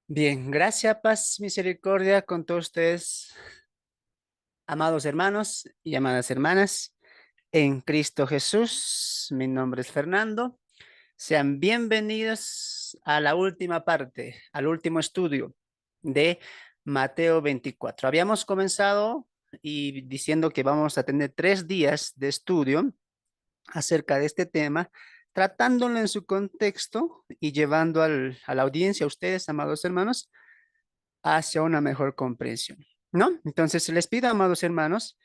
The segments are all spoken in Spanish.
Bien, gracias, paz, misericordia con todos ustedes, amados hermanos y amadas hermanas, en Cristo Jesús. Mi nombre es Fernando. Sean bienvenidos a la última parte, al último estudio de Mateo 24. Habíamos comenzado y diciendo que vamos a tener 3 días de estudio acerca de este tema, tratándolo en su contexto y llevando a la audiencia, a ustedes, amados hermanos, hacia una mejor comprensión, ¿no? Entonces, les pido, amados hermanos,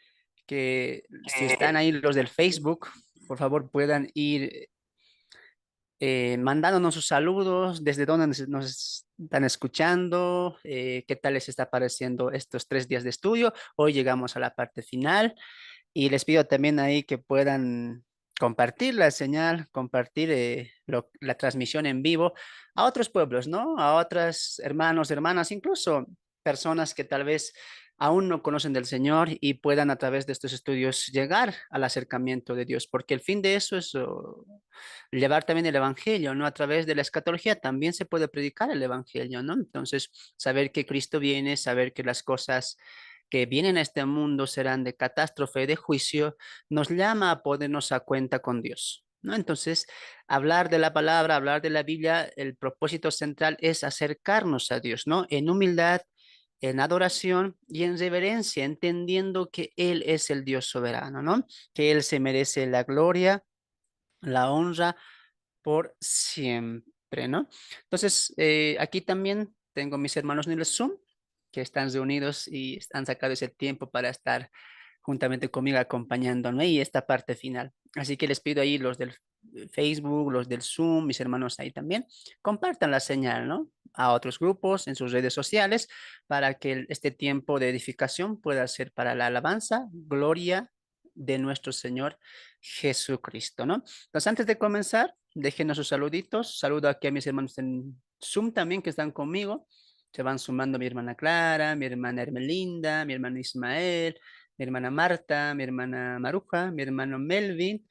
que si están ahí los del Facebook, por favor puedan ir mandándonos sus saludos, desde dónde nos están escuchando, qué tal les está pareciendo estos 3 días de estudio. Hoy llegamos a la parte final y les pido también ahí que puedan compartir la señal, compartir la transmisión en vivo a otros pueblos, ¿no? A otros hermanos, hermanas, incluso personas que tal vez aún no conocen del Señor y puedan a través de estos estudios llegar al acercamiento de Dios, porque el fin de eso es llevar también el Evangelio, ¿no? A través de la escatología también se puede predicar el Evangelio, ¿no? Entonces, saber que Cristo viene, saber que las cosas que vienen a este mundo serán de catástrofe, de juicio, nos llama a ponernos a cuenta con Dios, ¿no? Entonces, hablar de la palabra, hablar de la Biblia, el propósito central es acercarnos a Dios, ¿no? En humildad, en adoración y en reverencia, entendiendo que Él es el Dios soberano, ¿no? Que Él se merece la gloria, la honra por siempre, ¿no? Entonces, aquí también tengo mis hermanos en el Zoom, que están reunidos y han sacado ese tiempo para estar juntamente conmigo acompañándome y esta parte final. Así que les pido ahí los del Facebook, los del Zoom, mis hermanos ahí también, compartan la señal, ¿no? A otros grupos en sus redes sociales para que este tiempo de edificación pueda ser para la alabanza, gloria de nuestro Señor Jesucristo, ¿no? Entonces, antes de comenzar, déjenos sus saluditos. Saludo aquí a mis hermanos en Zoom también que están conmigo. Se van sumando mi hermana Clara, mi hermana Hermelinda, mi hermano Ismael, mi hermana Marta, mi hermana Maruja, mi hermano Melvin,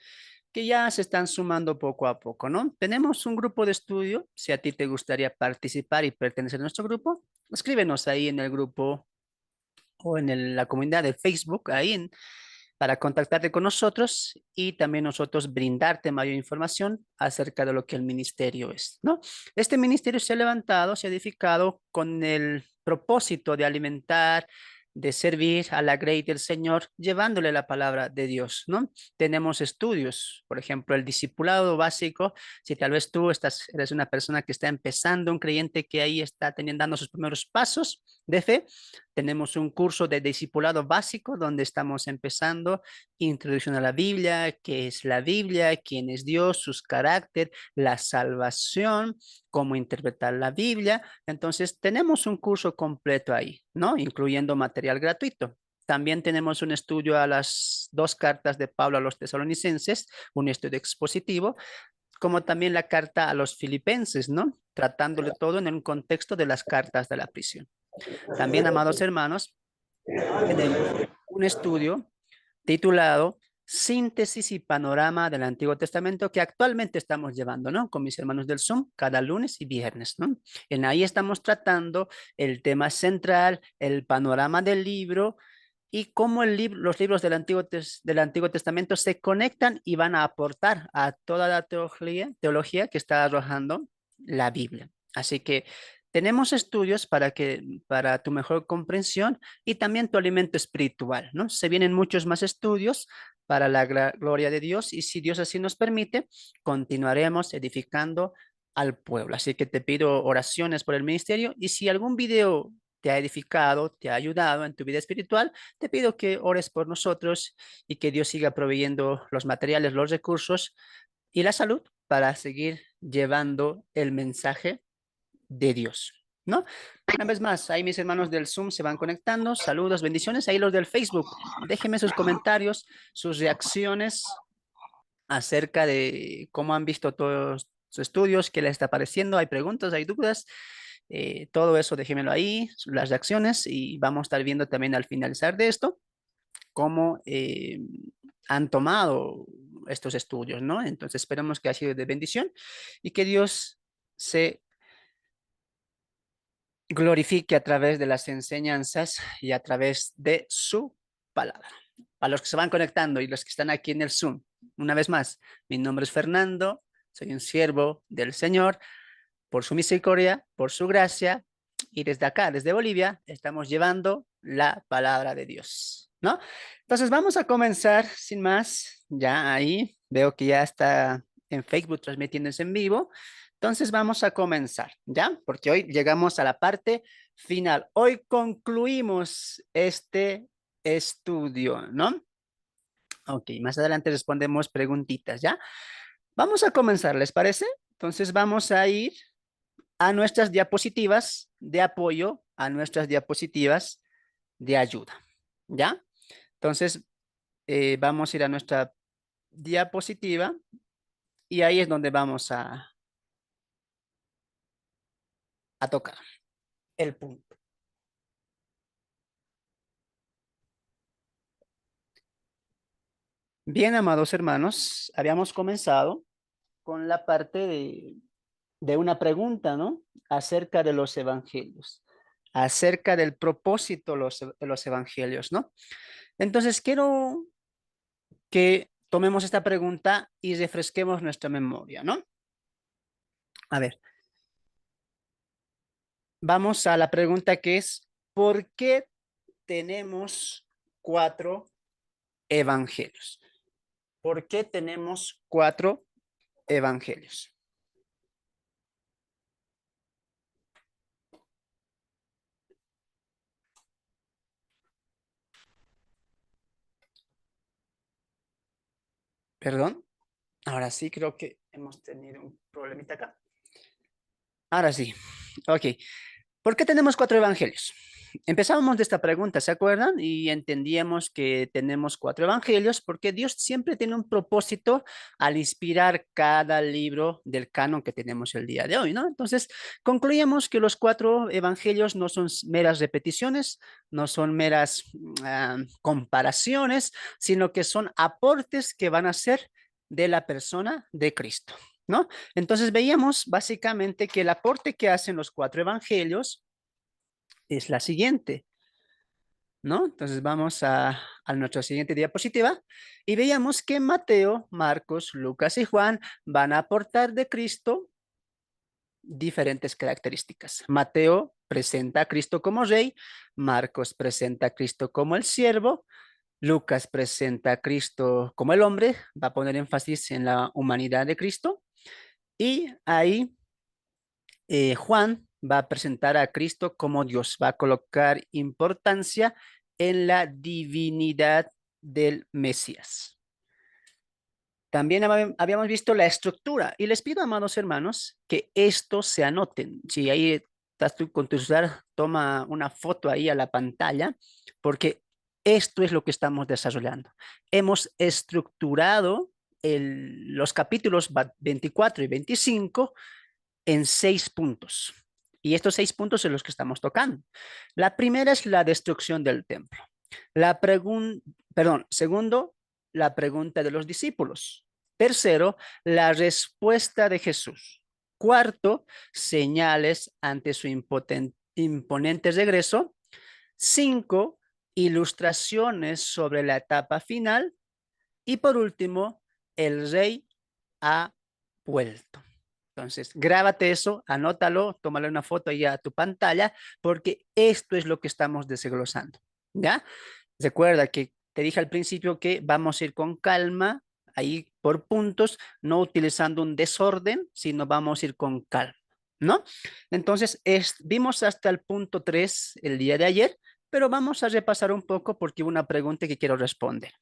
que ya se están sumando poco a poco, ¿no? Tenemos un grupo de estudio. Si a ti te gustaría participar y pertenecer a nuestro grupo, escríbenos ahí en el grupo o en la comunidad de Facebook, para contactarte con nosotros y también nosotros brindarte mayor información acerca de lo que el ministerio es, ¿no? Este ministerio se ha levantado, se ha edificado con el propósito de alimentar, de servir a la grey del Señor, llevándole la palabra de Dios, ¿no? Tenemos estudios, por ejemplo, el discipulado básico. Si tal vez tú eres una persona que está empezando, un creyente que ahí está teniendo, dando sus primeros pasos de fe, tenemos un curso de discipulado básico donde estamos empezando introducción a la Biblia, qué es la Biblia, quién es Dios, sus carácter, la salvación, cómo interpretar la Biblia. Entonces, tenemos un curso completo ahí, ¿no? Incluyendo material gratuito. También tenemos un estudio a las 2 cartas de Pablo a los tesalonicenses, un estudio expositivo, como también la carta a los filipenses, ¿no? Tratándole todo en un contexto de las cartas de la prisión. También, amados hermanos, tenemos un estudio titulado Síntesis y Panorama del Antiguo Testamento que actualmente estamos llevando, ¿no? Con mis hermanos del Zoom cada lunes y viernes, ¿no? En ahí estamos tratando el tema central, el panorama del libro y cómo los libros del Antiguo Testamento se conectan y van a aportar a toda la teología que está arrojando la Biblia. Así que tenemos estudios para tu mejor comprensión y también tu alimento espiritual, ¿no? Se vienen muchos más estudios para la gloria de Dios y si Dios así nos permite, continuaremos edificando al pueblo. Así que te pido oraciones por el ministerio y si algún video te ha edificado, te ha ayudado en tu vida espiritual, te pido que ores por nosotros y que Dios siga proveyendo los materiales, los recursos y la salud para seguir llevando el mensaje de Dios, ¿no? Una vez más, ahí mis hermanos del Zoom se van conectando. Saludos, bendiciones. Ahí los del Facebook, déjenme sus comentarios, sus reacciones acerca de cómo han visto todos sus estudios, qué les está pareciendo. Hay preguntas, hay dudas. Todo eso déjenmelo ahí, las reacciones, y vamos a estar viendo también al finalizar de esto cómo han tomado estos estudios, ¿no? Entonces esperamos que ha sido de bendición y que Dios se glorifique a través de las enseñanzas y a través de su palabra. Para los que se van conectando y los que están aquí en el Zoom, una vez más, mi nombre es Fernando, soy un siervo del Señor, por su misericordia, por su gracia, y desde acá, desde Bolivia, estamos llevando la palabra de Dios, ¿no? Entonces vamos a comenzar sin más, ya ahí veo que ya está en Facebook transmitiéndose en vivo, entonces vamos a comenzar, ¿ya? Porque hoy llegamos a la parte final, hoy concluimos este estudio, ¿no? Ok, más adelante respondemos preguntitas, ¿ya? Vamos a comenzar, ¿les parece? Entonces vamos a ir a nuestras diapositivas de apoyo, a nuestras diapositivas de ayuda, ¿ya? Entonces, vamos a ir a nuestra diapositiva y ahí es donde vamos a tocar el punto. Bien, amados hermanos, habíamos comenzado con la parte de una pregunta, ¿no? Acerca de los evangelios, acerca del propósito de los evangelios, ¿no? Entonces, quiero que tomemos esta pregunta y refresquemos nuestra memoria, ¿no? A ver, vamos a la pregunta que es, ¿por qué tenemos cuatro evangelios? ¿Por qué tenemos cuatro evangelios? Perdón, ahora sí creo que hemos tenido un problemita acá. Ahora sí, ok. ¿Por qué tenemos cuatro evangelios? Empezábamos de esta pregunta, ¿se acuerdan? Y entendíamos que tenemos cuatro evangelios porque Dios siempre tiene un propósito al inspirar cada libro del canon que tenemos el día de hoy, ¿no? Entonces, concluíamos que los cuatro evangelios no son meras repeticiones, no son meras comparaciones, sino que son aportes que van a ser de la persona de Cristo, ¿no? Entonces veíamos básicamente que el aporte que hacen los cuatro evangelios es la siguiente, ¿no? Entonces vamos a nuestra siguiente diapositiva y veíamos que Mateo, Marcos, Lucas y Juan van a aportar de Cristo diferentes características. Mateo presenta a Cristo como rey, Marcos presenta a Cristo como el siervo, Lucas presenta a Cristo como el hombre, va a poner énfasis en la humanidad de Cristo y ahí Juan va a presentar a Cristo como Dios, va a colocar importancia en la divinidad del Mesías. También habíamos visto la estructura y les pido, amados hermanos, que esto se anoten. Si ahí estás tú con tu celular, toma una foto ahí a la pantalla, porque esto es lo que estamos desarrollando. Hemos estructurado los capítulos 24 y 25 en 6 puntos. Y estos 6 puntos son los que estamos tocando. La primera es la destrucción del templo. Segundo, la pregunta de los discípulos. Tercero, la respuesta de Jesús. Cuarto, señales ante su imponente regreso. 5, ilustraciones sobre la etapa final. Y por último, el rey ha vuelto. Entonces, grábate eso, anótalo, tómale una foto ahí a tu pantalla, porque esto es lo que estamos desglosando, ¿ya? Recuerda que te dije al principio que vamos a ir con calma, ahí por puntos, no utilizando un desorden, sino vamos a ir con calma, ¿no? Entonces, vimos hasta el punto 3 el día de ayer, pero vamos a repasar un poco porque hubo una pregunta que quiero responder.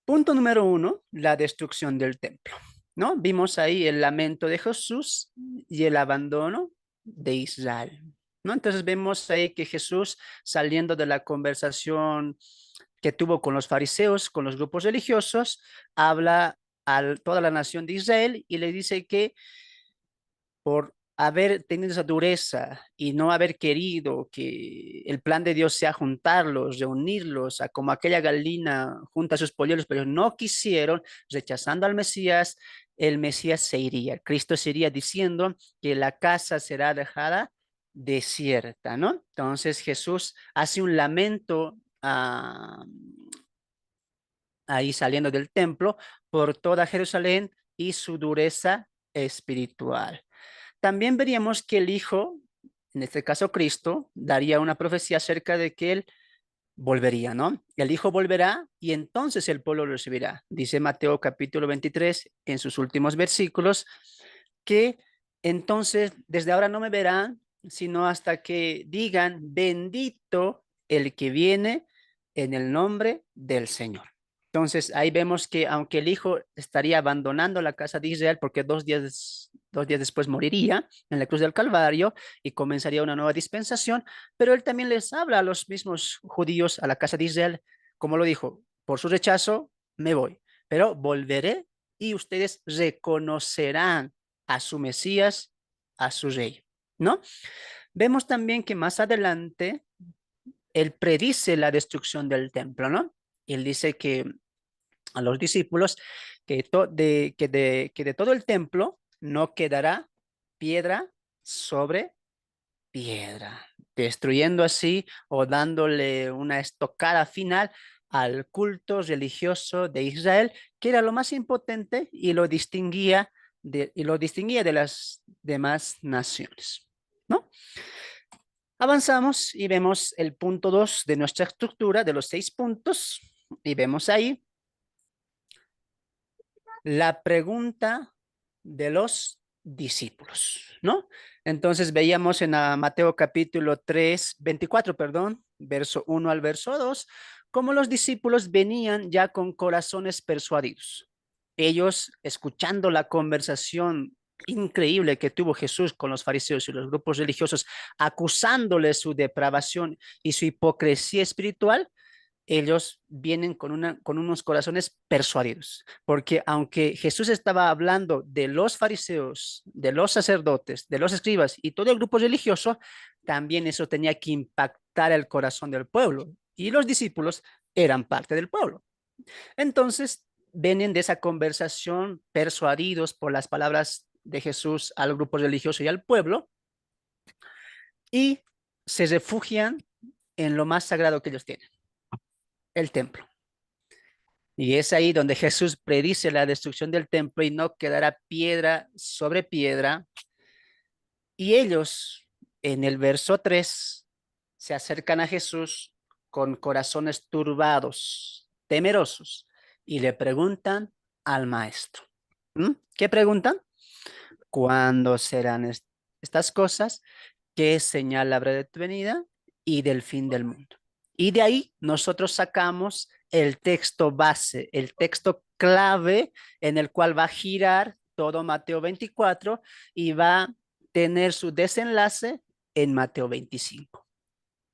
Punto número 1, la destrucción del templo, ¿no? Vimos ahí el lamento de Jesús y el abandono de Israel, ¿no? Entonces vemos ahí que Jesús, saliendo de la conversación que tuvo con los fariseos, con los grupos religiosos, habla a toda la nación de Israel y le dice que por haber tenido esa dureza y no haber querido que el plan de Dios sea juntarlos, reunirlos, a como aquella gallina junta a sus polluelos, pero no quisieron, rechazando al Mesías, el Mesías se iría. Cristo se iría diciendo que la casa será dejada desierta, ¿no? Entonces Jesús hace un lamento ahí saliendo del templo por toda Jerusalén y su dureza espiritual. También veríamos que el Hijo, en este caso Cristo, daría una profecía acerca de que Él volvería, ¿no? El Hijo volverá y entonces el pueblo lo recibirá. Dice Mateo capítulo 23 en sus últimos versículos que entonces desde ahora no me verán, sino hasta que digan, bendito el que viene en el nombre del Señor. Entonces ahí vemos que aunque el Hijo estaría abandonando la casa de Israel porque dos días después moriría en la cruz del Calvario y comenzaría una nueva dispensación, pero él también les habla a los mismos judíos, a la casa de Israel, como lo dijo, por su rechazo me voy, pero volveré y ustedes reconocerán a su Mesías, a su rey, ¿no? Vemos también que más adelante él predice la destrucción del templo, ¿no? Él dice que a los discípulos que de todo el templo no quedará piedra sobre piedra, destruyendo así o dándole una estocada final al culto religioso de Israel, que era lo más impotente y lo distinguía de las demás naciones, ¿no? Avanzamos y vemos el punto 2 de nuestra estructura de los 6 puntos y vemos ahí la pregunta de los discípulos, ¿no? Entonces veíamos en Mateo capítulo 3, 24, perdón, verso 1 al verso 2, cómo los discípulos venían ya con corazones persuadidos. Ellos, escuchando la conversación increíble que tuvo Jesús con los fariseos y los grupos religiosos, acusándoles su depravación y su hipocresía espiritual, ellos vienen con unos corazones persuadidos, porque aunque Jesús estaba hablando de los fariseos, de los sacerdotes, de los escribas y todo el grupo religioso, también eso tenía que impactar el corazón del pueblo y los discípulos eran parte del pueblo. Entonces, vienen de esa conversación persuadidos por las palabras de Jesús al grupo religioso y al pueblo y se refugian en lo más sagrado que ellos tienen, el templo. Y es ahí donde Jesús predice la destrucción del templo y no quedará piedra sobre piedra. Y ellos, en el verso 3 se acercan a Jesús con corazones turbados, temerosos, y le preguntan al maestro. ¿Mm? ¿Qué preguntan? ¿Cuándo serán estas cosas? ¿Qué señal habrá de tu venida y del fin del mundo? Y de ahí nosotros sacamos el texto base, el texto clave en el cual va a girar todo Mateo 24 y va a tener su desenlace en Mateo 25,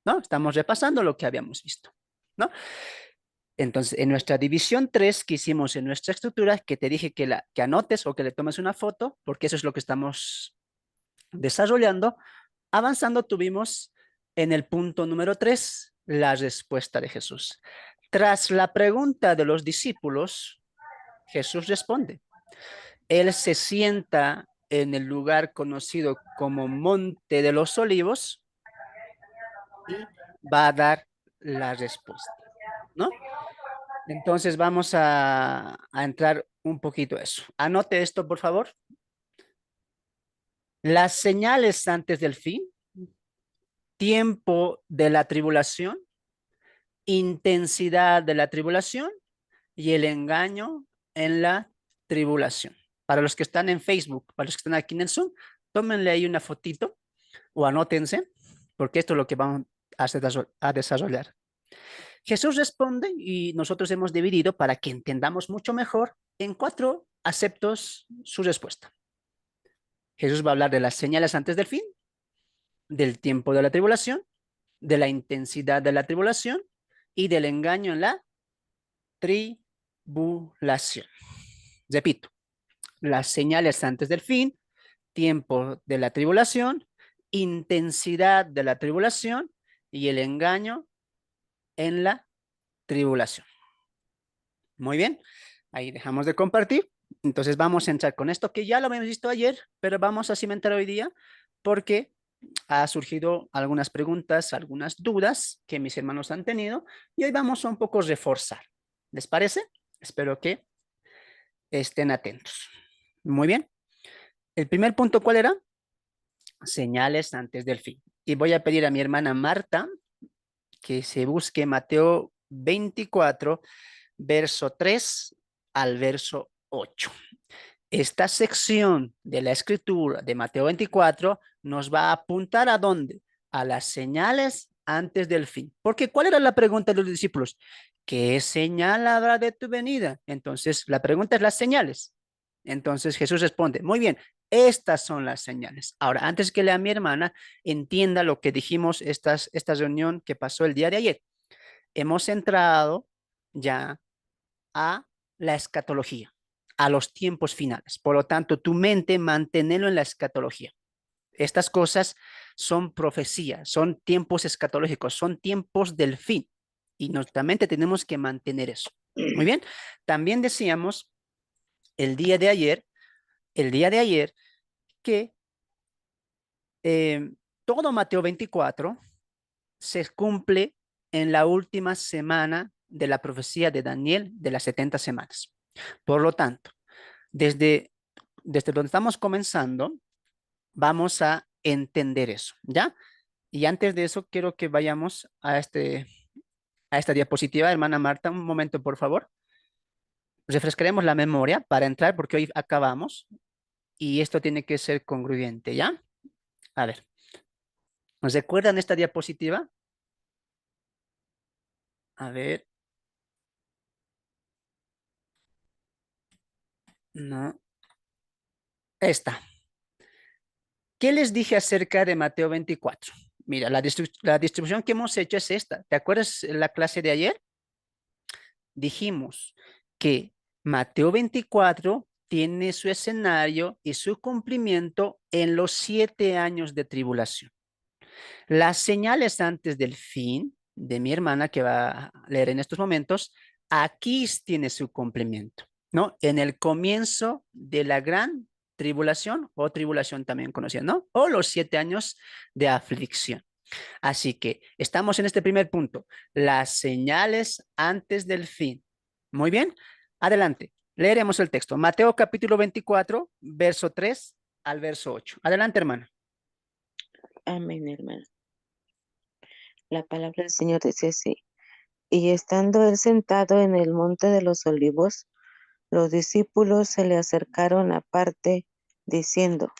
¿no? Estamos repasando lo que habíamos visto, ¿no? Entonces, en nuestra división 3 que hicimos en nuestra estructura, que te dije que anotes o que le tomes una foto, porque eso es lo que estamos desarrollando, avanzando tuvimos en el punto número 3 la respuesta de Jesús. Tras la pregunta de los discípulos, Jesús responde. Él se sienta en el lugar conocido como Monte de los Olivos y va a dar la respuesta, ¿no? Entonces vamos a entrar un poquito a eso. Anote esto, por favor. Las señales antes del fin, tiempo de la tribulación, intensidad de la tribulación y el engaño en la tribulación. Para los que están en Facebook, para los que están aquí en el Zoom, tómenle ahí una fotito o anótense, porque esto es lo que vamos a desarrollar. Jesús responde y nosotros hemos dividido para que entendamos mucho mejor en 4 aceptos su respuesta. Jesús va a hablar de las señales antes del fin, del tiempo de la tribulación, de la intensidad de la tribulación y del engaño en la tribulación. Repito, las señales antes del fin, tiempo de la tribulación, intensidad de la tribulación y el engaño en la tribulación. Muy bien, ahí dejamos de compartir. Entonces vamos a entrar con esto que ya lo habíamos visto ayer, pero vamos a cimentar hoy día porque ha surgido algunas preguntas, algunas dudas que mis hermanos han tenido y hoy vamos a un poco reforzar. ¿Les parece? Espero que estén atentos. Muy bien. El primer punto, ¿cuál era? Señales antes del fin. Y voy a pedir a mi hermana Marta que se busque Mateo 24, verso 3 al verso 8. Esta sección de la escritura de Mateo 24 nos va a apuntar a dónde? A las señales antes del fin. Porque ¿cuál era la pregunta de los discípulos? ¿Qué señal habrá de tu venida? Entonces, la pregunta es las señales. Entonces Jesús responde, muy bien, estas son las señales. Ahora, antes que lea a mi hermana, entienda lo que dijimos esta reunión que pasó el día de ayer. Hemos entrado ya a la escatología, a los tiempos finales. Por lo tanto, tu mente manténelo en la escatología. Estas cosas son profecías, son tiempos escatológicos, son tiempos del fin. Y nuestra mente tenemos que mantener eso. Muy bien. También decíamos el día de ayer, el día de ayer, que todo Mateo 24 se cumple en la última semana de la profecía de Daniel de las 70 semanas. Por lo tanto, desde, desde donde estamos comenzando, vamos a entender eso, ¿ya? Y antes de eso, quiero que vayamos a esta diapositiva, hermana Marta, un momento, por favor. Refrescaremos la memoria para entrar porque hoy acabamos y esto tiene que ser congruente, ¿ya? A ver, ¿nos recuerdan esta diapositiva? A ver, no. Esta. ¿Qué les dije acerca de Mateo 24? Mira, la distribución que hemos hecho es esta. ¿Te acuerdas la clase de ayer? Dijimos que Mateo 24 tiene su escenario y su cumplimiento en los 7 años de tribulación. Las señales antes del fin de mi hermana que va a leer en estos momentos, aquí tiene su cumplimiento, ¿no? En el comienzo de la gran tribulación o tribulación también conocida, ¿no? O los 7 años de aflicción. Así que estamos en este primer punto, las señales antes del fin. Muy bien, adelante. Leeremos el texto. Mateo capítulo 24, verso 3 al verso 8. Adelante, hermano. Amén, hermano. La palabra del Señor dice así. Y estando él sentado en el monte de los olivos, los discípulos se le acercaron aparte, diciendo,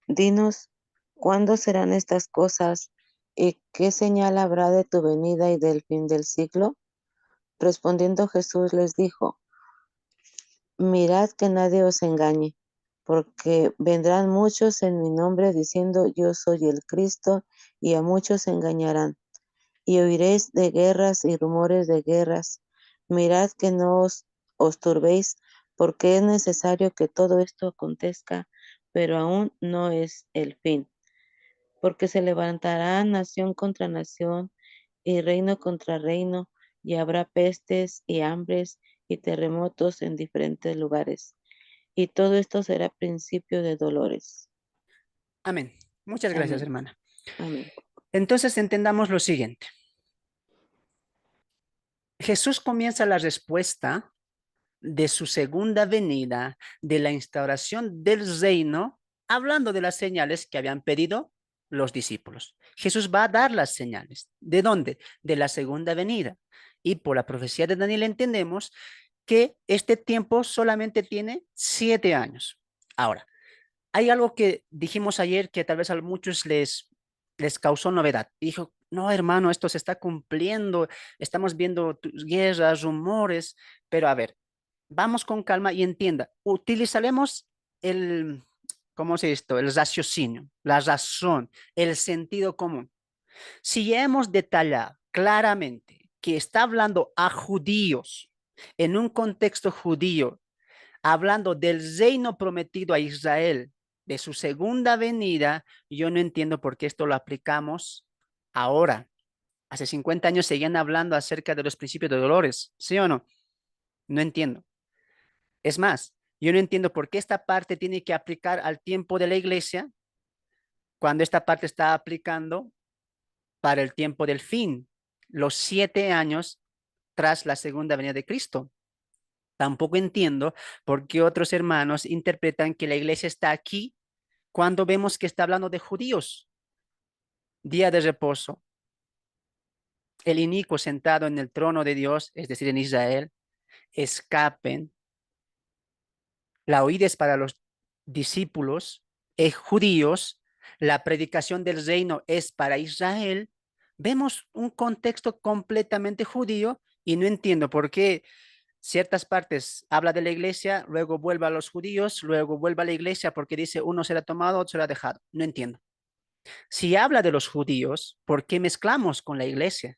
Dinos, ¿cuándo serán estas cosas? ¿Y qué señal habrá de tu venida y del fin del siglo? Respondiendo Jesús les dijo, Mirad que nadie os engañe, porque vendrán muchos en mi nombre diciendo, Yo soy el Cristo, y a muchos engañarán. Y oiréis de guerras y rumores de guerras. Mirad que no os turbéis, porque es necesario que todo esto acontezca, pero aún no es el fin. Porque se levantará nación contra nación y reino contra reino, y habrá pestes y hambres y terremotos en diferentes lugares. Y todo esto será principio de dolores. Amén. Muchas gracias, Amén. hermana. Amén. Entonces entendamos lo siguiente. Jesús comienza la respuesta de su segunda venida, de la instauración del reino, hablando de las señales que habían pedido los discípulos. Jesús va a dar las señales. ¿De dónde? De la segunda venida. Y por la profecía de Daniel entendemos que este tiempo solamente tiene 7 años. Ahora, hay algo que dijimos ayer que tal vez a muchos les causó novedad. Dijo, no, hermano, esto se está cumpliendo, estamos viendo guerras, rumores, pero a ver, vamos con calma y entienda, utilizaremos el, ¿cómo se dice esto? El raciocinio, la razón, el sentido común. Si ya hemos detallado claramente que está hablando a judíos en un contexto judío, hablando del reino prometido a Israel, de su segunda venida, yo no entiendo por qué esto lo aplicamos ahora. Hace 50 años seguían hablando acerca de los principios de dolores, ¿sí o no? No entiendo. Es más, yo no entiendo por qué esta parte tiene que aplicar al tiempo de la iglesia cuando esta parte está aplicando para el tiempo del fin, los 7 años tras la segunda venida de Cristo. Tampoco entiendo por qué otros hermanos interpretan que la iglesia está aquí cuando vemos que está hablando de judíos. Día de reposo, el inicuo sentado en el trono de Dios, es decir, en Israel, escapen, la oída es para los discípulos judíos, la predicación del reino es para Israel. Vemos un contexto completamente judío y no entiendo por qué ciertas partes habla de la iglesia, luego vuelve a los judíos, luego vuelve a la iglesia porque dice uno será tomado, otro será dejado. No entiendo. Si habla de los judíos, ¿por qué mezclamos con la iglesia?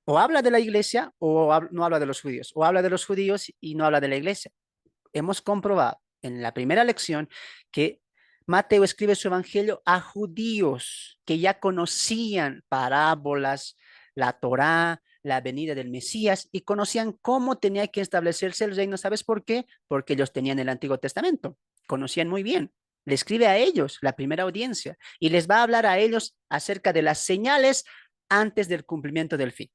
O habla de la iglesia o no habla de los judíos, o habla de los judíos y no habla de la iglesia. Hemos comprobado en la primera lección que Mateo escribe su evangelio a judíos que ya conocían parábolas, la Torá, la venida del Mesías y conocían cómo tenía que establecerse el reino. ¿Sabes por qué? Porque ellos tenían el Antiguo Testamento, conocían muy bien. Le escribe a ellos, la primera audiencia, y les va a hablar a ellos acerca de las señales antes del cumplimiento del fin.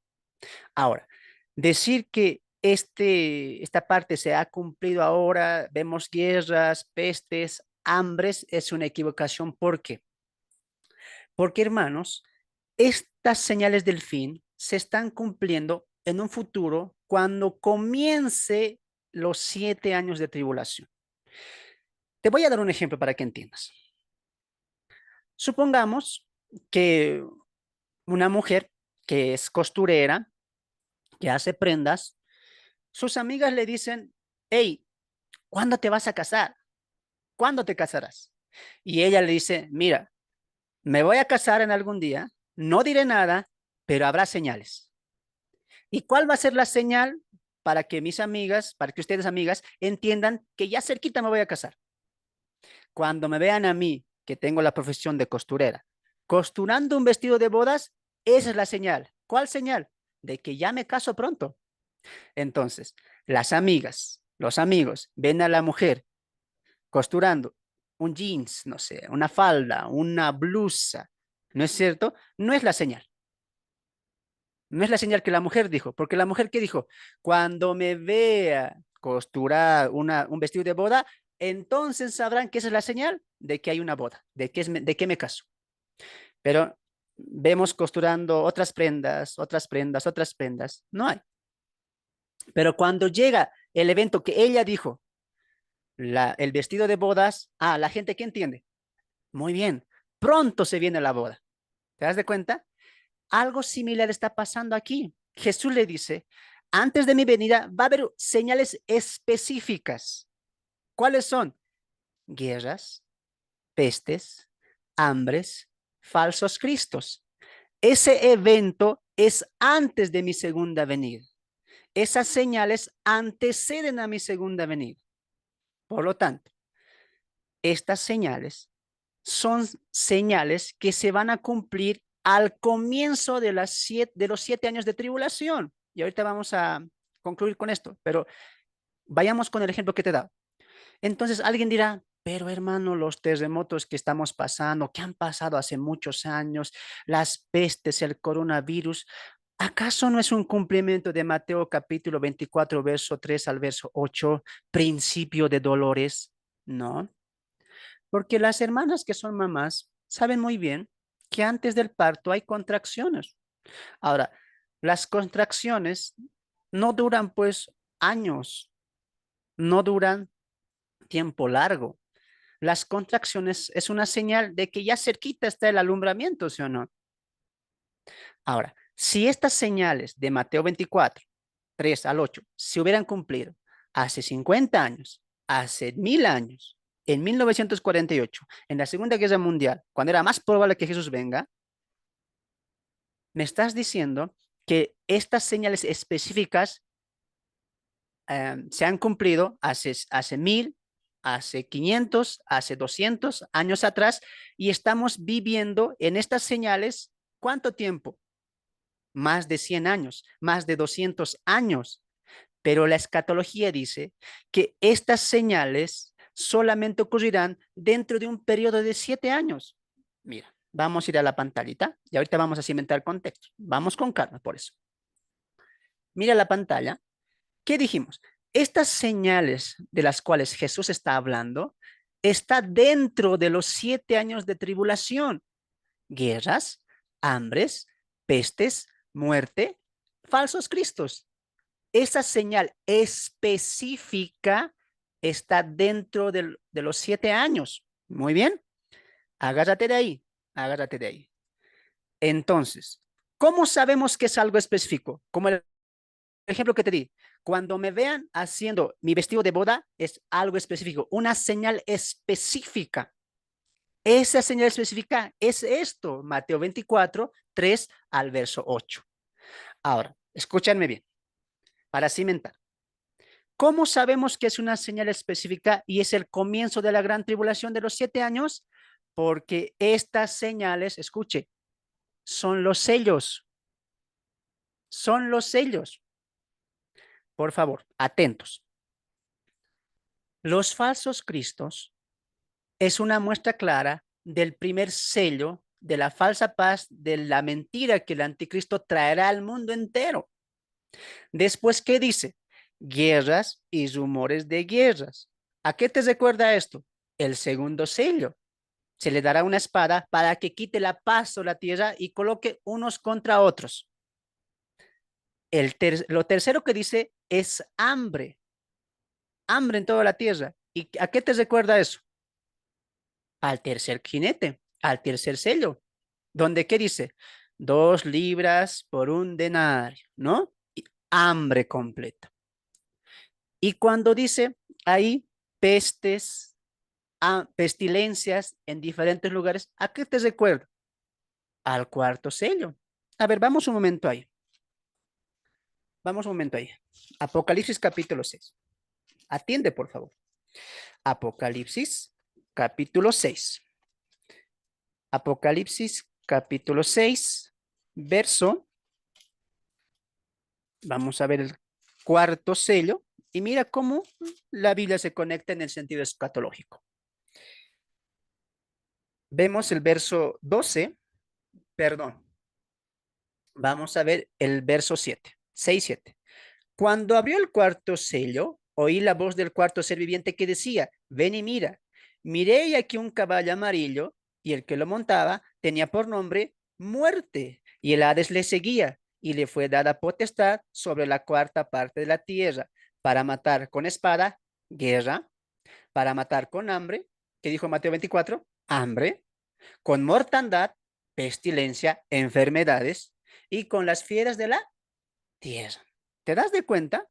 Ahora, decir que esta parte se ha cumplido ahora, vemos guerras, pestes, hambres, es una equivocación. ¿Por qué? Porque, hermanos, estas señales del fin se están cumpliendo en un futuro cuando comience los 7 años de tribulación. Te voy a dar un ejemplo para que entiendas. Supongamos que una mujer que es costurera, que hace prendas, sus amigas le dicen, hey, ¿cuándo te vas a casar? ¿Cuándo te casarás? Y ella le dice, mira, me voy a casar en algún día, no diré nada, pero habrá señales. ¿Y cuál va a ser la señal para que mis amigas, para que ustedes amigas, entiendan que ya cerquita me voy a casar? Cuando me vean a mí, que tengo la profesión de costurera, costurando un vestido de bodas, esa es la señal. ¿Cuál señal? De que ya me caso pronto. Entonces, las amigas, los amigos, ven a la mujer costurando un jeans, no sé, una falda, una blusa, ¿no es cierto? No es la señal. No es la señal que la mujer dijo, porque la mujer ¿qué dijo? Cuando me vea costurar un vestido de boda, entonces sabrán que esa es la señal de que hay una boda, de que me caso. Pero vemos costurando otras prendas, otras prendas, otras prendas. No hay. Pero cuando llega el evento que ella dijo, el vestido de bodas, la gente ¿qué entiende? Muy bien, pronto se viene la boda. ¿Te das de cuenta? Algo similar está pasando aquí. Jesús le dice, antes de mi venida va a haber señales específicas. ¿Cuáles son? Guerras, pestes, hambres, falsos cristos. Ese evento es antes de mi segunda venida. Esas señales anteceden a mi segunda venida. Por lo tanto, estas señales son señales que se van a cumplir al comienzo de los 7 años de tribulación. Y ahorita vamos a concluir con esto, pero vayamos con el ejemplo que te da. Entonces alguien dirá, pero hermano, los terremotos que estamos pasando, que han pasado hace muchos años, las pestes, el coronavirus, ¿acaso no es un cumplimiento de Mateo capítulo 24, verso 3 al verso 8, principio de dolores? No, porque las hermanas que son mamás saben muy bien que antes del parto hay contracciones. Ahora, las contracciones no duran pues años, no duran tiempo largo. Las contracciones es una señal de que ya cerquita está el alumbramiento, ¿sí o no? Ahora, si estas señales de Mateo 24, 3 al 8, se hubieran cumplido hace 50 años, hace 1000 años, en 1948, en la Segunda Guerra Mundial, cuando era más probable que Jesús venga, me estás diciendo que estas señales específicas se han cumplido hace 1000, hace 500, hace 200 años atrás y estamos viviendo en estas señales, ¿cuánto tiempo? Más de 100 años, más de 200 años. Pero la escatología dice que estas señales solamente ocurrirán dentro de un periodo de 7 años. Mira, vamos a ir a la pantallita y ahorita vamos a cimentar contexto. Vamos con calma por eso. Mira la pantalla. ¿Qué dijimos? Estas señales de las cuales Jesús está hablando está dentro de los 7 años de tribulación. Guerras, hambres, pestes, muerte, falsos cristos. Esa señal específica está dentro de los 7 años. Muy bien, agárrate de ahí, agárrate de ahí. Entonces, ¿cómo sabemos que es algo específico? Como el ejemplo que te di, cuando me vean haciendo mi vestido de boda, es algo específico, una señal específica. Esa señal específica es esto, Mateo 24, 3 al verso 8. Ahora, escúchanme bien, para cimentar. ¿Cómo sabemos que es una señal específica y es el comienzo de la gran tribulación de los 7 años? Porque estas señales, escuche, son los sellos. Son los sellos. Por favor, atentos. Los falsos cristos es una muestra clara del primer sello de la falsa paz, de la mentira que el anticristo traerá al mundo entero. Después, ¿qué dice? Guerras y rumores de guerras. ¿A qué te recuerda esto? El segundo sello. Se le dará una espada para que quite la paz sobre la tierra y coloque unos contra otros. Lo tercero que dice es hambre. Hambre en toda la tierra. ¿Y a qué te recuerda eso? Al tercer jinete, al tercer sello, donde ¿qué dice? 2 libras por un denario, ¿no? Y hambre completa. Y cuando dice ahí pestes, pestilencias en diferentes lugares, ¿a qué te recuerda? Al cuarto sello. A ver, vamos un momento ahí. Vamos un momento ahí. Apocalipsis capítulo 6. Atiende, por favor. Apocalipsis capítulo 6. Apocalipsis capítulo 6, verso. Vamos a ver el cuarto sello. Y mira cómo la Biblia se conecta en el sentido escatológico. Vemos el verso 12, perdón. Vamos a ver el verso 7, 6, 7. Cuando abrió el cuarto sello, oí la voz del cuarto ser viviente que decía, ven y mira. Miré y aquí un caballo amarillo y el que lo montaba tenía por nombre Muerte y el Hades le seguía y le fue dada potestad sobre la cuarta parte de la tierra para matar con espada, guerra, para matar con hambre, que dijo Mateo 24, hambre, con mortandad, pestilencia, enfermedades y con las fieras de la tierra. ¿Te das de cuenta?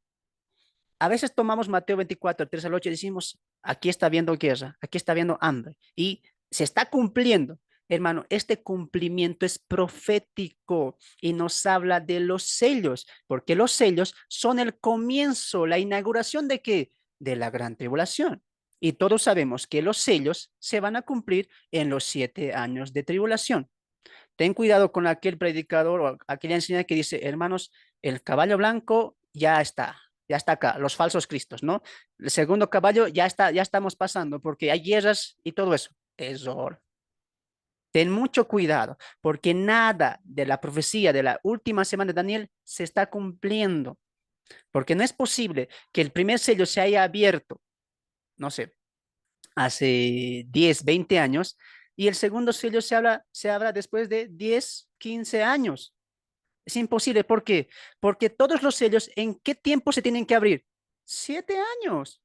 A veces tomamos Mateo 24, 3 al 8 y decimos, aquí está habiendo guerra, aquí está habiendo hambre y se está cumpliendo. Hermano, este cumplimiento es profético y nos habla de los sellos, porque los sellos son el comienzo, la inauguración de qué? De la gran tribulación. Y todos sabemos que los sellos se van a cumplir en los 7 años de tribulación. Ten cuidado con aquel predicador o aquella enseñanza que dice, hermanos, el caballo blanco ya está acá, los falsos cristos, ¿no? El segundo caballo ya está, ya estamos pasando porque hay guerras y todo eso. Error. Ten mucho cuidado porque nada de la profecía de la última semana de Daniel se está cumpliendo, porque no es posible que el primer sello se haya abierto, no sé, hace 10, 20 años y el segundo sello se abra después de 10, 15 años. Es imposible. ¿Por qué? Porque todos los sellos, ¿en qué tiempo se tienen que abrir? 7 años.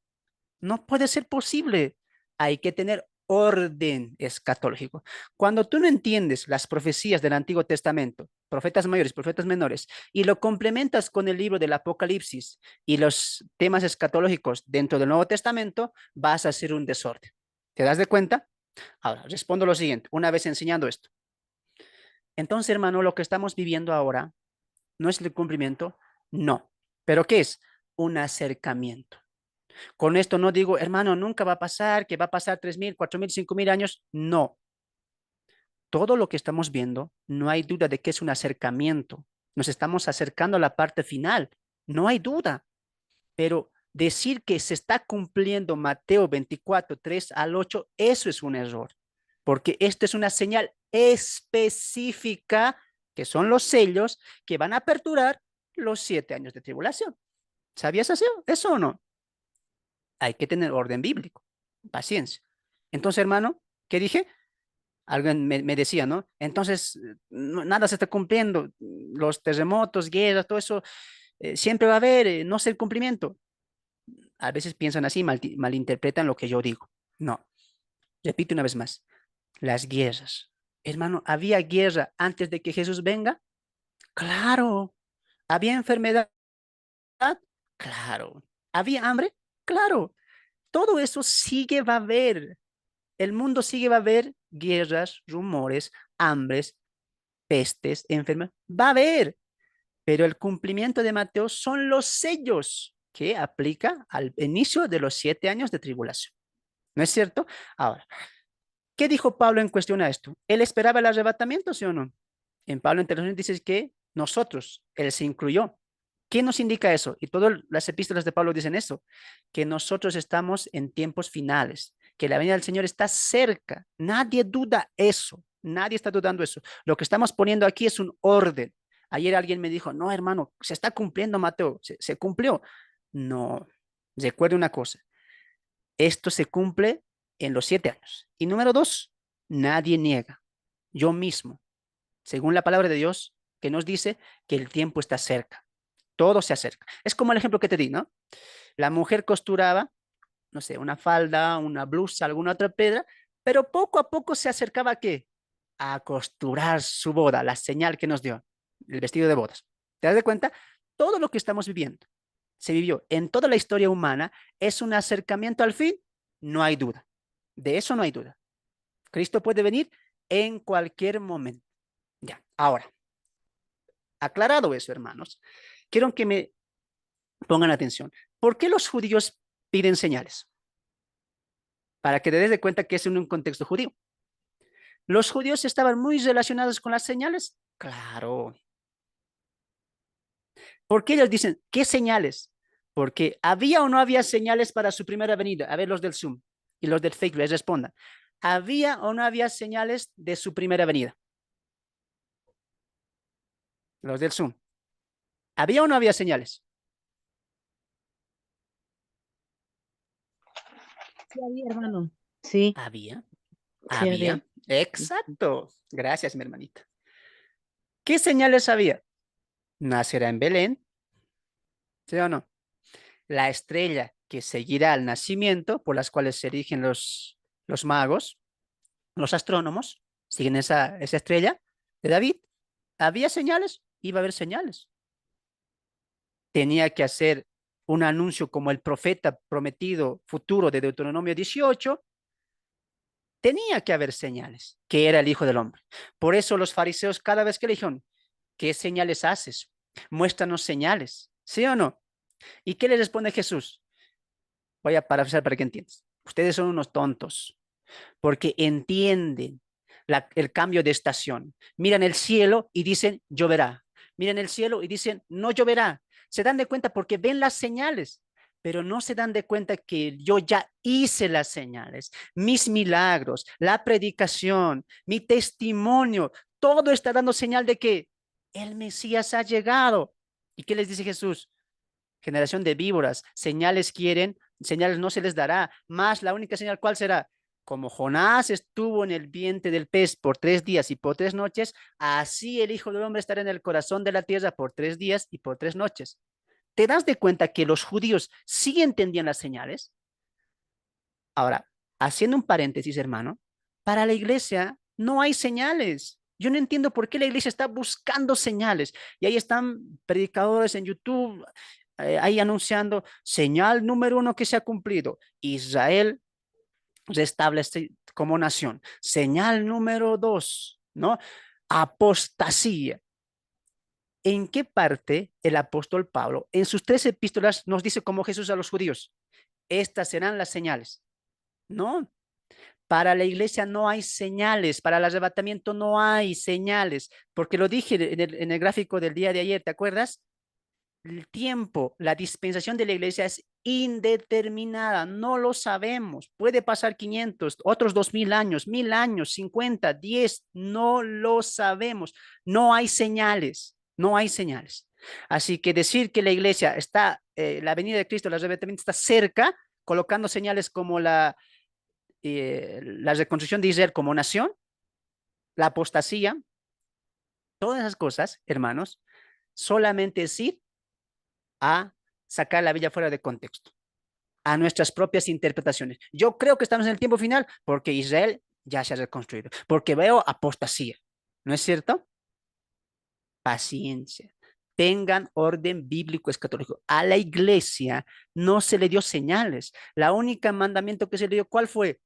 No puede ser posible. Hay que tener orden escatológico. Cuando tú no entiendes las profecías del Antiguo Testamento, profetas mayores, profetas menores, y lo complementas con el libro del Apocalipsis y los temas escatológicos dentro del Nuevo Testamento, vas a hacer un desorden. ¿Te das de cuenta? Ahora, respondo lo siguiente, una vez enseñando esto. Entonces, hermano, lo que estamos viviendo ahora no es el cumplimiento, no. ¿Pero qué es? Un acercamiento. Con esto no digo, hermano, nunca va a pasar, que va a pasar 3.000, 4.000, 5.000 años. No. Todo lo que estamos viendo, no hay duda de que es un acercamiento. Nos estamos acercando a la parte final. No hay duda. Pero decir que se está cumpliendo Mateo 24, 3 al 8, eso es un error. Porque esto es una señal específica, que son los sellos que van a aperturar los 7 años de tribulación. ¿Sabías eso o no? Hay que tener orden bíblico, paciencia. Entonces, hermano, ¿qué dije? Alguien me decía, ¿no? Entonces, nada se está cumpliendo. Los terremotos, guerras, todo eso, siempre va a haber, no sé el cumplimiento. A veces piensan así, malinterpretan lo que yo digo. No, repito una vez más, las guerras. Hermano, ¿había guerra antes de que Jesús venga? Claro. ¿Había enfermedad? Claro. ¿Había hambre? Claro. Todo eso sigue va a haber. El mundo sigue va a haber guerras, rumores, hambres, pestes, enfermedades. Va a haber. Pero el cumplimiento de Mateo son los sellos que aplica al inicio de los 7 años de tribulación. ¿No es cierto? Ahora, ¿qué dijo Pablo en cuestión a esto? ¿Él esperaba el arrebatamiento, sí o no? En Pablo en Tesalonicenses dice que nosotros, él se incluyó. ¿Qué nos indica eso? Y todas las epístolas de Pablo dicen eso, que nosotros estamos en tiempos finales, que la venida del Señor está cerca. Nadie duda eso, nadie está dudando eso. Lo que estamos poniendo aquí es un orden. Ayer alguien me dijo, no, hermano, se está cumpliendo, Mateo, se cumplió. No, recuerde una cosa, esto se cumple en los 7 años. Y número dos, nadie niega. Yo mismo, según la palabra de Dios, que nos dice que el tiempo está cerca. Todo se acerca. Es como el ejemplo que te di, ¿no? La mujer costuraba, no sé, una falda, una blusa, alguna otra piedra, pero poco a poco se acercaba a qué? A costurar su boda, la señal que nos dio, el vestido de bodas. ¿Te das de cuenta? Todo lo que estamos viviendo se vivió en toda la historia humana es un acercamiento al fin, no hay duda. De eso no hay duda. Cristo puede venir en cualquier momento. Ya, ahora, aclarado eso, hermanos, quiero que me pongan atención. ¿Por qué los judíos piden señales? Para que te des de cuenta que es en un contexto judío. ¿Los judíos estaban muy relacionados con las señales? Claro. ¿Por qué ellos dicen, qué señales? Porque había o no había señales para su primera venida. A ver, los del Zoom y los del Fake les respondan. ¿Había o no había señales de su primera venida? Los del Zoom. ¿Había o no había señales? Sí, había, hermano. Sí, Había. sí había. Había. Exacto. Gracias, mi hermanita. ¿Qué señales había? Nacerá en Belén, ¿sí o no? La estrella que seguirá al nacimiento, por las cuales se erigen los magos, los astrónomos, siguen esa estrella de David. ¿Había señales? Iba a haber señales. Tenía que hacer un anuncio como el profeta prometido futuro de Deuteronomio 18. Tenía que haber señales, que era el Hijo del Hombre. Por eso los fariseos cada vez que le dijeron, ¿qué señales haces? Muéstranos señales, ¿sí o no? ¿Y qué le responde Jesús? Voy a parafrasear para que entiendas. Ustedes son unos tontos, porque entienden el cambio de estación. Miran el cielo y dicen, lloverá. Miran el cielo y dicen, no lloverá. Se dan de cuenta porque ven las señales, pero no se dan de cuenta que yo ya hice las señales, mis milagros, la predicación, mi testimonio, todo está dando señal de que el Mesías ha llegado. ¿Y qué les dice Jesús? Generación de víboras, señales quieren, señales no se les dará, más la única señal, ¿cuál será? Como Jonás estuvo en el vientre del pez por 3 días y por 3 noches, así el Hijo del Hombre estará en el corazón de la tierra por 3 días y por 3 noches. ¿Te das de cuenta que los judíos sí entendían las señales? Ahora, haciendo un paréntesis, hermano, para la iglesia no hay señales. Yo no entiendo por qué la iglesia está buscando señales. Y ahí están predicadores en YouTube, ahí anunciando señal número uno que se ha cumplido. Israel restablece como nación. Señal número dos, ¿no? Apostasía. ¿En qué parte el apóstol Pablo, en sus 3 epístolas, nos dice como Jesús a los judíos? Estas serán las señales. No, para la iglesia no hay señales, para el arrebatamiento no hay señales, porque lo dije en el gráfico del día de ayer, ¿te acuerdas? El tiempo, la dispensación de la iglesia es indeterminada, no lo sabemos. Puede pasar 500, otros 2000 años, 1000 años, 50, 10, no lo sabemos. No hay señales, no hay señales. Así que decir que la iglesia está, la venida de Cristo, el arrebatamiento está cerca, colocando señales como la reconstrucción de Israel como nación, la apostasía, todas esas cosas, hermanos, solamente es ir a sacar la Biblia fuera de contexto, a nuestras propias interpretaciones. Yo creo que estamos en el tiempo final porque Israel ya se ha reconstruido, porque veo apostasía, ¿no es cierto? Paciencia. Tengan orden bíblico escatológico. A la iglesia no se le dio señales. La única mandamiento que se le dio, ¿cuál fue?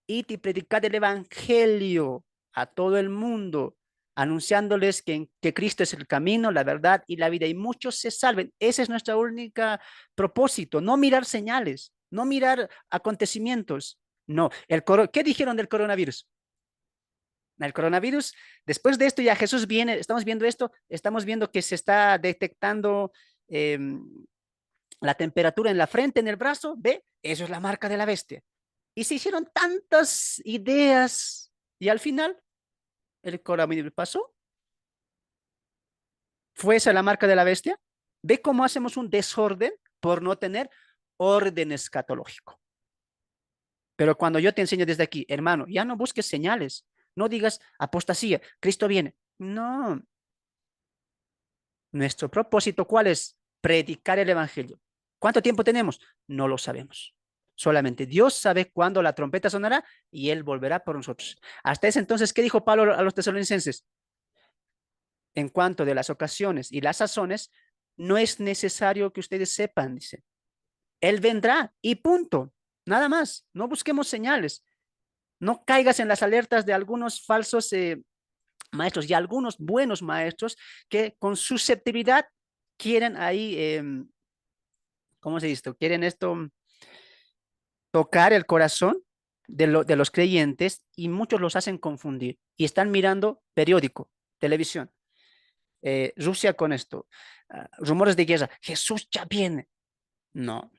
Id y predicad el evangelio a todo el mundo, anunciándoles que Cristo es el camino, la verdad y la vida, y muchos se salven. Ese es nuestro único propósito, no mirar señales, no mirar acontecimientos. No, ¿qué dijeron del coronavirus? El coronavirus, después de esto ya Jesús viene, estamos viendo esto, estamos viendo que se está detectando eh, la temperatura en la frente, en el brazo, ¿ve? Eso es la marca de la bestia. Y se hicieron tantas ideas y al final el coronavirus pasó. ¿Fue esa la marca de la bestia? ¿Ve cómo hacemos un desorden por no tener orden escatológico? Pero cuando yo te enseño desde aquí, hermano, ya no busques señales, no digas apostasía, Cristo viene. No, nuestro propósito, ¿cuál es? Predicar el evangelio. ¿Cuánto tiempo tenemos? No lo sabemos. Solamente Dios sabe cuándo la trompeta sonará y Él volverá por nosotros. Hasta ese entonces, ¿qué dijo Pablo a los tesalonicenses? En cuanto de las ocasiones y las sazones, no es necesario que ustedes sepan, dice. Él vendrá y punto. Nada más. No busquemos señales. No caigas en las alertas de algunos falsos maestros y algunos buenos maestros que con susceptibilidad quieren ahí, ¿cómo se dice esto? Quieren esto, tocar el corazón de los creyentes y muchos los hacen confundir y están mirando periódico, televisión. Rusia con esto, rumores de guerra, Jesús ya viene. No,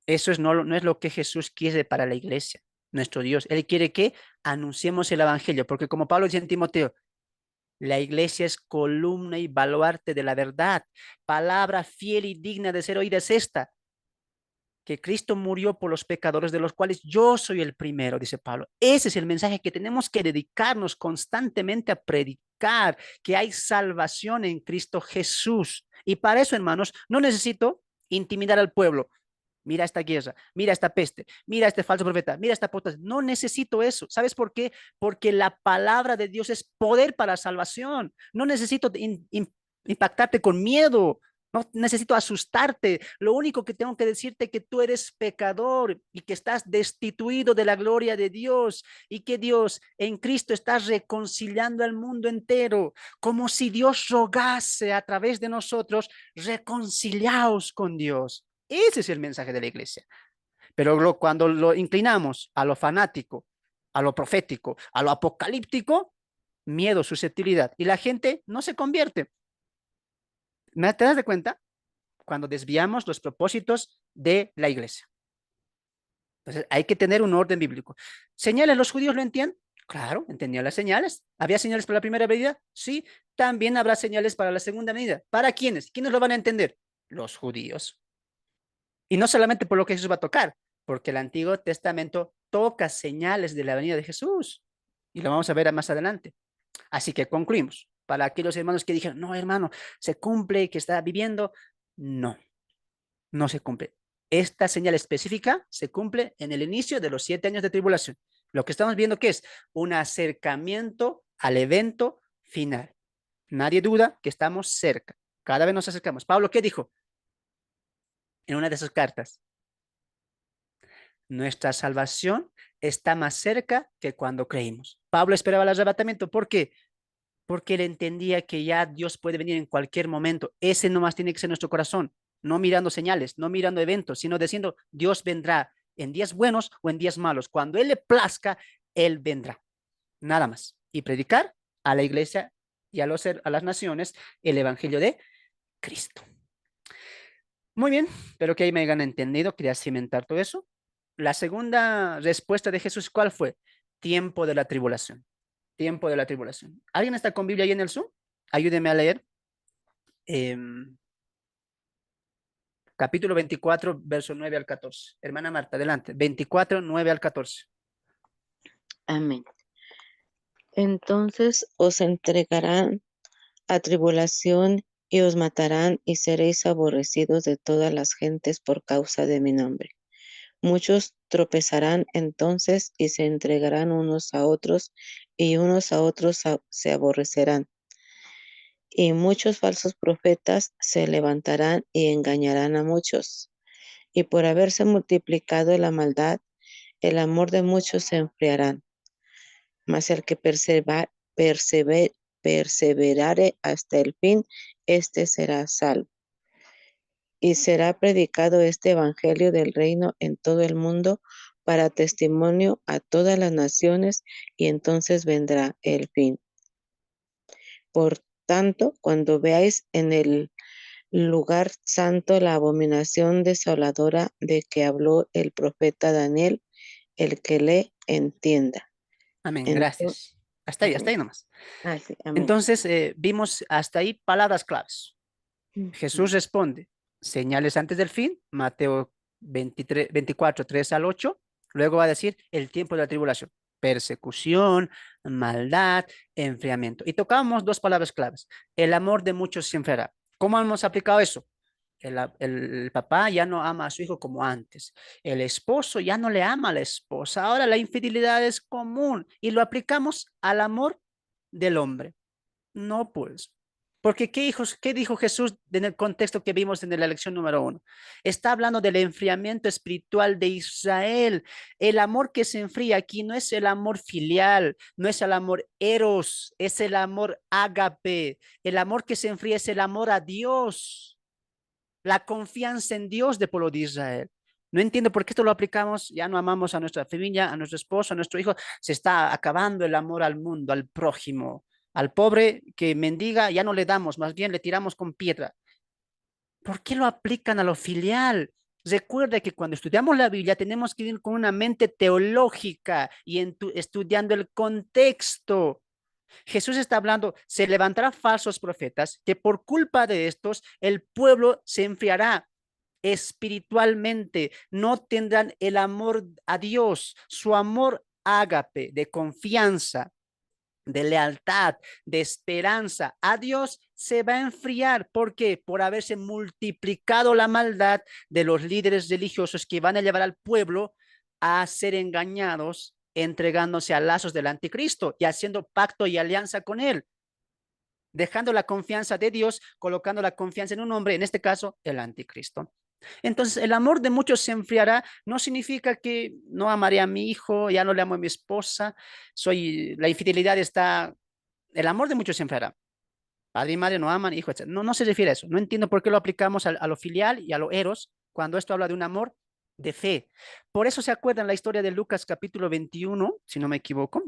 eso es, no es lo que Jesús quiere para la iglesia, nuestro Dios. Él quiere que anunciemos el evangelio, porque como Pablo dice en Timoteo, la iglesia es columna y baluarte de la verdad. Palabra fiel y digna de ser oída es esta, que Cristo murió por los pecadores, de los cuales yo soy el primero, dice Pablo. Ese es el mensaje que tenemos que dedicarnos constantemente a predicar, que hay salvación en Cristo Jesús. Y para eso, hermanos, no necesito intimidar al pueblo. Mira esta guerra, mira esta peste, mira este falso profeta, mira esta apostasía. No necesito eso. ¿Sabes por qué? Porque la palabra de Dios es poder para salvación. No necesito impactarte con miedo. No necesito asustarte. Lo único que tengo que decirte es que tú eres pecador y que estás destituido de la gloria de Dios y que Dios en Cristo está reconciliando al mundo entero, como si Dios rogase a través de nosotros, reconciliaos con Dios. Ese es el mensaje de la iglesia. Pero cuando lo inclinamos a lo fanático, a lo profético, a lo apocalíptico, miedo, susceptibilidad, y la gente no se convierte. ¿Te das de cuenta? Cuando desviamos los propósitos de la iglesia. Entonces, hay que tener un orden bíblico. ¿Señales los judíos lo entienden? Claro, entendían las señales. ¿Había señales para la primera venida? Sí. También habrá señales para la segunda venida. ¿Para quiénes? ¿Quiénes lo van a entender? Los judíos. Y no solamente por lo que Jesús va a tocar, porque el Antiguo Testamento toca señales de la venida de Jesús. Y lo vamos a ver más adelante. Así que concluimos. Para aquellos hermanos que dijeron, no, hermano, se cumple que está viviendo. No, no se cumple. Esta señal específica se cumple en el inicio de los 7 años de tribulación. Lo que estamos viendo que es un acercamiento al evento final. Nadie duda que estamos cerca. Cada vez nos acercamos. Pablo, ¿qué dijo? En una de sus cartas. Nuestra salvación está más cerca que cuando creímos. Pablo esperaba el arrebatamiento. ¿Por qué? Porque él entendía que ya Dios puede venir en cualquier momento. Ese nomás tiene que ser nuestro corazón. No mirando señales, no mirando eventos, sino diciendo, Dios vendrá en días buenos o en días malos. Cuando Él le plazca, Él vendrá. Nada más. Y predicar a la iglesia y a las naciones el evangelio de Cristo. Muy bien, espero que ahí me hayan entendido. Quería cimentar todo eso. La segunda respuesta de Jesús, ¿cuál fue? Tiempo de la tribulación. Tiempo de la tribulación. ¿Alguien está con Biblia ahí en el Zoom? Ayúdeme a leer. Em, Capítulo 24, verso 9 al 14. Hermana Marta, adelante. 24, 9 al 14. Amén. Entonces os entregarán a tribulación y os matarán y seréis aborrecidos de todas las gentes por causa de mi nombre. Muchos tropezarán entonces y se entregarán unos a otros y unos a otros se aborrecerán. Y muchos falsos profetas se levantarán y engañarán a muchos. Y por haberse multiplicado la maldad, el amor de muchos se enfriará. Mas el que perseverare hasta el fin, éste será salvo. Y será predicado este evangelio del reino en todo el mundo para testimonio a todas las naciones, y entonces vendrá el fin. Por tanto, cuando veáis en el lugar santo la abominación desoladora de que habló el profeta Daniel, el que le entienda. Amén, Entonces, gracias. Hasta amén. ahí nomás. Sí, amén. Entonces, vimos hasta ahí palabras claves. Jesús responde, señales antes del fin, Mateo 23, 24, 3 al 8. Luego va a decir el tiempo de la tribulación, persecución, maldad, enfriamiento. Y tocamos dos palabras claves. El amor de muchos se enfriará. ¿Cómo hemos aplicado eso? El papá ya no ama a su hijo como antes. El esposo ya no le ama a la esposa. Ahora la infidelidad es común y lo aplicamos al amor del hombre. No, pues. Porque ¿qué dijo Jesús en el contexto que vimos en la lección número 1? Está hablando del enfriamiento espiritual de Israel. El amor que se enfría aquí no es el amor filial, no es el amor eros, es el amor ágape. El amor que se enfría es el amor a Dios, la confianza en Dios del pueblo de Israel. No entiendo por qué esto lo aplicamos, ya no amamos a nuestra familia, a nuestro esposo, a nuestro hijo, se está acabando el amor al mundo, al prójimo, al pobre que mendiga, ya no le damos, más bien le tiramos con piedra. ¿Por qué lo aplican a lo filial? Recuerda que cuando estudiamos la Biblia tenemos que ir con una mente teológica y estudiando el contexto. Jesús está hablando, se levantarán falsos profetas, que por culpa de estos el pueblo se enfriará espiritualmente, no tendrán el amor a Dios, su amor ágape de confianza, de lealtad, de esperanza a Dios se va a enfriar. ¿Por qué? Por haberse multiplicado la maldad de los líderes religiosos que van a llevar al pueblo a ser engañados, entregándose a lazos del anticristo y haciendo pacto y alianza con él, dejando la confianza de Dios, colocando la confianza en un hombre, en este caso, el anticristo. Entonces, el amor de muchos se enfriará, no significa que no amaré a mi hijo, ya no le amo a mi esposa, la infidelidad está, el amor de muchos se enfriará. Padre y madre no aman, hijo, etc. No, no se refiere a eso. No entiendo por qué lo aplicamos a lo filial y a lo eros cuando esto habla de un amor de fe. Por eso se acuerdan la historia de Lucas capítulo 21, si no me equivoco,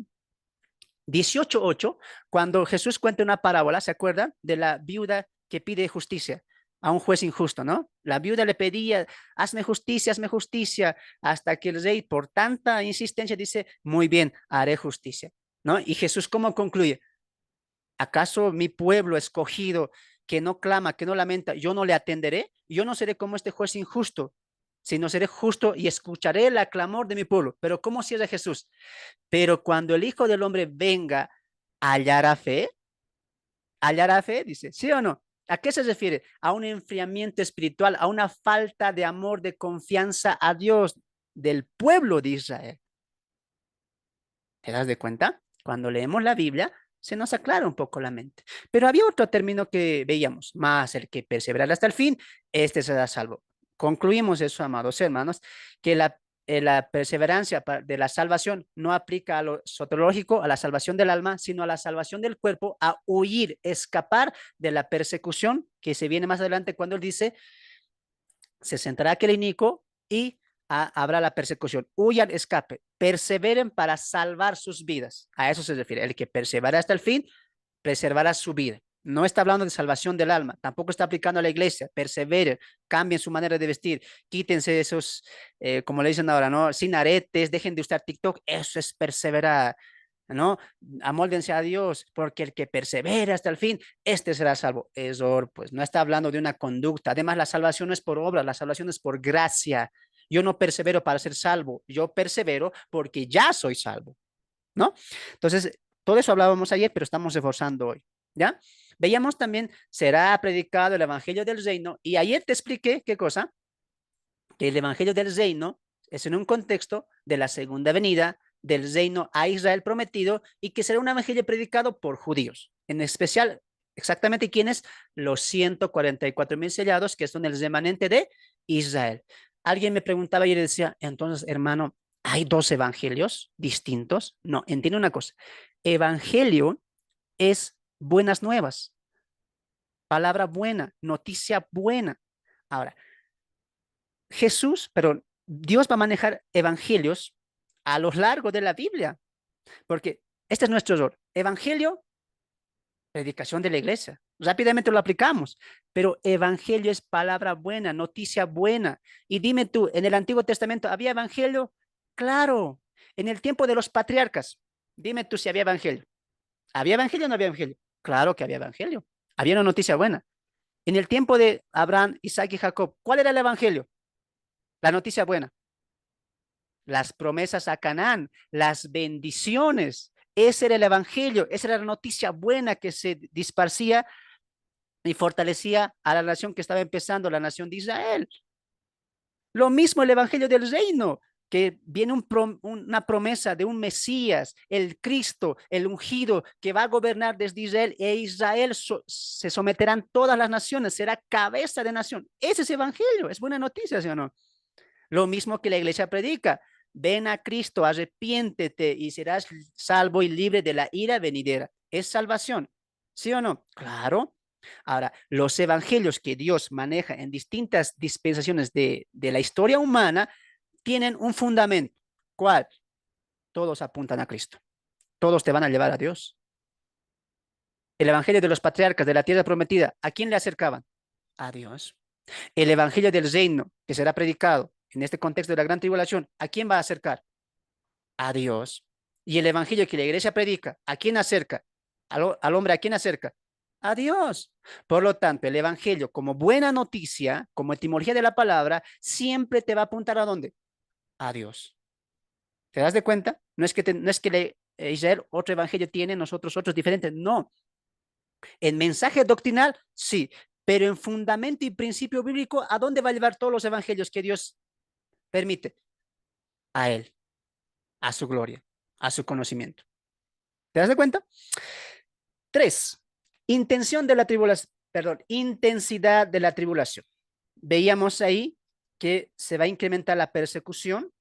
18:8, cuando Jesús cuenta una parábola, ¿se acuerdan? De la viuda que pide justicia a un juez injusto, ¿no? La viuda le pedía, hazme justicia, hasta que el rey, por tanta insistencia, dice, muy bien, haré justicia, ¿no? Y Jesús, ¿cómo concluye? ¿Acaso mi pueblo escogido que no clama, que no lamenta, yo no le atenderé? Yo no seré como este juez injusto, sino seré justo y escucharé el clamor de mi pueblo. Pero ¿cómo cierra Jesús? Pero cuando el Hijo del Hombre venga, ¿hallará fe? ¿Hallará fe? Dice, ¿sí o no? ¿A qué se refiere? A un enfriamiento espiritual, a una falta de amor, de confianza a Dios del pueblo de Israel. ¿Te das de cuenta? Cuando leemos la Biblia, se nos aclara un poco la mente. Pero había otro término que veíamos, más el que perseverará hasta el fin, este será salvo. Concluimos eso, amados hermanos, que la perseverancia de la salvación no aplica a lo soteriológico, a la salvación del alma, sino a la salvación del cuerpo, a huir, escapar de la persecución que se viene más adelante cuando él dice, se sentará aquel inicuo y habrá la persecución. Huyan, escape, perseveren para salvar sus vidas. A eso se refiere. El que persevera hasta el fin, preservará su vida. No está hablando de salvación del alma, tampoco está aplicando a la iglesia. Perseveren, cambien su manera de vestir, quítense esos, como le dicen ahora, ¿no? Sin aretes, dejen de usar TikTok, eso es perseverar, ¿no? Amóldense a Dios, porque el que persevera hasta el fin, este será salvo. Eso, pues, no está hablando de una conducta. Además, la salvación no es por obra, la salvación es por gracia. Yo no persevero para ser salvo, yo persevero porque ya soy salvo, ¿no? Entonces, todo eso hablábamos ayer, pero estamos reforzando hoy, ¿ya? Veíamos también, será predicado el evangelio del reino, y ayer te expliqué, ¿qué cosa? Que el evangelio del reino es en un contexto de la segunda venida del reino a Israel prometido, y que será un evangelio predicado por judíos, en especial, exactamente, ¿quiénes? Los 144,000 sellados, que son el remanente de Israel. Alguien me preguntaba y decía, entonces, hermano, ¿hay dos evangelios distintos? No, entiende una cosa. Evangelio es buenas nuevas, palabra buena, noticia buena. Ahora, Jesús, pero Dios va a manejar evangelios a lo largo de la Biblia, porque este es nuestro error. Evangelio, predicación de la iglesia. Rápidamente lo aplicamos, pero evangelio es palabra buena, noticia buena. Y dime tú, ¿en el Antiguo Testamento había evangelio? Claro. En el tiempo de los patriarcas, dime tú si había evangelio. ¿Había evangelio o no había evangelio? Claro que había evangelio. Había una noticia buena. En el tiempo de Abraham, Isaac y Jacob, ¿cuál era el evangelio? La noticia buena. Las promesas a Canaán, las bendiciones. Ese era el evangelio, esa era la noticia buena que se disparcía y fortalecía a la nación que estaba empezando, la nación de Israel. Lo mismo el evangelio del reino, que viene una promesa de un Mesías, el Cristo, el ungido, que va a gobernar desde Israel, e Israel se someterán todas las naciones, será cabeza de nación. Ese es evangelio, es buena noticia, ¿sí o no? Lo mismo que la iglesia predica. Ven a Cristo, arrepiéntete y serás salvo y libre de la ira venidera. Es salvación, ¿sí o no? Claro. Ahora, los evangelios que Dios maneja en distintas dispensaciones de la historia humana tienen un fundamento. ¿Cuál? Todos apuntan a Cristo. Todos te van a llevar a Dios. El evangelio de los patriarcas de la tierra prometida, ¿a quién le acercaban? A Dios. El evangelio del reino que será predicado en este contexto de la gran tribulación, ¿a quién va a acercar? A Dios. Y el evangelio que la iglesia predica, ¿a quién acerca? Al hombre, ¿a quién acerca? A Dios. Por lo tanto, el evangelio, como buena noticia, como etimología de la palabra, siempre te va a apuntar ¿a dónde? A Dios. ¿Te das de cuenta? No es que Israel otro evangelio tiene, nosotros otros diferentes. No. En mensaje doctrinal, sí. Pero en fundamento y principio bíblico, ¿a dónde va a llevar todos los evangelios que Dios permite? A Él, a su gloria, a su conocimiento. ¿Te das de cuenta? 3. Intención de la tribulación, perdón, intensidad de la tribulación. Veíamos ahí que se va a incrementar la persecución.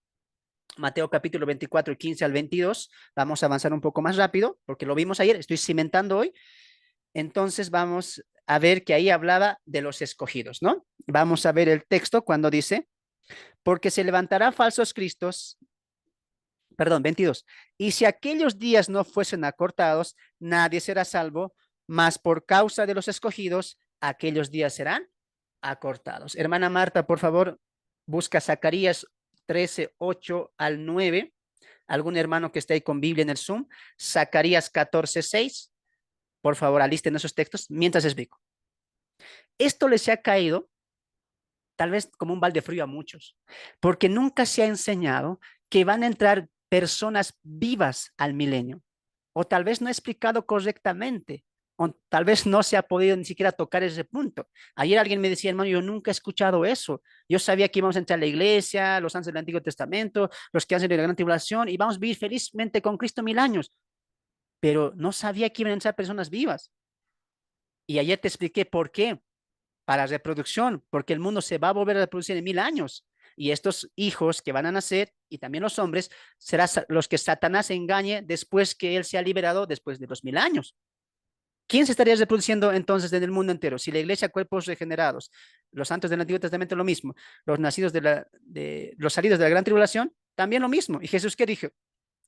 Mateo capítulo 24, 15 al 22. Vamos a avanzar un poco más rápido porque lo vimos ayer, estoy cimentando hoy. Entonces vamos a ver que ahí hablaba de los escogidos, ¿no? Vamos a ver el texto cuando dice, porque se levantarán falsos cristos, perdón, 22. Y si aquellos días no fuesen acortados, nadie será salvo, mas por causa de los escogidos, aquellos días serán acortados. Hermana Marta, por favor, busca Zacarías 13, 8 al 9. Algún hermano que esté ahí con Biblia en el Zoom. Zacarías 14, 6. Por favor, alisten esos textos mientras explico. Esto les ha caído tal vez como un balde frío a muchos, porque nunca se ha enseñado que van a entrar personas vivas al milenio, o tal vez no he explicado correctamente, o tal vez no se ha podido ni siquiera tocar ese punto. Ayer alguien me decía, hermano, yo nunca he escuchado eso. Yo sabía que íbamos a entrar a la iglesia, los santos del Antiguo Testamento, los que hacen de la gran tribulación, y vamos a vivir felizmente con Cristo 1000 años, pero no sabía que iban a entrar personas vivas. Y ayer te expliqué por qué. Para reproducción, porque el mundo se va a volver a reproducir en 1000 años. Y estos hijos que van a nacer, y también los hombres, serán los que Satanás engañe después que él sea liberado después de los 1000 años. ¿Quién se estaría reproduciendo entonces en el mundo entero? Si la iglesia, cuerpos regenerados, los santos del Antiguo Testamento, lo mismo, los nacidos los salidos de la gran tribulación, también lo mismo. ¿Y Jesús qué dijo?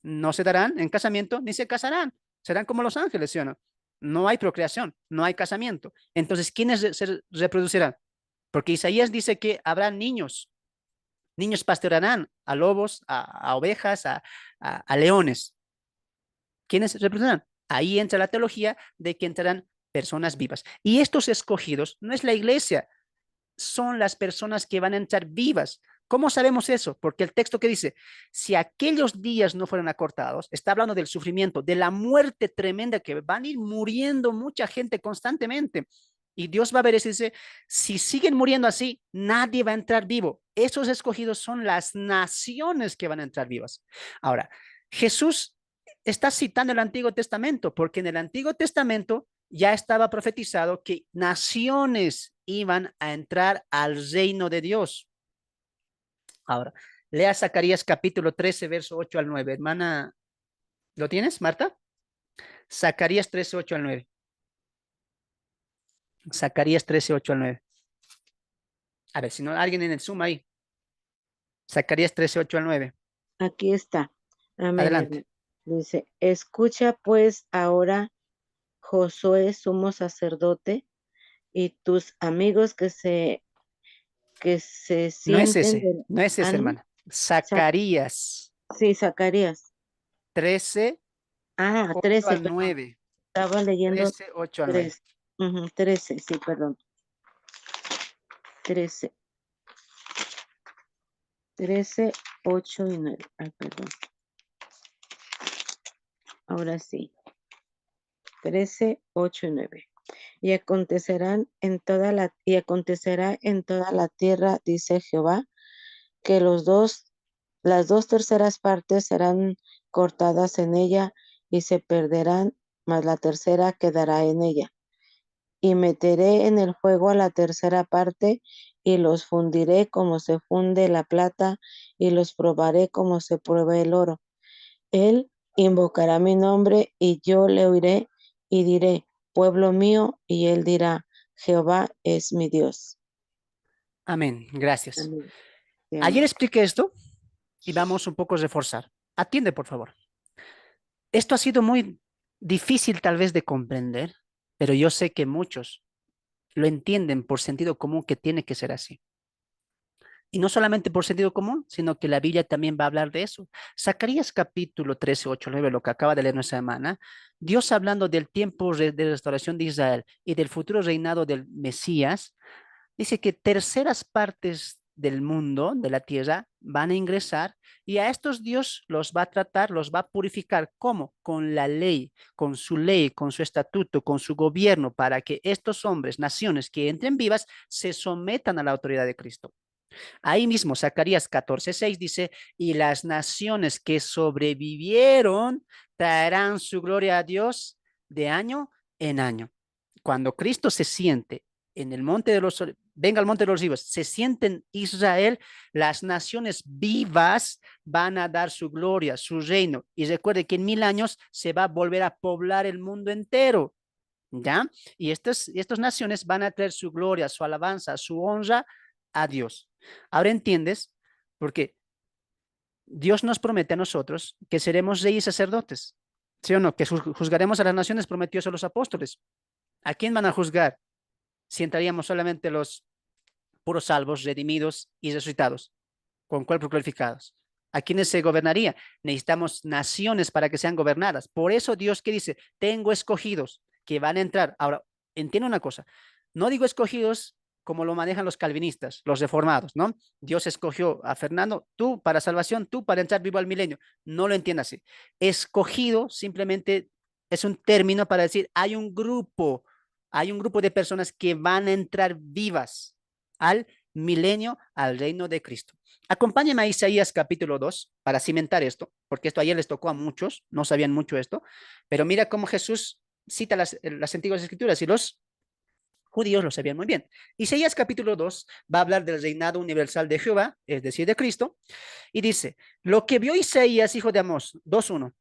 No se darán en casamiento ni se casarán, serán como los ángeles, ¿sí o no? no hay procreación, no hay casamiento. Entonces, ¿quiénes se reproducirán? Porque Isaías dice que habrá niños. Niños pastorearán a lobos, a ovejas, a leones. ¿Quiénes representan? Ahí entra la teología de que entrarán personas vivas. Y estos escogidos no es la iglesia, son las personas que van a entrar vivas. ¿Cómo sabemos eso? Porque el texto que dice, si aquellos días no fueran acortados, está hablando del sufrimiento, de la muerte tremenda que van a ir muriendo mucha gente constantemente. Y Dios va a ver eso y dice, si siguen muriendo así, nadie va a entrar vivo. Esos escogidos son las naciones que van a entrar vivas. Ahora, Jesús está citando el Antiguo Testamento, porque en el Antiguo Testamento ya estaba profetizado que naciones iban a entrar al reino de Dios. Ahora, lea Zacarías capítulo 13, verso 8 al 9. Hermana, ¿lo tienes, Marta? Zacarías 13, 8 al 9. Zacarías 13, 8 al 9. A ver, si no, alguien en el Zoom ahí. Zacarías 13, 8 al 9. Aquí está. Amén, Adelante. hermano. Dice, escucha pues ahora, Josué, sumo sacerdote, y tus amigos que se No es sienten ese, del... no es Ah, ese, ¿no? hermana. Sa- Zacarías sí, Zacarías. 13, Ah, 8 13, al perdón. 9. Estaba leyendo 13, 8 al 9. 3. 13, sí, perdón. 13, 13, 8 y 9. Ay, perdón. Ahora sí. 13, 8 y 9. Y acontecerá en toda la tierra, dice Jehová, que las dos terceras partes serán cortadas en ella y se perderán, mas la tercera quedará en ella. Y meteré en el fuego a la tercera parte y los fundiré como se funde la plata y los probaré como se prueba el oro. Él invocará mi nombre y yo le oiré y diré, pueblo mío, y él dirá, Jehová es mi Dios. Amén. Gracias. Amén. Sí, Ayer amén. expliqué esto y vamos un poco a reforzar. Atiende, por favor. Esto ha sido muy difícil tal vez de comprender, pero yo sé que muchos lo entienden por sentido común que tiene que ser así. Y no solamente por sentido común, sino que la Biblia también va a hablar de eso. Zacarías capítulo 13, 8, 9, lo que acaba de leer nuestra hermana, Dios hablando del tiempo de restauración de Israel y del futuro reinado del Mesías, dice que terceras partes del mundo, de la tierra, van a ingresar y a estos Dios los va a tratar, los va a purificar. ¿Cómo? Con la ley, con su estatuto, con su gobierno, para que estos hombres, naciones que entren vivas, se sometan a la autoridad de Cristo. Ahí mismo, Zacarías 14:6 dice, y las naciones que sobrevivieron traerán su gloria a Dios de año en año. Cuando Cristo se siente en el monte de los, venga al monte de los olivos, se siente en Israel, las naciones vivas van a dar su gloria, su reino. Y recuerde que en 1000 años se va a volver a poblar el mundo entero. ¿Ya? Y estas naciones van a traer su gloria, su alabanza, su honra a Dios. Ahora entiendes, porque Dios nos promete a nosotros que seremos reyes y sacerdotes, ¿sí o no? Que juzgaremos a las naciones, prometió eso a los apóstoles. ¿A quién van a juzgar si entraríamos solamente los puros salvos, redimidos y resucitados, con cuerpos glorificados? ¿A quiénes se gobernaría? Necesitamos naciones para que sean gobernadas. Por eso Dios que dice, tengo escogidos que van a entrar. Ahora, entiendo una cosa, no digo escogidos como lo manejan los calvinistas, los reformados, ¿no? Dios escogió a Fernando, tú para salvación, tú para entrar vivo al milenio. No lo entiendas así. Escogido simplemente es un término para decir, hay un grupo de personas que van a entrar vivas al milenio, al reino de Cristo. Acompáñenme a Isaías capítulo 2 para cimentar esto, porque esto ayer les tocó a muchos, no sabían mucho esto, pero mira cómo Jesús cita las antiguas escrituras y los judíos lo sabían muy bien. Isaías capítulo 2 va a hablar del reinado universal de Jehová, es decir, de Cristo, y dice, lo que vio Isaías, hijo de Amós, 2:1,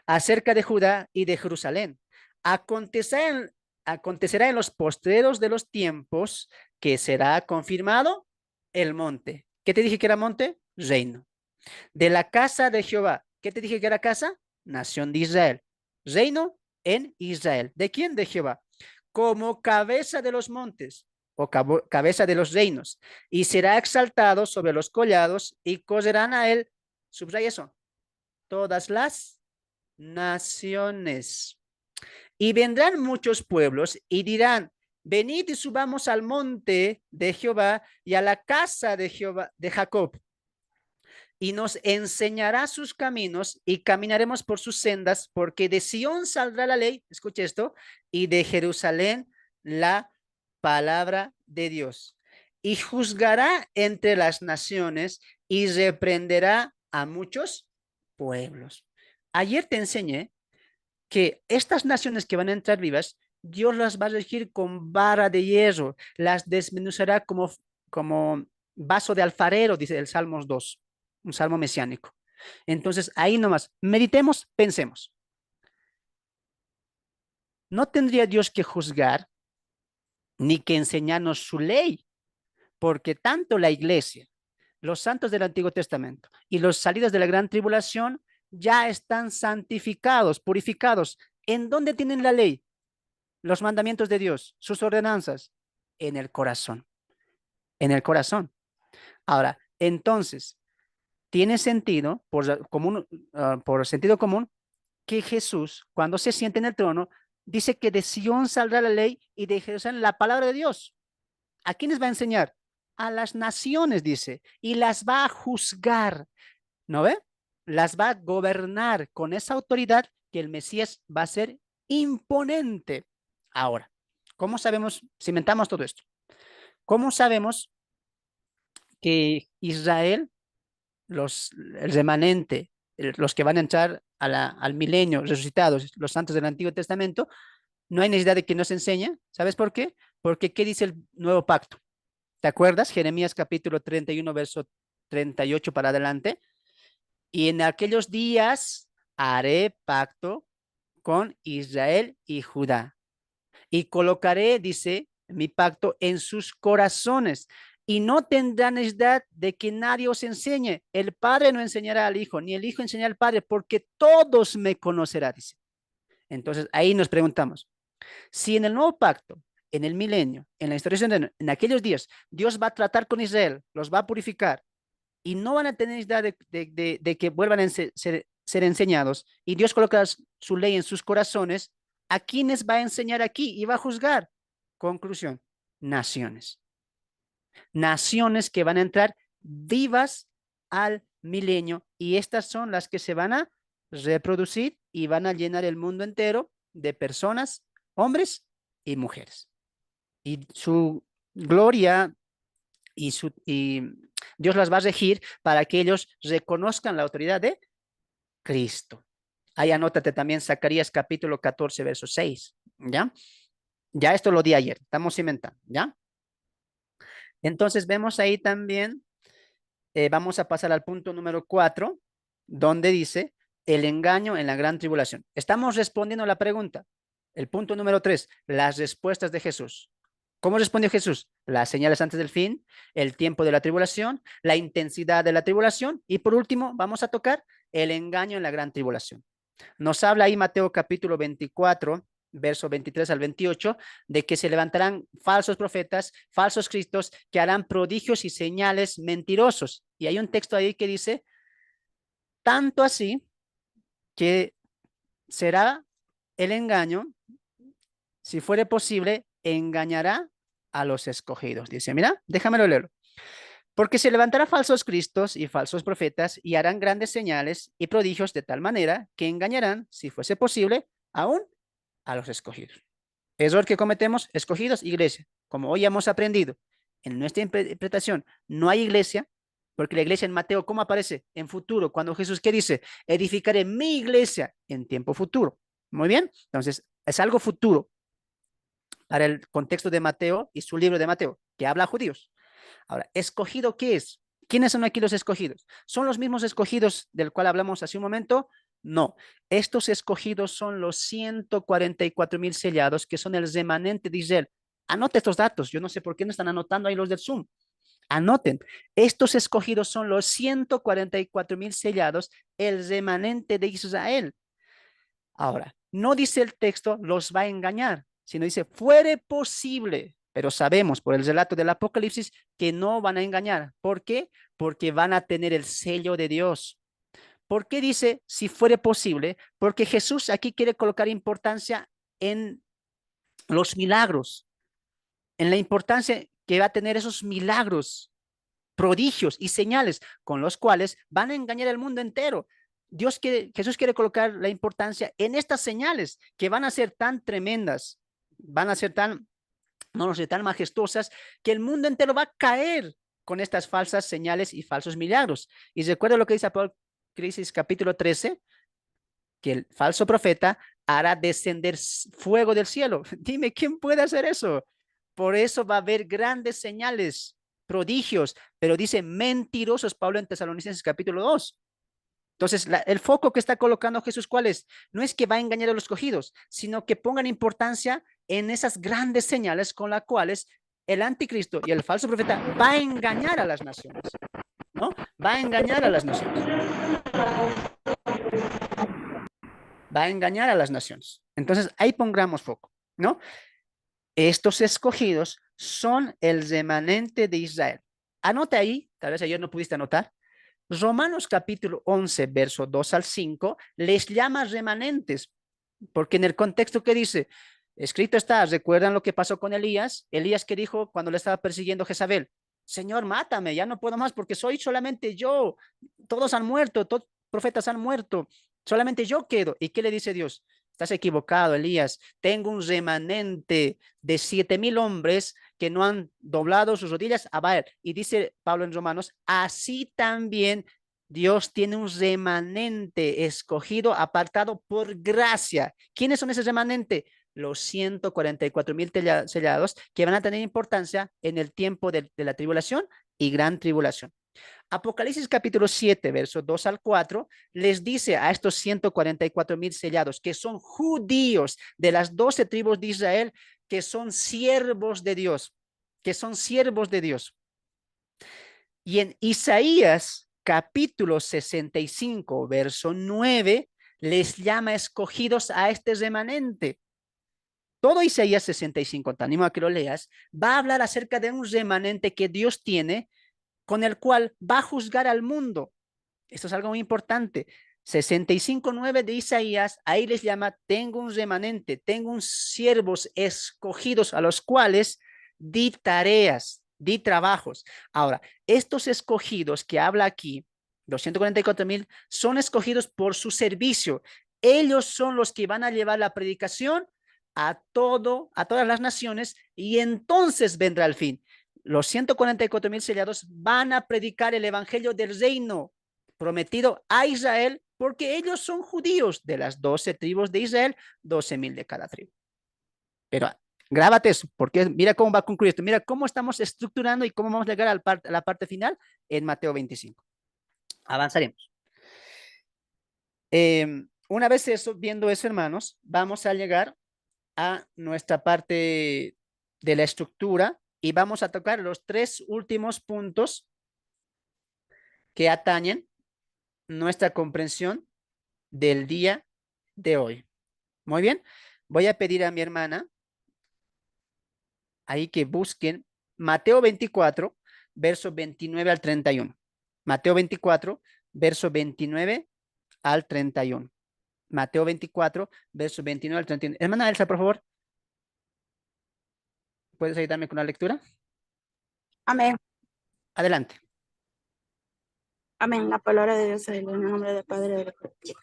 acerca de Judá y de Jerusalén, acontecerá en, acontecerá en los postreros de los tiempos que será confirmado el monte. ¿Qué te dije que era monte? Reino. De la casa de Jehová. ¿Qué te dije que era casa? Nación de Israel. Reino, en Israel. ¿De quién? De Jehová. Como cabeza de los montes o cabeza de los reinos, y será exaltado sobre los collados y correrán a él, subraya eso, todas las naciones. Y vendrán muchos pueblos y dirán, venid y subamos al monte de Jehová y a la casa de Jehová, de Jacob, y nos enseñará sus caminos y caminaremos por sus sendas, porque de Sión saldrá la ley, escuche esto, y de Jerusalén la palabra de Dios. Y juzgará entre las naciones y reprenderá a muchos pueblos. Ayer te enseñé que estas naciones que van a entrar vivas, Dios las va a regir con vara de hierro, las desmenuzará como vaso de alfarero, dice el Salmos 2, un salmo mesiánico. Entonces, ahí nomás, meditemos, pensemos. No tendría Dios que juzgar ni que enseñarnos su ley, porque tanto la iglesia, los santos del Antiguo Testamento y los salidos de la gran tribulación ya están santificados, purificados. ¿En dónde tienen la ley? Los mandamientos de Dios, sus ordenanzas, en el corazón, en el corazón. Ahora, entonces, tiene sentido, por sentido común, que Jesús, cuando se siente en el trono, dice que de Sion saldrá la ley y de Jerusalén la palabra de Dios. ¿A quiénes va a enseñar? A las naciones, dice, y las va a juzgar, ¿no ve? Las va a gobernar con esa autoridad que el Mesías va a ser imponente. Ahora, ¿cómo sabemos, cimentamos todo esto? ¿Cómo sabemos que Israel, el remanente, los que van a entrar al milenio, resucitados, los santos del Antiguo Testamento, no hay necesidad de que nos enseñe? ¿Sabes por qué? Porque ¿qué dice el nuevo pacto? ¿Te acuerdas? Jeremías capítulo 31, verso 38 para adelante. Y en aquellos días haré pacto con Israel y Judá. Y colocaré, dice, mi pacto en sus corazones. Y no tendrán necesidad de que nadie os enseñe. El Padre no enseñará al Hijo, ni el Hijo enseñará al Padre, porque todos me conocerán, dice. Entonces, ahí nos preguntamos, si en el nuevo pacto, en el milenio, en la historia, en aquellos días, Dios va a tratar con Israel, los va a purificar, y no van a tener necesidad de que vuelvan a ser enseñados, y Dios coloca su ley en sus corazones, ¿a quiénes va a enseñar aquí y va a juzgar? Conclusión, naciones. Naciones que van a entrar vivas al milenio, y estas son las que se van a reproducir y van a llenar el mundo entero de personas, hombres y mujeres. Y su gloria y Dios las va a regir para que ellos reconozcan la autoridad de Cristo. Ahí anótate también Zacarías capítulo 14, verso 6, ¿ya? Ya esto lo di ayer, estamos cimentando, ¿ya? Entonces vemos ahí también, vamos a pasar al punto número 4, donde dice el engaño en la gran tribulación. Estamos respondiendo a la pregunta. El punto número 3, las respuestas de Jesús. ¿Cómo respondió Jesús? Las señales antes del fin, el tiempo de la tribulación, la intensidad de la tribulación y por último vamos a tocar el engaño en la gran tribulación. Nos habla ahí Mateo capítulo 24, verso 23 al 28, de que se levantarán falsos profetas, falsos cristos, que harán prodigios y señales mentirosos. Y hay un texto ahí que dice, tanto así que será el engaño, si fuere posible, engañará a los escogidos. Dice, mira, déjamelo leerlo. Porque se levantará falsos cristos y falsos profetas y harán grandes señales y prodigios de tal manera que engañarán, si fuese posible, aún a los escogidos. Error que cometemos, escogidos, iglesia. Como hoy hemos aprendido, en nuestra interpretación no hay iglesia, porque la iglesia en Mateo, ¿cómo aparece? En futuro, cuando Jesús, ¿qué dice? Edificaré mi iglesia en tiempo futuro. Muy bien, entonces es algo futuro para el contexto de Mateo y su libro de Mateo, que habla a judíos. Ahora, ¿escogido qué es? ¿Quiénes son aquí los escogidos? ¿Son los mismos escogidos del cual hablamos hace un momento? No, estos escogidos son los 144,000 sellados que son el remanente de Israel. Anote estos datos, yo no sé por qué no están anotando ahí los del Zoom. Anoten, estos escogidos son los 144,000 sellados, el remanente de Israel. Ahora, no dice el texto, los va a engañar, sino dice, fuere posible, pero sabemos por el relato del Apocalipsis que no van a engañar. ¿Por qué? Porque van a tener el sello de Dios. ¿Por qué dice si fuere posible? Porque Jesús aquí quiere colocar importancia en los milagros, en la importancia que va a tener esos milagros, prodigios y señales con los cuales van a engañar al mundo entero. Jesús quiere colocar la importancia en estas señales que van a ser tan tremendas, van a ser tan, no sé, tan majestuosas, que el mundo entero va a caer con estas falsas señales y falsos milagros. Y recuerda lo que dice Apocalipsis capítulo 13, que el falso profeta hará descender fuego del cielo. Dime, ¿quién puede hacer eso? Por eso va a haber grandes señales, prodigios, pero dice mentirosos Pablo en Tesalonicenses capítulo 2. Entonces, el foco que está colocando Jesús, ¿cuál es? No es que va a engañar a los escogidos, sino que pongan importancia en esas grandes señales con las cuales el anticristo y el falso profeta va a engañar a las naciones, ¿no? Va a engañar a las naciones. Va a engañar a las naciones. Entonces, ahí pongamos foco, ¿no? Estos escogidos son el remanente de Israel. Anote ahí, tal vez ayer no pudiste anotar, Romanos capítulo 11, verso 2 al 5, les llama remanentes, porque en el contexto que dice, escrito está, ¿recuerdan lo que pasó con Elías? Elías que dijo cuando le estaba persiguiendo Jezabel, Señor, mátame, ya no puedo más porque soy solamente yo, todos han muerto, todos los profetas han muerto, solamente yo quedo. ¿Y qué le dice Dios? Estás equivocado, Elías. Tengo un remanente de 7,000 hombres que no han doblado sus rodillas a Baal. Y dice Pablo en Romanos, así también Dios tiene un remanente escogido, apartado por gracia. ¿Quiénes son ese remanente? Los 144,000 sellados que van a tener importancia en el tiempo de la tribulación y gran tribulación. Apocalipsis capítulo 7, versos 2 al 4, les dice a estos 144,000 sellados que son judíos de las 12 tribus de Israel, que son siervos de Dios, que son siervos de Dios. Y en Isaías capítulo 65, verso 9, les llama escogidos a este remanente. Todo Isaías 65, te animo a que lo leas, va a hablar acerca de un remanente que Dios tiene con el cual va a juzgar al mundo. Esto es algo muy importante. 65:9 de Isaías, ahí les llama, tengo un remanente, tengo un siervos escogidos a los cuales di tareas, di trabajos. Ahora, estos escogidos que habla aquí, 244,000, son escogidos por su servicio. Ellos son los que van a llevar la predicación a todas las naciones y entonces vendrá el fin. Los 144,000 sellados van a predicar el evangelio del reino prometido a Israel, porque ellos son judíos de las 12 tribus de Israel, 12,000 de cada tribu. Pero grábate eso, porque mira cómo va a concluir esto, mira cómo estamos estructurando y cómo vamos a llegar a la parte final en Mateo 25. Avanzaremos. Una vez viendo eso, hermanos, vamos a llegar a nuestra parte de la estructura y vamos a tocar los 3 últimos puntos que atañen nuestra comprensión del día de hoy. Muy bien, voy a pedir a mi hermana ahí que busquen Mateo 24, versos 29 al 31. Mateo 24, verso 29 al 31. Mateo 24, verso 29 al 31. Hermana Elsa, por favor, ¿puedes ayudarme con la lectura? Amén. Adelante. Amén. La palabra de Dios es en el nombre del Padre y del Hijo.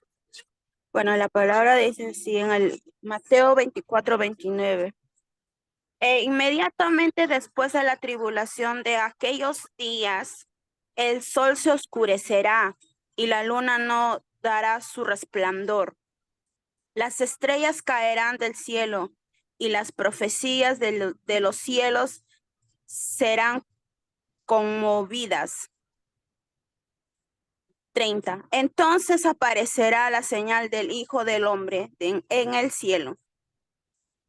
Bueno, la palabra dice así en el Mateo 24, 29. E inmediatamente después de la tribulación de aquellos días, el sol se oscurecerá y la luna no dará su resplandor. Las estrellas caerán del cielo y las profecías de los cielos serán conmovidas. 30. Entonces aparecerá la señal del Hijo del Hombre en el cielo.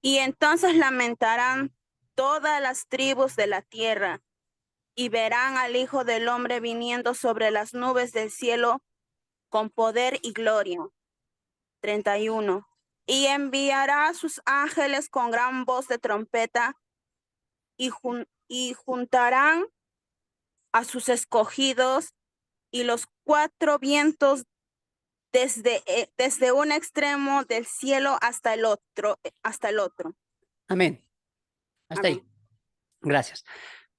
Y entonces lamentarán todas las tribus de la tierra y verán al Hijo del Hombre viniendo sobre las nubes del cielo con poder y gloria. 31. y enviará a sus ángeles con gran voz de trompeta y juntarán a sus escogidos y los cuatro vientos desde un extremo del cielo hasta el otro. Amén. Hasta Amén. ahí. Gracias.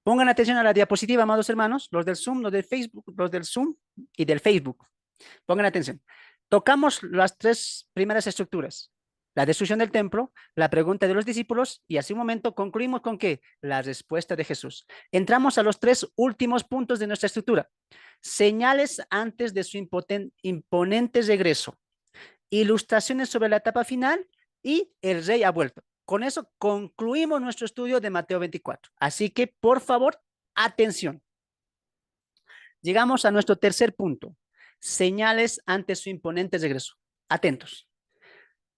Pongan atención a la diapositiva, amados hermanos, los del Zoom, los del Facebook, los del Zoom y del Facebook. Pongan atención. Tocamos las tres primeras estructuras. La destrucción del templo, la pregunta de los discípulos y hace un momento concluimos con ¿qué? La respuesta de Jesús. Entramos a los tres últimos puntos de nuestra estructura. Señales antes de su imponente regreso. Ilustraciones sobre la etapa final y el rey ha vuelto. Con eso concluimos nuestro estudio de Mateo 24. Así que, por favor, atención. Llegamos a nuestro tercer punto. Señales ante su imponente regreso. Atentos.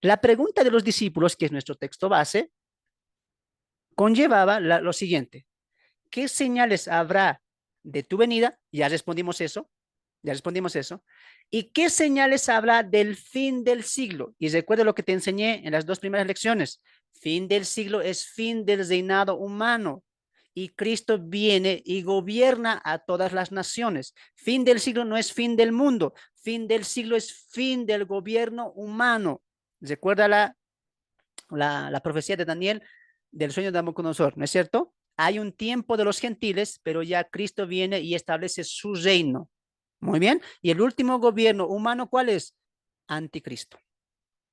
La pregunta de los discípulos, que es nuestro texto base, conllevaba lo siguiente. ¿Qué señales habrá de tu venida? Ya respondimos eso. ¿Y qué señales habrá del fin del siglo? Y recuerda lo que te enseñé en las dos primeras lecciones. Fin del siglo es fin del reinado humano. Y Cristo viene y gobierna a todas las naciones. Fin del siglo no es fin del mundo. Fin del siglo es fin del gobierno humano. Recuerda la profecía de Daniel del sueño de Nabucodonosor, ¿no es cierto? Hay un tiempo de los gentiles, pero ya Cristo viene y establece su reino. Muy bien. Y el último gobierno humano, ¿cuál es? Anticristo.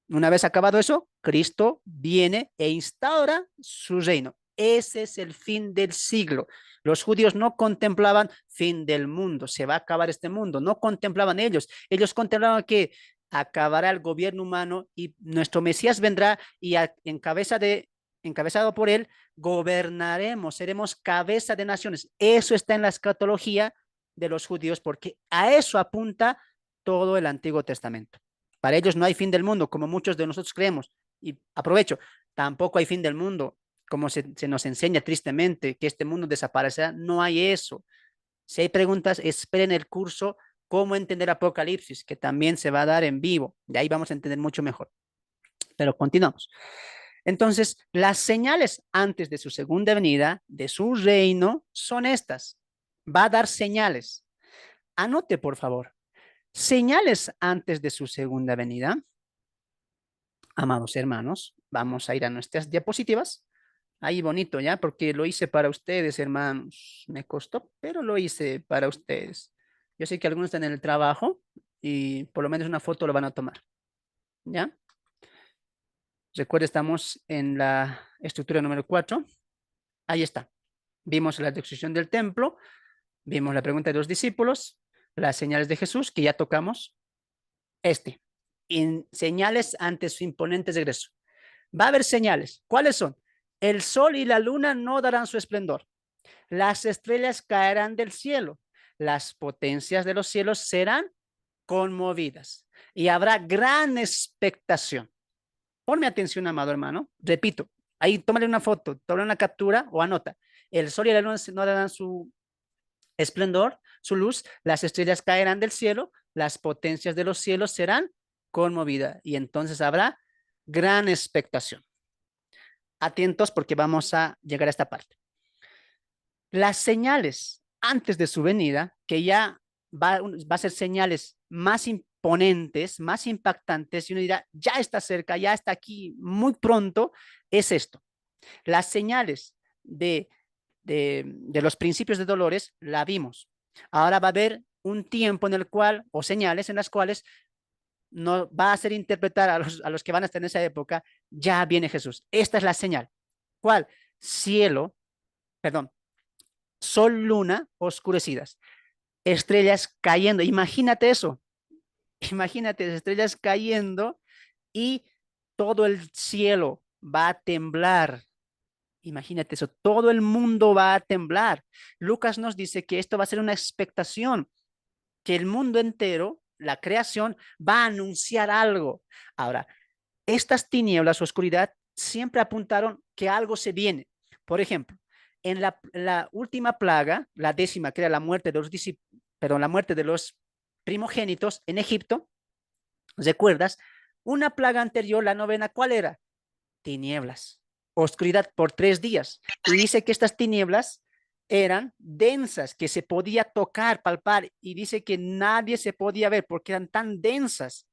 Una vez acabado eso, Cristo viene e instaura su reino. Ese es el fin del siglo. Los judíos no contemplaban fin del mundo, se va a acabar este mundo, no contemplaban ellos. Ellos contemplaban que acabará el gobierno humano y nuestro Mesías vendrá y encabezado por él, gobernaremos, seremos cabeza de naciones. Eso está en la escatología de los judíos porque a eso apunta todo el Antiguo Testamento. Para ellos no hay fin del mundo, como muchos de nosotros creemos. Y aprovecho, tampoco hay fin del mundo, como se nos enseña tristemente, que este mundo desaparecerá. No hay eso. Si hay preguntas, esperen el curso Cómo entender Apocalipsis, que también se va a dar en vivo. De ahí vamos a entender mucho mejor. Pero continuamos. Entonces, las señales antes de su segunda venida, de su reino, son estas. Va a dar señales. Anote, por favor. Señales antes de su segunda venida. Amados hermanos, vamos a ir a nuestras diapositivas. Ahí bonito, ¿ya? Porque lo hice para ustedes, hermanos. Me costó, pero lo hice para ustedes. Yo sé que algunos están en el trabajo y por lo menos una foto lo van a tomar, ¿ya? Recuerda, estamos en la estructura número 4. Ahí está. Vimos la destrucción del templo, vimos la pregunta de los discípulos, las señales de Jesús, que ya tocamos. Señales ante su imponente regreso. Va a haber señales. ¿Cuáles son? El sol y la luna no darán su esplendor. Las estrellas caerán del cielo. Las potencias de los cielos serán conmovidas. Y habrá gran expectación. Ponme atención, amado hermano. Repito, ahí tómale una foto, tómale una captura o anota. El sol y la luna no darán su esplendor, su luz. Las estrellas caerán del cielo. Las potencias de los cielos serán conmovidas. Y entonces habrá gran expectación. Atentos porque vamos a llegar a esta parte. Las señales antes de su venida, que ya va a ser señales más imponentes, más impactantes, y uno dirá, ya está cerca, ya está aquí muy pronto, es esto. Las señales de los principios de dolores la vimos. Ahora va a haber un tiempo en el cual, o señales en las cuales no va a hacer interpretar a los que van a estar en esa época, ya viene Jesús. Esta es la señal. ¿Cuál? Sol, luna oscurecidas, estrellas cayendo. Imagínate eso. Imagínate estrellas cayendo y todo el cielo va a temblar. Imagínate eso, todo el mundo va a temblar. Lucas nos dice que esto va a ser una expectación, que el mundo entero, la creación, va a anunciar algo. Ahora, estas tinieblas, oscuridad, siempre apuntaron que algo se viene. Por ejemplo, en la última plaga, la 10ª, que era la muerte de los primogénitos en Egipto, ¿recuerdas? Una plaga anterior, la novena, ¿cuál era? Tinieblas, oscuridad por 3 días. Y dice que estas tinieblas eran densas, que se podía tocar, palpar, y dice que nadie se podía ver porque eran tan densas.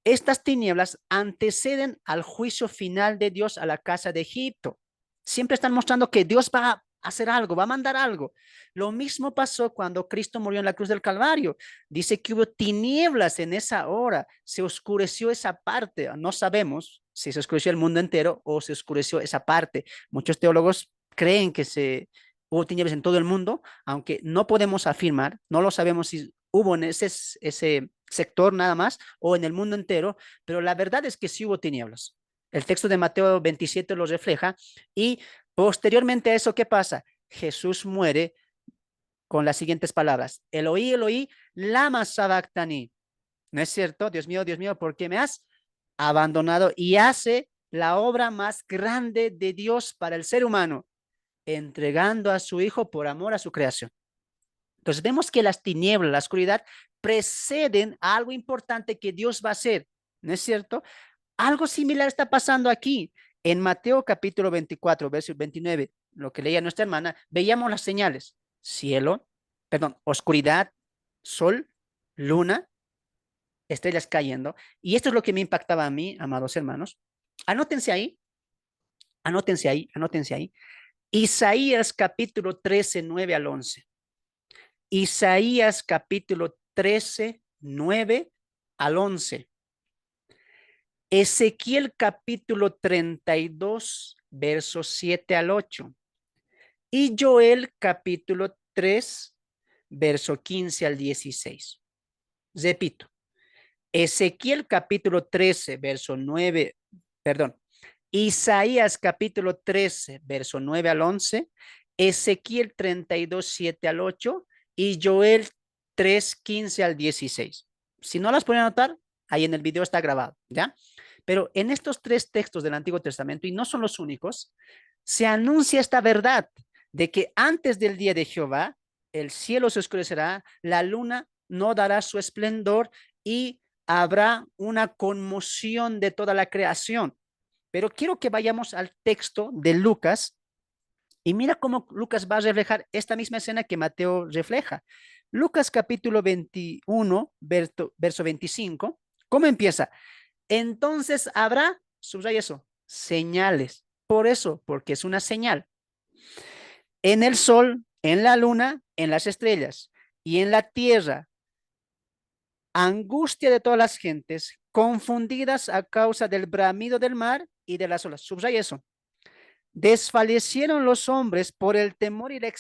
Estas tinieblas anteceden al juicio final de Dios a la casa de Egipto. Siempre están mostrando que Dios va a hacer algo, va a mandar algo. Lo mismo pasó cuando Cristo murió en la cruz del Calvario. Dice que hubo tinieblas en esa hora, se oscureció esa parte. No sabemos si se oscureció el mundo entero o se oscureció esa parte. Muchos teólogos creen que hubo tinieblas en todo el mundo, aunque no podemos afirmar, no lo sabemos si hubo en ese sector nada más o en el mundo entero, pero la verdad es que sí hubo tinieblas. El texto de Mateo 27 lo refleja y posteriormente a eso, ¿qué pasa? Jesús muere con las siguientes palabras: Eloí, Eloí, lama sabactani. ¿No es cierto? Dios mío, ¿por qué me has abandonado? Y hace la obra más grande de Dios para el ser humano, entregando a su Hijo por amor a su creación. Entonces vemos que las tinieblas, la oscuridad, preceden a algo importante que Dios va a hacer, ¿no es cierto? Algo similar está pasando aquí. En Mateo capítulo 24, verso 29, lo que leía nuestra hermana, veíamos las señales: oscuridad, sol, luna, estrellas cayendo. Y esto es lo que me impactaba a mí, amados hermanos. Anótense ahí, anótense ahí, anótense ahí. Isaías capítulo 13, 9 al 11. Isaías capítulo 13, 9 al 11. Ezequiel capítulo 32, versos 7 al 8. Y Joel capítulo 3, verso 15 al 16. Repito, Ezequiel capítulo 13, verso 9, perdón, Isaías capítulo 13, verso 9 al 11, Ezequiel 32, 7 al 8 y Joel 3, 15 al 16. Si no las pueden anotar, ahí en el video está grabado, ¿ya? Pero en estos 3 textos del Antiguo Testamento, y no son los únicos, se anuncia esta verdad de que antes del día de Jehová, el cielo se oscurecerá, la luna no dará su esplendor y habrá una conmoción de toda la creación. Pero quiero que vayamos al texto de Lucas y mira cómo Lucas va a reflejar esta misma escena que Mateo refleja. Lucas capítulo 21, verso 25. ¿Cómo empieza? Entonces habrá, subraya eso, señales. Por eso, porque es una señal. En el sol, en la luna, en las estrellas y en la tierra, angustia de todas las gentes, confundidas a causa del bramido del mar y de las olas. Subraya eso. Desfallecieron los hombres por el temor y la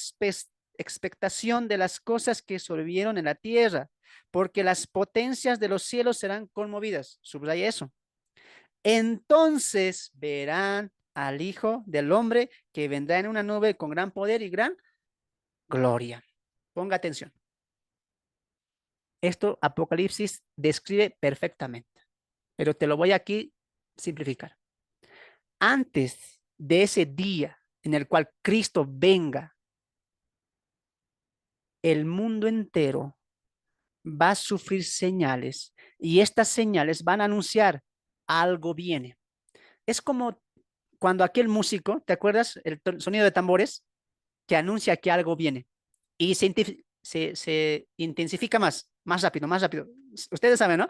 expectación de las cosas que sobrevivieron en la tierra, porque las potencias de los cielos serán conmovidas. Subraya eso. Entonces verán al Hijo del Hombre que vendrá en una nube con gran poder y gran gloria. Ponga atención. Esto Apocalipsis describe perfectamente, pero te lo voy aquí simplificar. Antes de ese día en el cual Cristo venga, el mundo entero va a sufrir señales y estas señales van a anunciar algo viene. Es como cuando aquel músico, ¿te acuerdas? El sonido de tambores que anuncia que algo viene y se intensifica más rápido, más rápido. Ustedes saben, ¿no?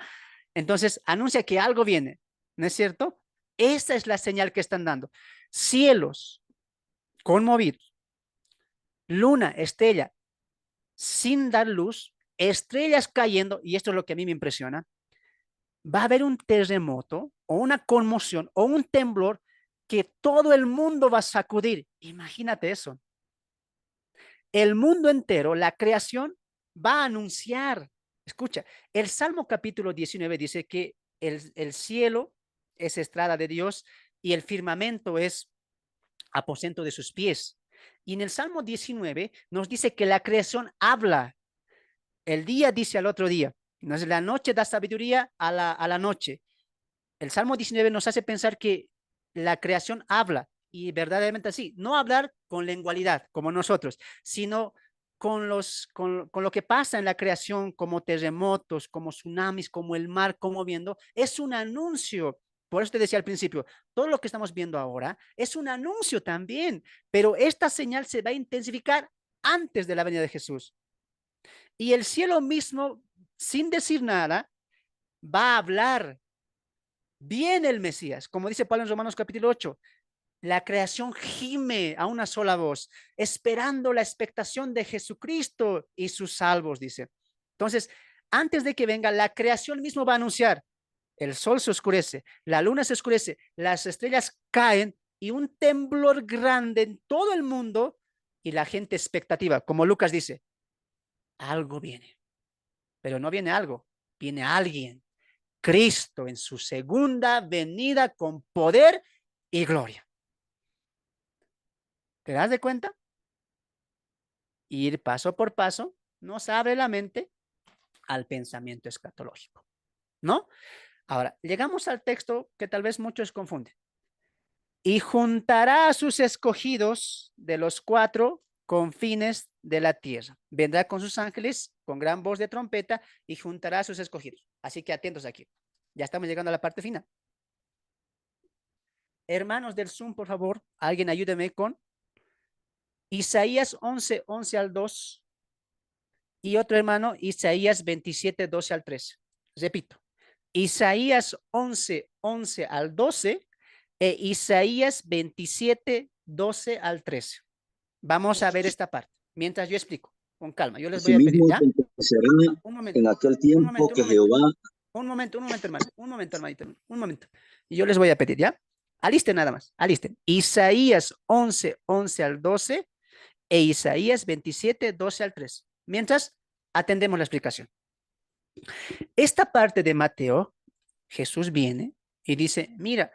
Entonces anuncia que algo viene, ¿no es cierto? Esa es la señal que están dando. Cielos conmovidos, luna, estrella, sin dar luz, estrellas cayendo, y esto es lo que a mí me impresiona, va a haber un terremoto o una conmoción o un temblor que todo el mundo va a sacudir. Imagínate eso. El mundo entero, la creación, va a anunciar. Escucha, el Salmo capítulo 19 dice que el cielo es estrada de Dios y el firmamento es aposento de sus pies. Y en el Salmo 19 nos dice que la creación habla. El día dice al otro día. Entonces la noche da sabiduría a la noche. El Salmo 19 nos hace pensar que la creación habla y verdaderamente así. No hablar con lengualidad como nosotros, sino con lo que pasa en la creación, como terremotos, como tsunamis, como el mar, como viendo, es un anuncio. Por eso te decía al principio, todo lo que estamos viendo ahora es un anuncio también, pero esta señal se va a intensificar antes de la venida de Jesús. Y el cielo mismo, sin decir nada, va a hablar. Viene el Mesías, como dice Pablo en Romanos capítulo 8. La creación gime a una sola voz, esperando la expectación de Jesucristo y sus salvos, dice. Entonces, antes de que venga, la creación mismo va a anunciar. El sol se oscurece, la luna se oscurece, las estrellas caen y un temblor grande en todo el mundo y la gente expectativa, como Lucas dice, algo viene, pero no viene algo, viene alguien. Cristo en su segunda venida con poder y gloria. ¿Te das de cuenta? Ir paso por paso nos abre la mente al pensamiento escatológico, ¿no? Ahora, llegamos al texto que tal vez muchos confunden. Y juntará a sus escogidos de los cuatro confines de la tierra. Vendrá con sus ángeles con gran voz de trompeta y juntará a sus escogidos. Así que atentos aquí. Ya estamos llegando a la parte final. Hermanos del Zoom, por favor, alguien ayúdeme con Isaías 11, 11 al 2 y otro hermano, Isaías 27, 12 al 13. Repito, Isaías 11, 11 al 12 e Isaías 27, 12 al 13. Vamos a ver esta parte, mientras yo explico, con calma. Yo les voy a pedir, ¿ya? Un momento, en aquel tiempo que Jehová. Un momento, hermano. Un momento, hermanito. Un momento. Y yo les voy a pedir, ¿ya? Alisten nada más. Alisten. Isaías 11, 11 al 12 e Isaías 27, 12 al 13. Mientras atendemos la explicación. Esta parte de Mateo, Jesús viene y dice, mira,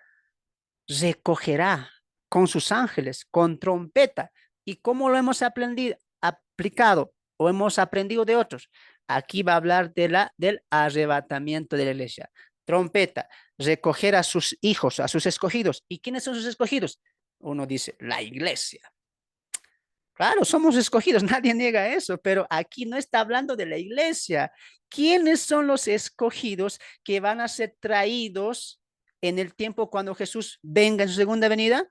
recogerá con sus ángeles, con trompeta. ¿Y cómo lo hemos aplicado o hemos aprendido de otros? Aquí va a hablar del arrebatamiento de la iglesia. Trompeta, recoger a sus hijos, a sus escogidos. ¿Y quiénes son sus escogidos? Uno dice, la iglesia. Claro, somos escogidos, nadie niega eso, pero aquí no está hablando de la iglesia. ¿Quiénes son los escogidos que van a ser traídos en el tiempo cuando Jesús venga en su segunda venida?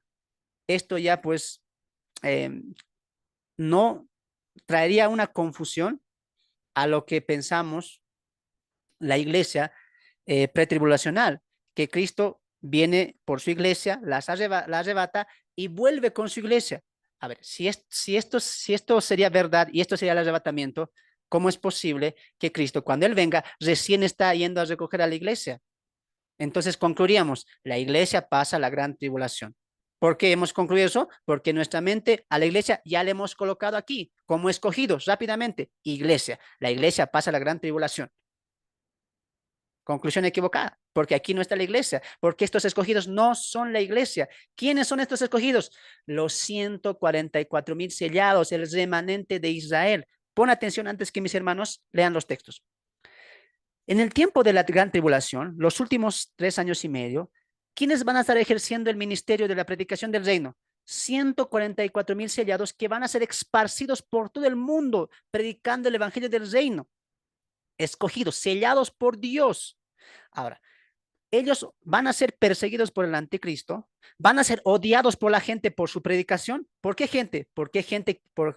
Esto ya pues no traería una confusión a lo que pensamos la iglesia pretribulacional, que Cristo viene por su iglesia, la arrebata y vuelve con su iglesia. A ver, si esto sería verdad y esto sería el arrebatamiento, ¿cómo es posible que Cristo, cuando Él venga, recién está yendo a recoger a la iglesia? Entonces concluiríamos, la iglesia pasa la gran tribulación. ¿Por qué hemos concluido eso? Porque nuestra mente a la iglesia ya le hemos colocado aquí como escogidos rápidamente. Iglesia, la iglesia pasa la gran tribulación. Conclusión equivocada, porque aquí no está la iglesia, porque estos escogidos no son la iglesia. ¿Quiénes son estos escogidos? Los 144,000 sellados, el remanente de Israel. Pon atención antes que mis hermanos lean los textos. En el tiempo de la gran tribulación, los últimos 3 años y medio, ¿quiénes van a estar ejerciendo el ministerio de la predicación del reino? 144,000 sellados que van a ser esparcidos por todo el mundo, predicando el evangelio del reino. Escogidos, sellados por Dios. Ahora, ellos van a ser perseguidos por el anticristo, van a ser odiados por la gente por su predicación. ¿Por qué gente? Porque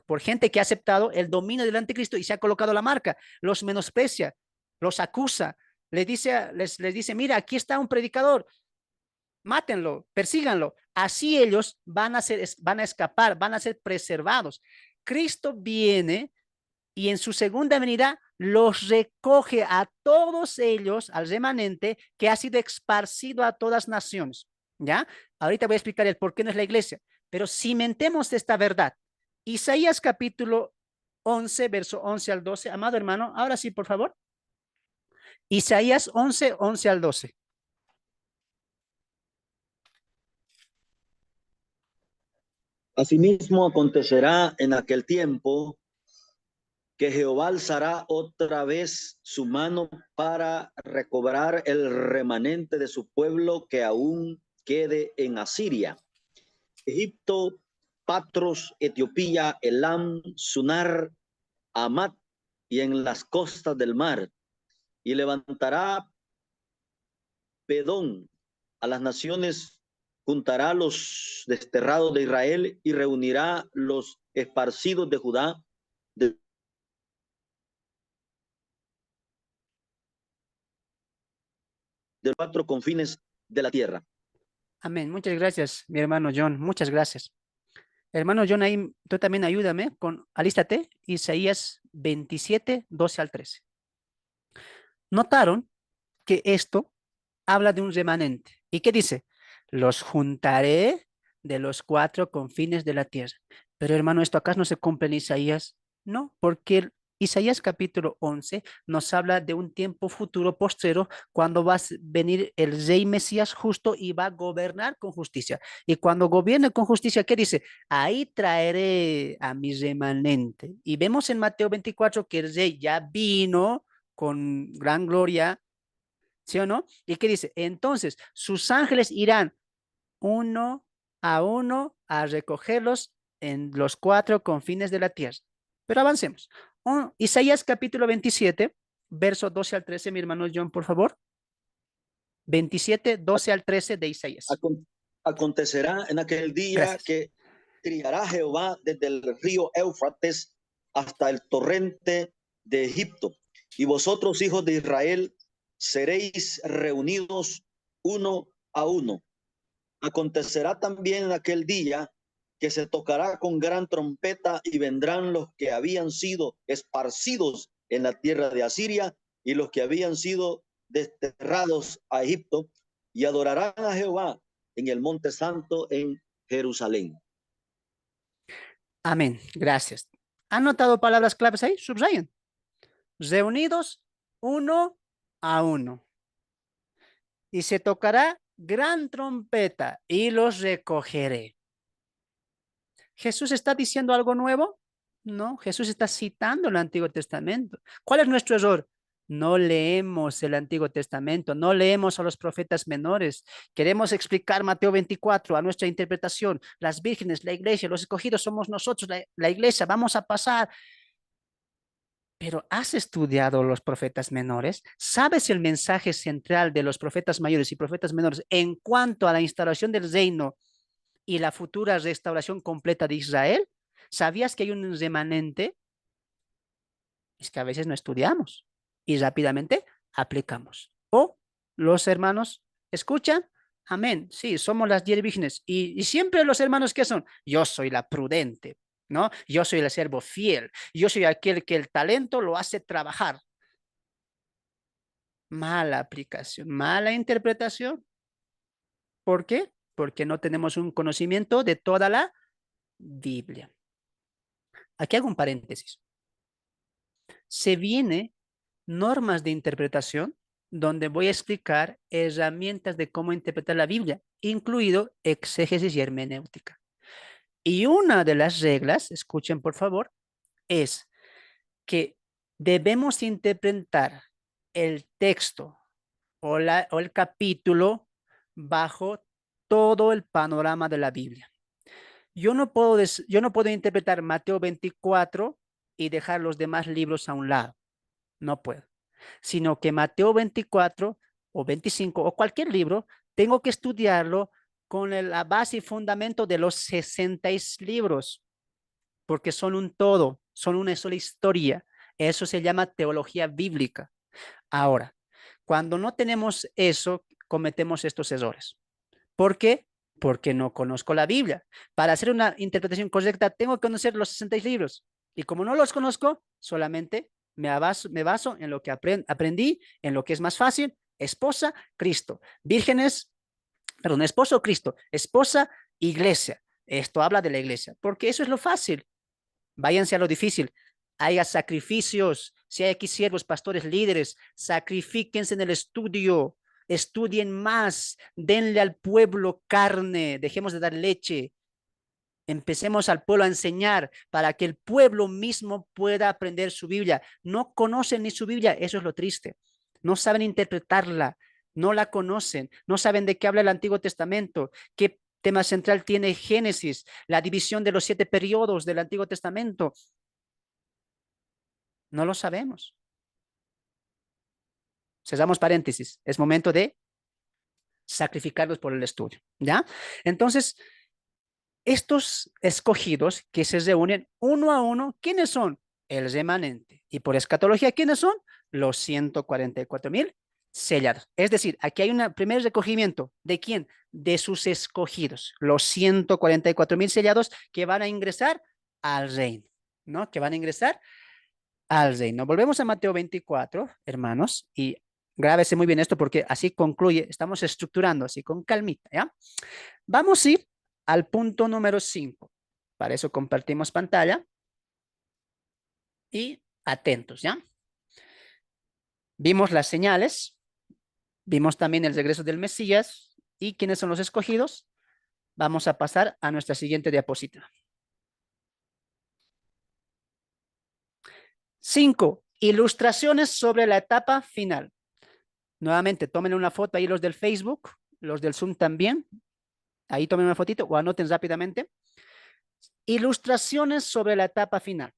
por gente que ha aceptado el dominio del anticristo y se ha colocado la marca, los menosprecia, los acusa, les dice, mira, aquí está un predicador, mátenlo, persíganlo. Así ellos van a escapar, van a ser preservados. Cristo viene y en su segunda venida los recoge a todos ellos, al remanente que ha sido esparcido a todas naciones. ¿Ya? Ahorita voy a explicar el por qué no es la iglesia, pero cimentemos esta verdad. Isaías capítulo 11, verso 11 al 12. Amado hermano, ahora sí, por favor. Isaías 11, 11 al 12. Asimismo acontecerá en aquel tiempo que Jehová alzará otra vez su mano para recobrar el remanente de su pueblo que aún quede en Asiria. Egipto, Patros, Etiopía, Elam, Sunar, Hamat y en las costas del mar, y levantará Pedón a las naciones, juntará a los desterrados de Israel y reunirá los esparcidos de Judá de los cuatro confines de la tierra. Amén. Muchas gracias, mi hermano John. Muchas gracias. Hermano John, ahí tú también ayúdame con, alístate, Isaías 27, 12 al 13. Notaron que esto habla de un remanente. ¿Y qué dice? Los juntaré de los cuatro confines de la tierra. Pero hermano, ¿esto acaso no se cumple en Isaías? No, porque Isaías capítulo 11 nos habla de un tiempo futuro postrero cuando va a venir el rey Mesías justo y va a gobernar con justicia. Y cuando gobierne con justicia, ¿qué dice? Ahí traeré a mi remanente. Y vemos en Mateo 24 que el rey ya vino con gran gloria, ¿sí o no? ¿Y qué dice? Entonces, sus ángeles irán uno a recogerlos en los cuatro confines de la tierra. Pero avancemos. Isaías capítulo 27, verso 12 al 13, mi hermano John, por favor. 27, 12 al 13 de Isaías. Acontecerá en aquel día Gracias. que criará Jehová desde el río Éufrates hasta el torrente de Egipto, y vosotros, hijos de Israel, seréis reunidos uno a uno. Acontecerá también en aquel día que se tocará con gran trompeta y vendrán los que habían sido esparcidos en la tierra de Asiria y los que habían sido desterrados a Egipto, y adorarán a Jehová en el monte santo en Jerusalén. Amén. Gracias. ¿Han notado palabras claves ahí? Subrayen. Reunidos uno a uno. Y se tocará gran trompeta y los recogeré. ¿Jesús está diciendo algo nuevo? No, Jesús está citando el Antiguo Testamento. ¿Cuál es nuestro error? No leemos el Antiguo Testamento, no leemos a los profetas menores. Queremos explicar Mateo 24 a nuestra interpretación. Las vírgenes, la iglesia, los escogidos somos nosotros, la iglesia, vamos a pasar. Pero ¿has estudiado los profetas menores? ¿Sabes el mensaje central de los profetas mayores y profetas menores en cuanto a la instalación del reino y la futura restauración completa de Israel? ¿Sabías que hay un remanente? Es que a veces no estudiamos y rápidamente aplicamos. O los hermanos escuchan, amén, sí, somos las 10 vírgenes. Y siempre los hermanos, ¿qué son? Yo soy la prudente, ¿no? Yo soy el siervo fiel. Yo soy aquel que el talento lo hace trabajar. Mala aplicación, mala interpretación. ¿Por qué? Porque no tenemos un conocimiento de toda la Biblia. Aquí hago un paréntesis. Se viene normas de interpretación donde voy a explicar herramientas de cómo interpretar la Biblia, incluido exégesis y hermenéutica. Y una de las reglas, escuchen por favor, es que debemos interpretar el texto o el capítulo bajo todo el panorama de la Biblia. Yo no puedo interpretar Mateo 24 y dejar los demás libros a un lado. No puedo. Sino que Mateo 24 o 25 o cualquier libro, tengo que estudiarlo con la base y fundamento de los 66 libros, porque son un todo, son una sola historia. Eso se llama teología bíblica. Ahora, cuando no tenemos eso, cometemos estos errores. ¿Por qué? Porque no conozco la Biblia. Para hacer una interpretación correcta, tengo que conocer los 66 libros. Y como no los conozco, solamente me baso en lo que aprendí, en lo que es más fácil. Esposa, Cristo. Vírgenes, perdón, esposo, Cristo. Esposa, iglesia. Esto habla de la iglesia, porque eso es lo fácil. Váyanse a lo difícil. Haya sacrificios. Si hay aquí siervos, pastores, líderes, sacrifíquense en el estudio. Estudien más. Denle al pueblo carne. Dejemos de dar leche. Empecemos al pueblo a enseñar para que el pueblo mismo pueda aprender su Biblia. No conocen ni su Biblia, eso es lo triste. No saben interpretarla, no la conocen, no saben de qué habla el Antiguo Testamento, qué tema central tiene Génesis, la división de los 7 periodos del Antiguo Testamento. No lo sabemos. Cerramos paréntesis. Es momento de sacrificarlos por el estudio, ¿ya? Entonces, estos escogidos que se reúnen uno a uno, ¿quiénes son? El remanente. Y por escatología, ¿quiénes son? Los 144,000 sellados. Es decir, aquí hay un primer recogimiento. ¿De quién? De sus escogidos. Los 144,000 sellados que van a ingresar al reino, ¿no? Que van a ingresar al reino. Volvemos a Mateo 24, hermanos, y grábese muy bien esto porque así concluye. Estamos estructurando así con calmita, ¿ya? Vamos a ir al punto número 5. Para eso compartimos pantalla. Y atentos, ¿ya? Vimos las señales, vimos también el regreso del Mesías y quiénes son los escogidos. Vamos a pasar a nuestra siguiente diapositiva. 5. Ilustraciones sobre la etapa final. Nuevamente, tomen una foto ahí los del Facebook, los del Zoom también. Ahí tomen una fotito o anoten rápidamente. Ilustraciones sobre la etapa final.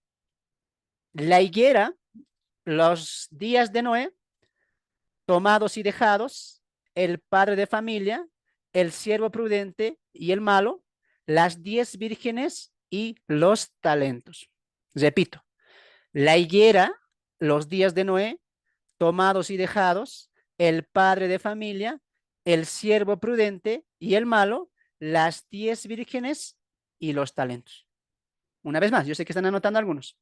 La higuera, los días de Noé, tomados y dejados, el padre de familia, el siervo prudente y el malo, las 10 vírgenes y los talentos. Repito, la higuera, los días de Noé, tomados y dejados, el padre de familia, el siervo prudente y el malo, las 10 vírgenes y los talentos. Una vez más, yo sé que están anotando algunos.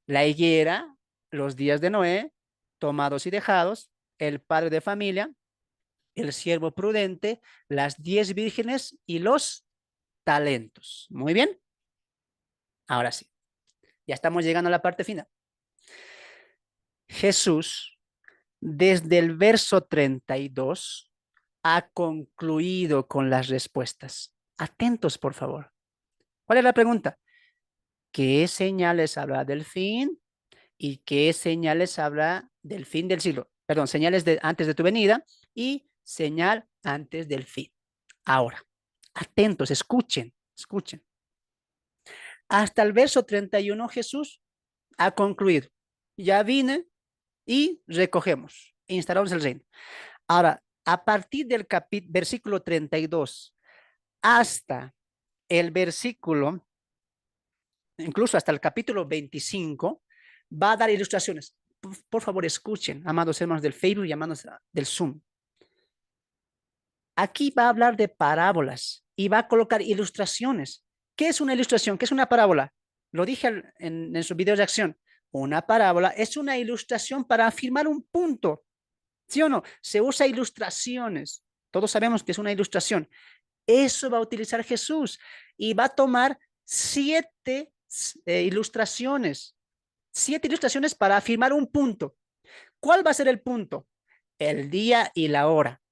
La higuera, los días de Noé, tomados y dejados, el padre de familia, el siervo prudente, las 10 vírgenes y los talentos. Muy bien. Ahora sí, ya estamos llegando a la parte final. Jesús, desde el verso 32, ha concluido con las respuestas. Atentos, por favor. ¿Cuál es la pregunta? ¿Qué señales habla del fin? ¿Y qué señales habla del fin del siglo? Perdón, señales de antes de tu venida y señal antes del fin. Ahora, atentos, escuchen, escuchen. Hasta el verso 31 Jesús ha concluido. Ya vine y recogemos, instalamos el reino. Ahora, a partir del versículo 32 hasta el versículo, incluso hasta el capítulo 25, va a dar ilustraciones. Por favor, escuchen, amados hermanos del Facebook y amados del Zoom. Aquí va a hablar de parábolas y va a colocar ilustraciones. ¿Qué es una ilustración? ¿Qué es una parábola? Lo dije en su video de acción. Una parábola es una ilustración para afirmar un punto. ¿Sí o no? Se usa ilustraciones. Todos sabemos que es una ilustración. Eso va a utilizar Jesús y va a tomar 7 ilustraciones. 7 ilustraciones para afirmar un punto. ¿Cuál va a ser el punto? El día y la hora.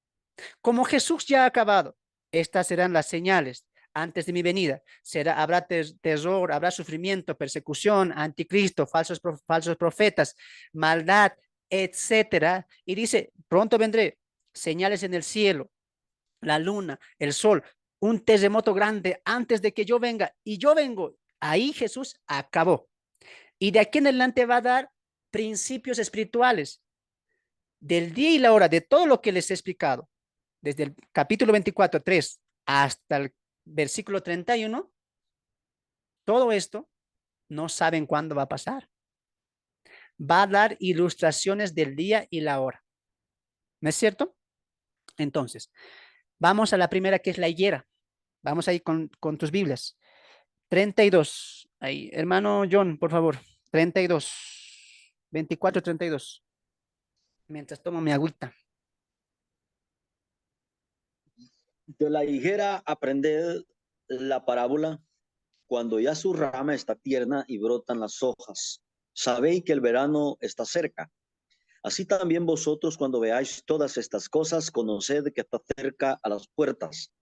Como Jesús ya ha acabado, estas serán las señales antes de mi venida. Habrá terror, habrá sufrimiento, persecución, anticristo, falsos profetas, maldad, etcétera. Y dice, pronto vendré, señales en el cielo, la luna, el sol, un terremoto grande antes de que yo venga. Y yo vengo. Ahí Jesús acabó. Y de aquí en adelante va a dar principios espirituales del día y la hora de todo lo que les he explicado, desde el capítulo 24, 3 hasta el versículo 31, todo esto no saben cuándo va a pasar. Va a dar ilustraciones del día y la hora. ¿No es cierto? Entonces, vamos a la primera que es la higuera. Vamos ahí con tus Biblias. 32. Ahí, hermano John, por favor. 32. 24, 32. Mientras tomo mi agüita. De la higuera aprended la parábola. Cuando ya su rama está tierna y brotan las hojas, sabéis que el verano está cerca. Así también vosotros, cuando veáis todas estas cosas, conoced que está cerca a las puertas.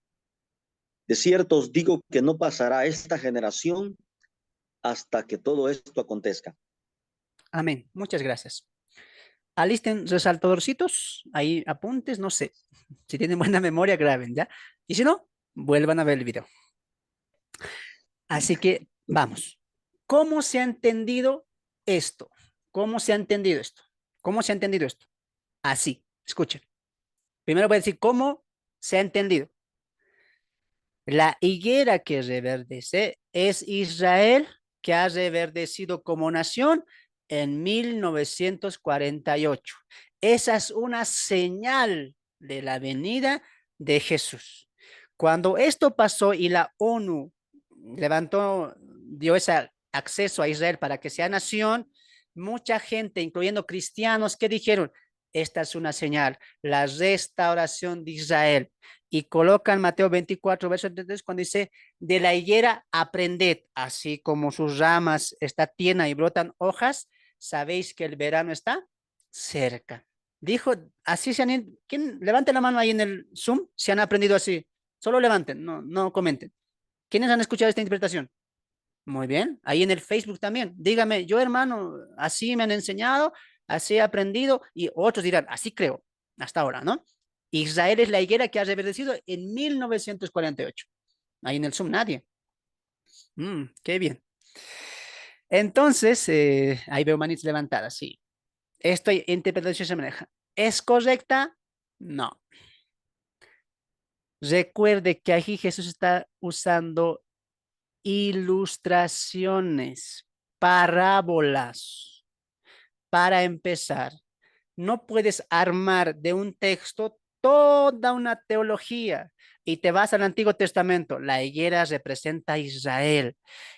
De cierto os digo que no pasará esta generación hasta que todo esto acontezca. Amén. Muchas gracias. Alisten resaltadorcitos, ahí apuntes, no sé. Si tienen buena memoria, graben, ¿ya? Y si no, vuelvan a ver el video. Así que vamos. ¿Cómo se ha entendido esto? ¿cómo se ha entendido esto? ¿Cómo se ha entendido esto? Así, escuchen. Primero voy a decir cómo se ha entendido. La higuera que reverdece es Israel, que ha reverdecido como nación en 1948. Esa es una señal de la venida de Jesús. Cuando esto pasó y la ONU dio ese acceso a Israel para que sea nación, mucha gente, incluyendo cristianos, que dijeron, esta es una señal, la restauración de Israel. Y colocan Mateo 24, verso 33, cuando dice, de la higuera aprended, así como sus ramas está tierna y brotan hojas, sabéis que el verano está cerca. Dijo, así se han, ¿quién? Levante la mano ahí en el Zoom, si han aprendido así. Solo levanten, no comenten. ¿Quiénes han escuchado esta interpretación? Muy bien. Ahí en el Facebook también. Dígame, yo hermano, así me han enseñado, así he aprendido, y otros dirán, así creo, hasta ahora, ¿no? Israel es la higuera que ha reverdecido en 1948. Ahí en el Zoom nadie. Qué bien. Entonces, ahí veo manitas levantadas, sí. Esta interpretación se maneja. ¿Es correcta? No. Recuerde que aquí Jesús está usando ilustraciones, parábolas. Para empezar, no puedes armar de un texto toda una teología y te vas al Antiguo Testamento. La higuera representa a Israel.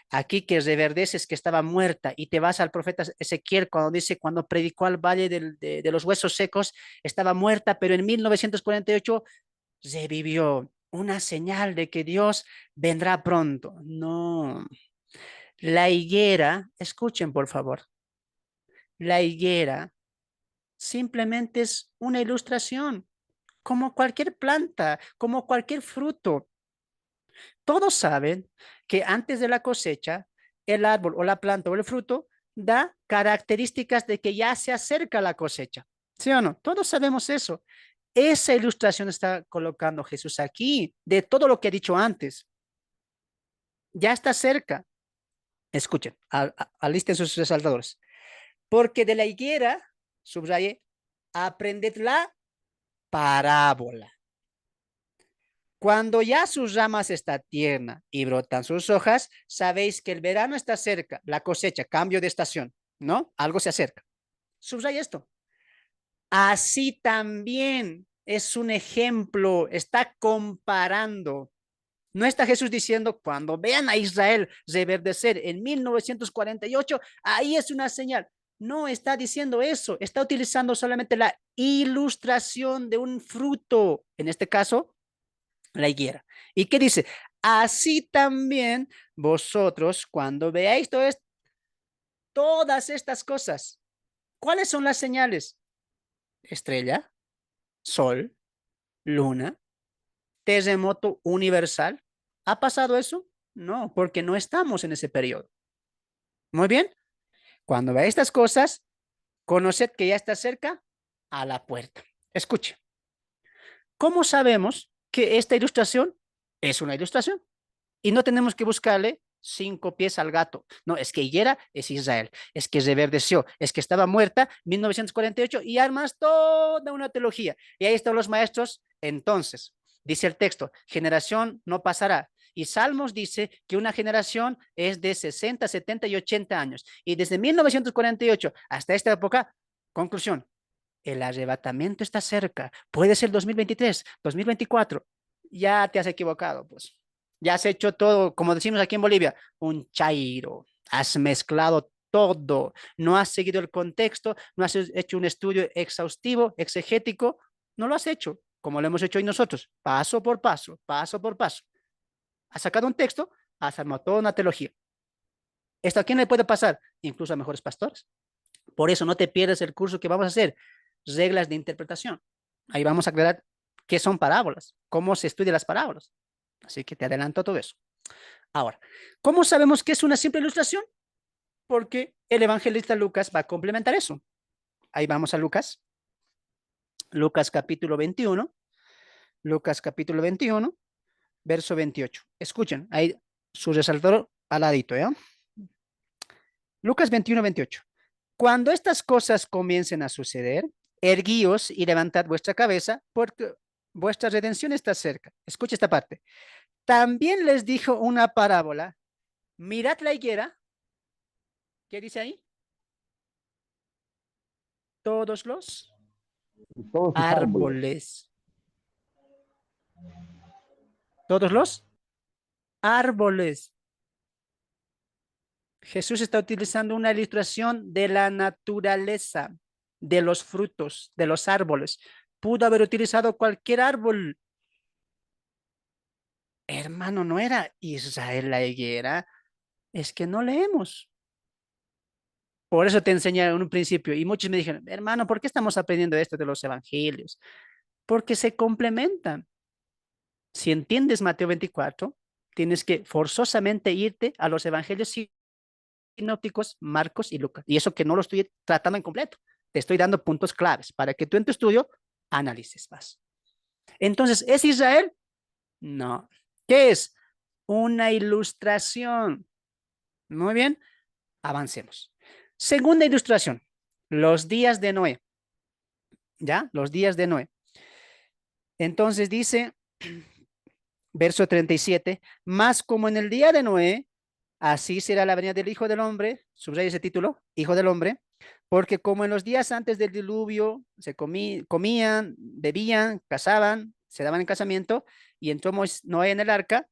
Aquí que reverdeces que estaba muerta y te vas al profeta Ezequiel cuando dice, cuando predicó al valle de los huesos secos, estaba muerta, pero en 1948 revivió. Una señal de que Dios vendrá pronto. No. La higuera, escuchen por favor, la higuera simplemente es una ilustración, como cualquier planta, como cualquier fruto. Todos saben que antes de la cosecha, el árbol o la planta o el fruto da características de que ya se acerca la cosecha. ¿Sí o no? Todos sabemos eso. Esa ilustración está colocando Jesús aquí, de todo lo que he dicho antes. Ya está cerca. Escuchen, alisten sus resaltadores. Porque de la higuera, subraye, aprended la parábola. Cuando ya sus ramas están tiernas y brotan sus hojas, sabéis que el verano está cerca, la cosecha, cambio de estación, ¿no? Algo se acerca. Subraya esto. Así también es un ejemplo, está comparando. No está Jesús diciendo, cuando vean a Israel reverdecer en 1948, ahí es una señal. No está diciendo eso, está utilizando solamente la ilustración de un fruto, en este caso, la higuera. ¿Y qué dice? Así también vosotros, cuando veáis todas estas cosas, ¿cuáles son las señales? Estrella, sol, luna, terremoto universal. ¿Ha pasado eso? No, porque no estamos en ese periodo. Muy bien. Cuando veáis estas cosas, conoced que ya está cerca a la puerta. Escuche. ¿Cómo sabemos que esta ilustración es una ilustración? Y no tenemos que buscarle 5 pies al gato. No, es que higuera es Israel, es que reverdeció, es que estaba muerta 1948 y armas toda una teología. Y ahí están los maestros. Entonces, dice el texto, generación no pasará. Y Salmos dice que una generación es de 60, 70 y 80 años. Y desde 1948 hasta esta época, conclusión, el arrebatamiento está cerca. Puede ser 2023, 2024. Ya te has equivocado, pues. Ya has hecho todo, como decimos aquí en Bolivia, un chairo. Has mezclado todo. No has seguido el contexto, no has hecho un estudio exhaustivo, exegético. No lo has hecho, como lo hemos hecho hoy nosotros, paso por paso, paso por paso. Has sacado un texto, has armado toda una teología. ¿Esto a quién le puede pasar? Incluso a mejores pastores. Por eso no te pierdas el curso que vamos a hacer, reglas de interpretación. Ahí vamos a aclarar qué son parábolas, cómo se estudian las parábolas. Así que te adelanto todo eso. Ahora, ¿cómo sabemos que es una simple ilustración? Porque el evangelista Lucas va a complementar eso. Ahí vamos a Lucas. Lucas capítulo 21. Lucas capítulo 21, verso 28. Escuchen, ahí su resaltador al ladito, ¿ya? Lucas 21, 28. Cuando estas cosas comiencen a suceder, erguíos y levantad vuestra cabeza, porque vuestra redención está cerca. Escucha esta parte. También les dijo una parábola. Mirad la higuera. ¿Qué dice ahí? Todos los Todos sus árboles. árboles. Todos los árboles. Jesús está utilizando una ilustración de la naturaleza, de los frutos, de los árboles. Pudo haber utilizado cualquier árbol. Hermano, no era Israel la higuera. Es que no leemos. Por eso te enseñé en un principio. Y muchos me dijeron, hermano, ¿por qué estamos aprendiendo esto de los evangelios? Porque se complementan. Si entiendes Mateo 24, tienes que forzosamente irte a los evangelios sinópticos, Marcos y Lucas. Y eso que no lo estoy tratando en completo. Te estoy dando puntos claves para que tú en tu estudio analices más. Entonces, ¿es Israel? No. ¿Qué es? Una ilustración. Muy bien, avancemos. Segunda ilustración, los días de Noé. ¿Ya? Los días de Noé. Entonces dice, verso 37, más como en el día de Noé, así será la venida del Hijo del Hombre, subraya ese título, Hijo del Hombre, porque como en los días antes del diluvio se comían, bebían, casaban, se daban en casamiento, y entró Noé en el arca,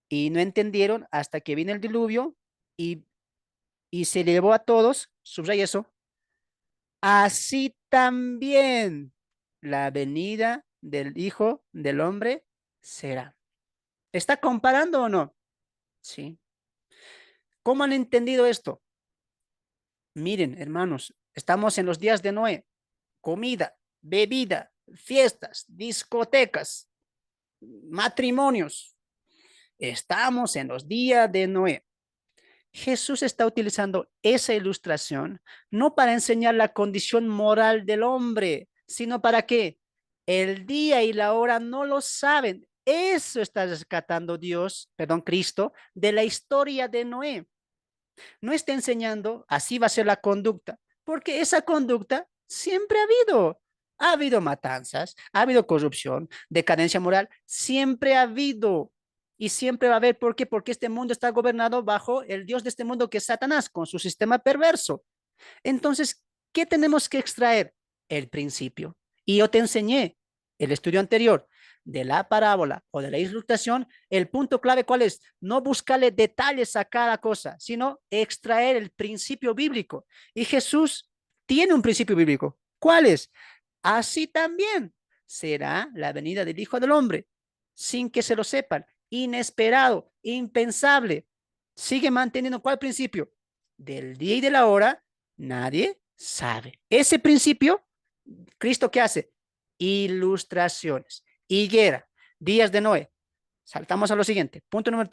y no entendieron hasta que vino el diluvio, y se llevó a todos, subraya eso, así también la venida del Hijo del Hombre será. ¿Está comparando o no? Sí. ¿Cómo han entendido esto? Miren, hermanos, estamos en los días de Noé. Comida, bebida, fiestas, discotecas, matrimonios. Estamos en los días de Noé. Jesús está utilizando esa ilustración no para enseñar la condición moral del hombre, sino para que el día y la hora no lo saben. Eso está rescatando Cristo, de la historia de Noé. No está enseñando así va a ser la conducta, porque esa conducta siempre ha habido. Ha habido matanzas, ha habido corrupción, decadencia moral, siempre ha habido. Y siempre va a haber, ¿por qué? Porque este mundo está gobernado bajo el Dios de este mundo que es Satanás, con su sistema perverso. Entonces, ¿qué tenemos que extraer? El principio. Y yo te enseñé el estudio anterior de la parábola o de la ilustración, el punto clave ¿cuál es? No buscarle detalles a cada cosa, sino extraer el principio bíblico. Y Jesús tiene un principio bíblico. ¿Cuál es? Así también será la venida del Hijo del Hombre, sin que se lo sepan. Inesperado, impensable. Sigue manteniendo ¿cuál principio? Del día y de la hora, nadie sabe. Ese principio, ¿Cristo qué hace? Ilustraciones. Higuera, días de Noé. Saltamos a lo siguiente. Punto número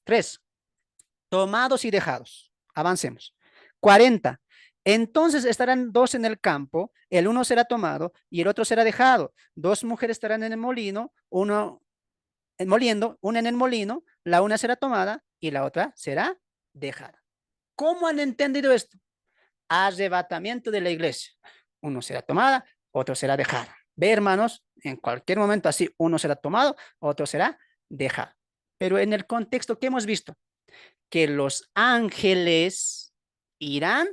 3. Tomados y dejados. Avancemos. 40. Entonces estarán dos en el campo, el uno será tomado y el otro será dejado. Dos mujeres estarán en el molino, moliendo, una en el molino, la una será tomada y la otra será dejada. ¿Cómo han entendido esto? Arrebatamiento de la iglesia. Uno será tomada, otro será dejada. Ve, hermanos, en cualquier momento así, uno será tomado, otro será dejado. Pero en el contexto que hemos visto, que los ángeles irán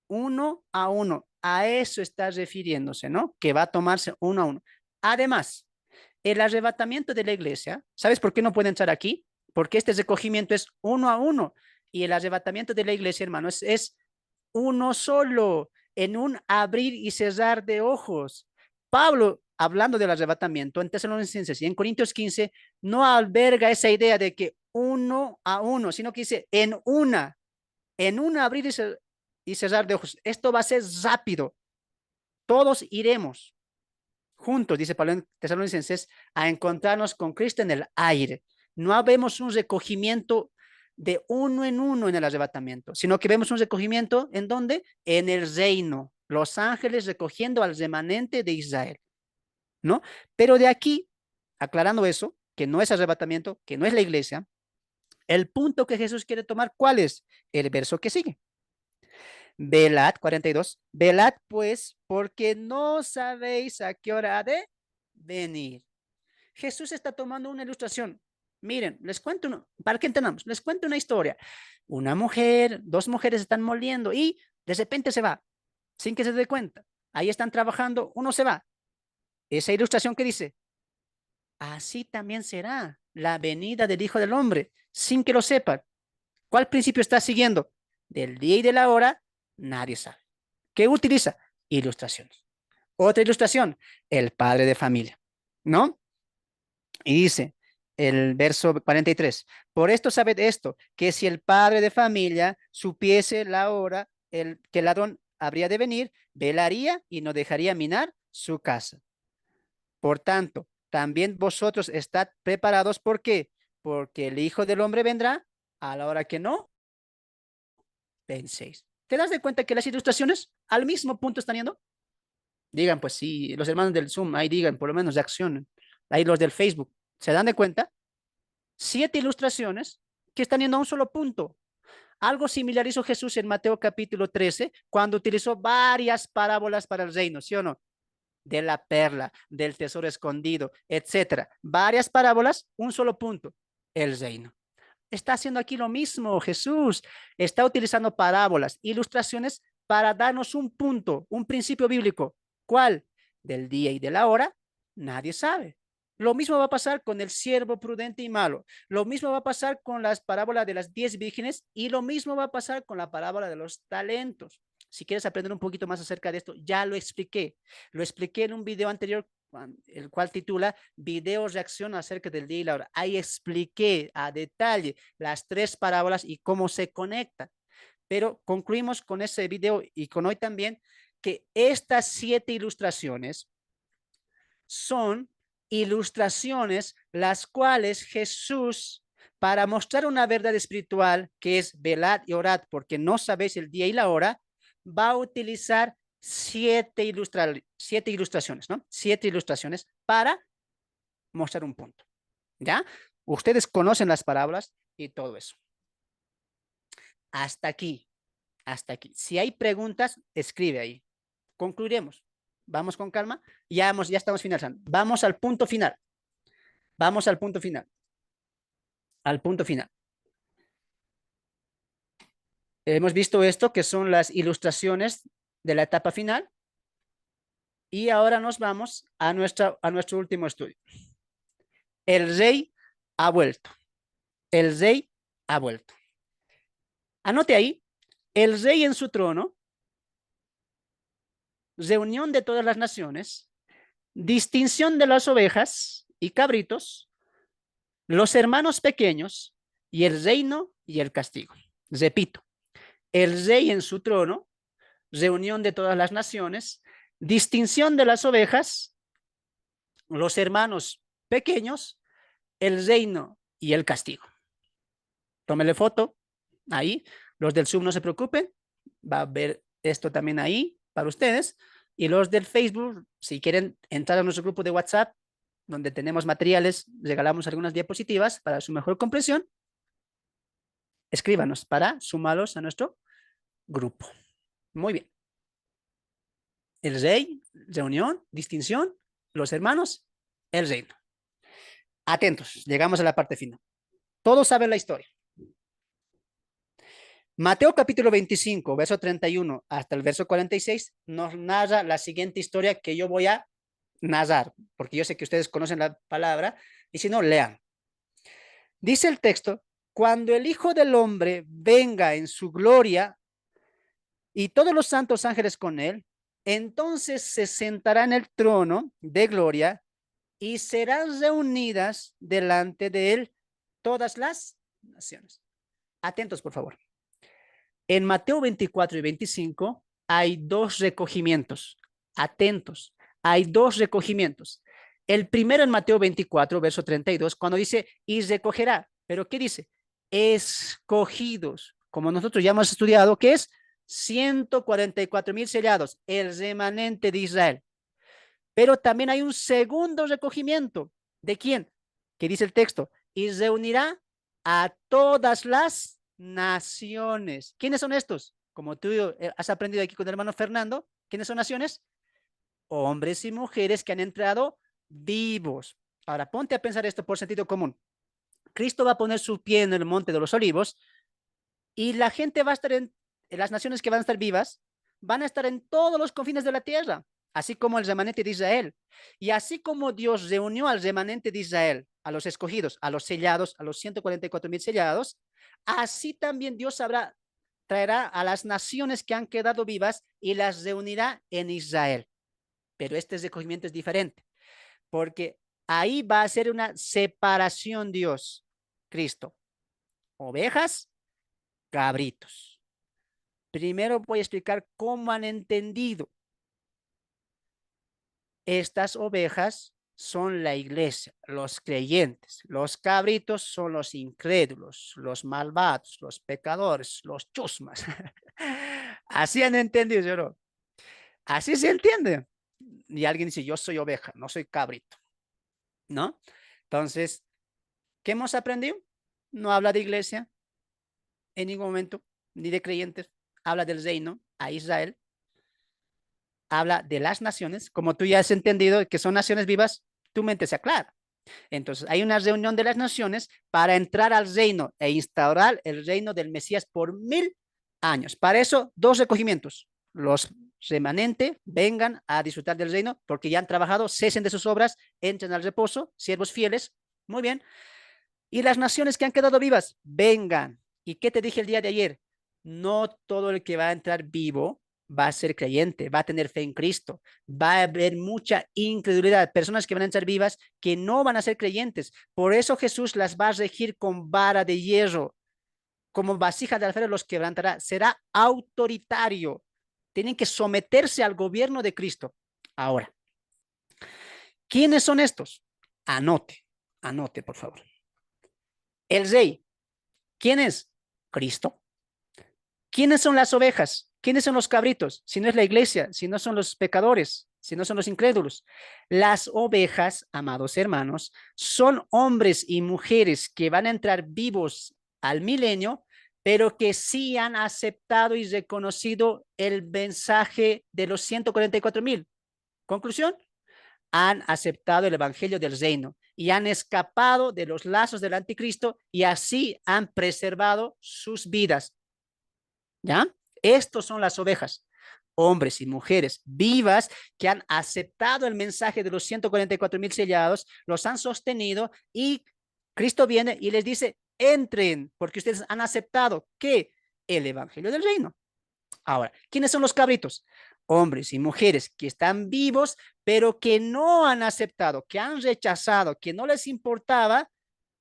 uno a uno. A eso está refiriéndose, ¿no? Que va a tomarse uno a uno. Además, el arrebatamiento de la iglesia, ¿sabes por qué no puede entrar aquí? Porque este recogimiento es uno a uno. Y el arrebatamiento de la iglesia, hermanos, es uno solo, en un abrir y cerrar de ojos. Pablo, hablando del arrebatamiento en Tesalonicenses y en Corintios 15, no alberga esa idea de que uno a uno, sino que dice en un abrir y cerrar de ojos. Esto va a ser rápido. Todos iremos juntos, dice Pablo en Tesalonicenses, a encontrarnos con Cristo en el aire. No vemos un recogimiento de uno en el arrebatamiento, sino que vemos un recogimiento en donde en el reino, los ángeles recogiendo al remanente de Israel, ¿no? Pero de aquí, aclarando eso, que no es arrebatamiento, que no es la iglesia, el punto que Jesús quiere tomar, ¿cuál es? El verso que sigue. Velad, 42. Velad pues, porque no sabéis a qué hora ha de venir. Jesús está tomando una ilustración. Miren, les cuento, para que entendamos, les cuento una historia. Una mujer, dos mujeres están moliendo y de repente se va, sin que se dé cuenta. Ahí están trabajando, uno se va. Esa ilustración que dice, así también será la venida del Hijo del Hombre, sin que lo sepan. ¿Cuál principio está siguiendo? Del día y de la hora, nadie sabe. ¿Qué utiliza? Ilustraciones. Otra ilustración, el padre de familia, ¿no? Y dice el verso 43, por esto sabed esto, que si el padre de familia supiese la hora que el ladrón habría de venir, velaría y no dejaría minar su casa. Por tanto, también vosotros estad preparados. ¿Por qué? Porque el Hijo del Hombre vendrá a la hora que no penséis. ¿Te das de cuenta que las ilustraciones al mismo punto están yendo? Digan, pues sí, los hermanos del Zoom, ahí digan, por lo menos reaccionen. Ahí los del Facebook, ¿se dan de cuenta? 7 ilustraciones que están yendo a un solo punto. Algo similar hizo Jesús en Mateo capítulo 13, cuando utilizó varias parábolas para el reino, ¿sí o no? De la perla, del tesoro escondido, etcétera. Varias parábolas, un solo punto, el reino. Está haciendo aquí lo mismo Jesús. Está utilizando parábolas, ilustraciones para darnos un punto, un principio bíblico. ¿Cuál? Del día y de la hora, nadie sabe. Lo mismo va a pasar con el siervo prudente y malo. Lo mismo va a pasar con las parábolas de las 10 vírgenes y lo mismo va a pasar con la parábola de los talentos. Si quieres aprender un poquito más acerca de esto, ya lo expliqué. Lo expliqué en un video anterior, el cual titula Video reacción acerca del día y la hora. Ahí expliqué a detalle las 3 parábolas y cómo se conectan. Pero concluimos con ese video y con hoy también que estas 7 ilustraciones son ilustraciones las cuales Jesús, para mostrar una verdad espiritual que es velad y orad porque no sabéis el día y la hora, va a utilizar 7 ilustraciones, ¿no? 7 ilustraciones para mostrar un punto, ¿ya? Ustedes conocen las parábolas y todo eso. Hasta aquí, hasta aquí. Si hay preguntas, escribe ahí. Concluiremos. Vamos con calma. Ya estamos finalizando. Vamos al punto final. Vamos al punto final. Al punto final. Hemos visto esto, que son las ilustraciones de la etapa final. Y ahora nos vamos a nuestro último estudio. El rey ha vuelto. El rey ha vuelto. Anote ahí, el rey en su trono, reunión de todas las naciones, distinción de las ovejas y cabritos, los hermanos pequeños y el reino y el castigo. Repito, el rey en su trono, reunión de todas las naciones, distinción de las ovejas, los hermanos pequeños, el reino y el castigo. Tómele foto ahí. Los del Zoom no se preocupen, va a ver esto también ahí para ustedes. Y los del Facebook, si quieren entrar a nuestro grupo de WhatsApp, donde tenemos materiales, regalamos algunas diapositivas para su mejor comprensión, escríbanos para sumarlos a nuestro grupo. Muy bien. El rey, reunión, distinción, los hermanos, el reino. Atentos, llegamos a la parte final. Todos saben la historia. Mateo capítulo 25, verso 31 hasta el verso 46 nos narra la siguiente historia que yo voy a narrar, porque yo sé que ustedes conocen la palabra, y si no, lean. Dice el texto, cuando el Hijo del Hombre venga en su gloria y todos los santos ángeles con él, entonces se sentará en el trono de gloria y serán reunidas delante de él todas las naciones. Atentos, por favor. En Mateo 24 y 25 hay 2 recogimientos. Atentos, hay 2 recogimientos. El primero en Mateo 24, verso 32, cuando dice, y recogerá. ¿Pero qué dice? Escogidos. Como nosotros ya hemos estudiado, ¿qué es? 144,000 sellados, el remanente de Israel. Pero también hay un segundo recogimiento. ¿De quién? ¿Qué dice el texto? Y reunirá a todas las naciones. ¿Quiénes son estos? como tú has aprendido aquí con el hermano Fernando, ¿quiénes son naciones? Hombres y mujeres que han entrado vivos. Ahora, ponte a pensar esto por sentido común. Cristo va a poner su pie en el monte de los olivos y la gente va a estar en las naciones que van a estar vivas, van a estar en todos los confines de la tierra, así como el remanente de Israel. Y así como Dios reunió al remanente de Israel, a los escogidos, a los sellados, a los 144,000 sellados, así también Dios traerá a las naciones que han quedado vivas y las reunirá en Israel. Pero este recogimiento es diferente, porque ahí va a ser una separación Dios, Cristo. Ovejas, cabritos. Primero voy a explicar cómo han entendido. Estas ovejas son la iglesia, los creyentes. Los cabritos son los incrédulos, los malvados, los pecadores, los chusmas. Así han entendido, ¿yo no? Así se entiende. Y alguien dice, yo soy oveja, no soy cabrito, ¿no? Entonces, ¿qué hemos aprendido? No habla de iglesia en ningún momento, ni de creyentes. Habla del reino a Israel. Habla de las naciones. Como tú ya has entendido que son naciones vivas, tu mente se aclara. Entonces, hay una reunión de las naciones para entrar al reino e instaurar el reino del Mesías por 1000 años. Para eso, 2 recogimientos. Los remanentes vengan a disfrutar del reino porque ya han trabajado, cesen de sus obras, entren al reposo, siervos fieles. Muy bien. Y las naciones que han quedado vivas, vengan. ¿Y qué te dije el día de ayer? No todo el que va a entrar vivo va a ser creyente, va a tener fe en Cristo, va a haber mucha incredulidad, personas que van a entrar vivas que no van a ser creyentes. Por eso Jesús las va a regir con vara de hierro, como vasija de alfarero los quebrantará. Será autoritario. Tienen que someterse al gobierno de Cristo. Ahora, ¿quiénes son estos? Anote, anote, por favor. El rey, ¿quién es? Cristo. ¿Quiénes son las ovejas? ¿Quiénes son los cabritos? Si no es la iglesia, si no son los pecadores, si no son los incrédulos. Las ovejas, amados hermanos, son hombres y mujeres que van a entrar vivos al milenio, pero que sí han aceptado y reconocido el mensaje de los 144,000. Conclusión, han aceptado el evangelio del reino y han escapado de los lazos del anticristo y así han preservado sus vidas. ¿Ya? Estos son las ovejas, hombres y mujeres vivas que han aceptado el mensaje de los 144,000 sellados, los han sostenido y Cristo viene y les dice, entren, porque ustedes han aceptado que el evangelio del reino. Ahora, ¿quiénes son los cabritos? Hombres y mujeres que están vivos, pero que no han aceptado, que han rechazado, que no les importaba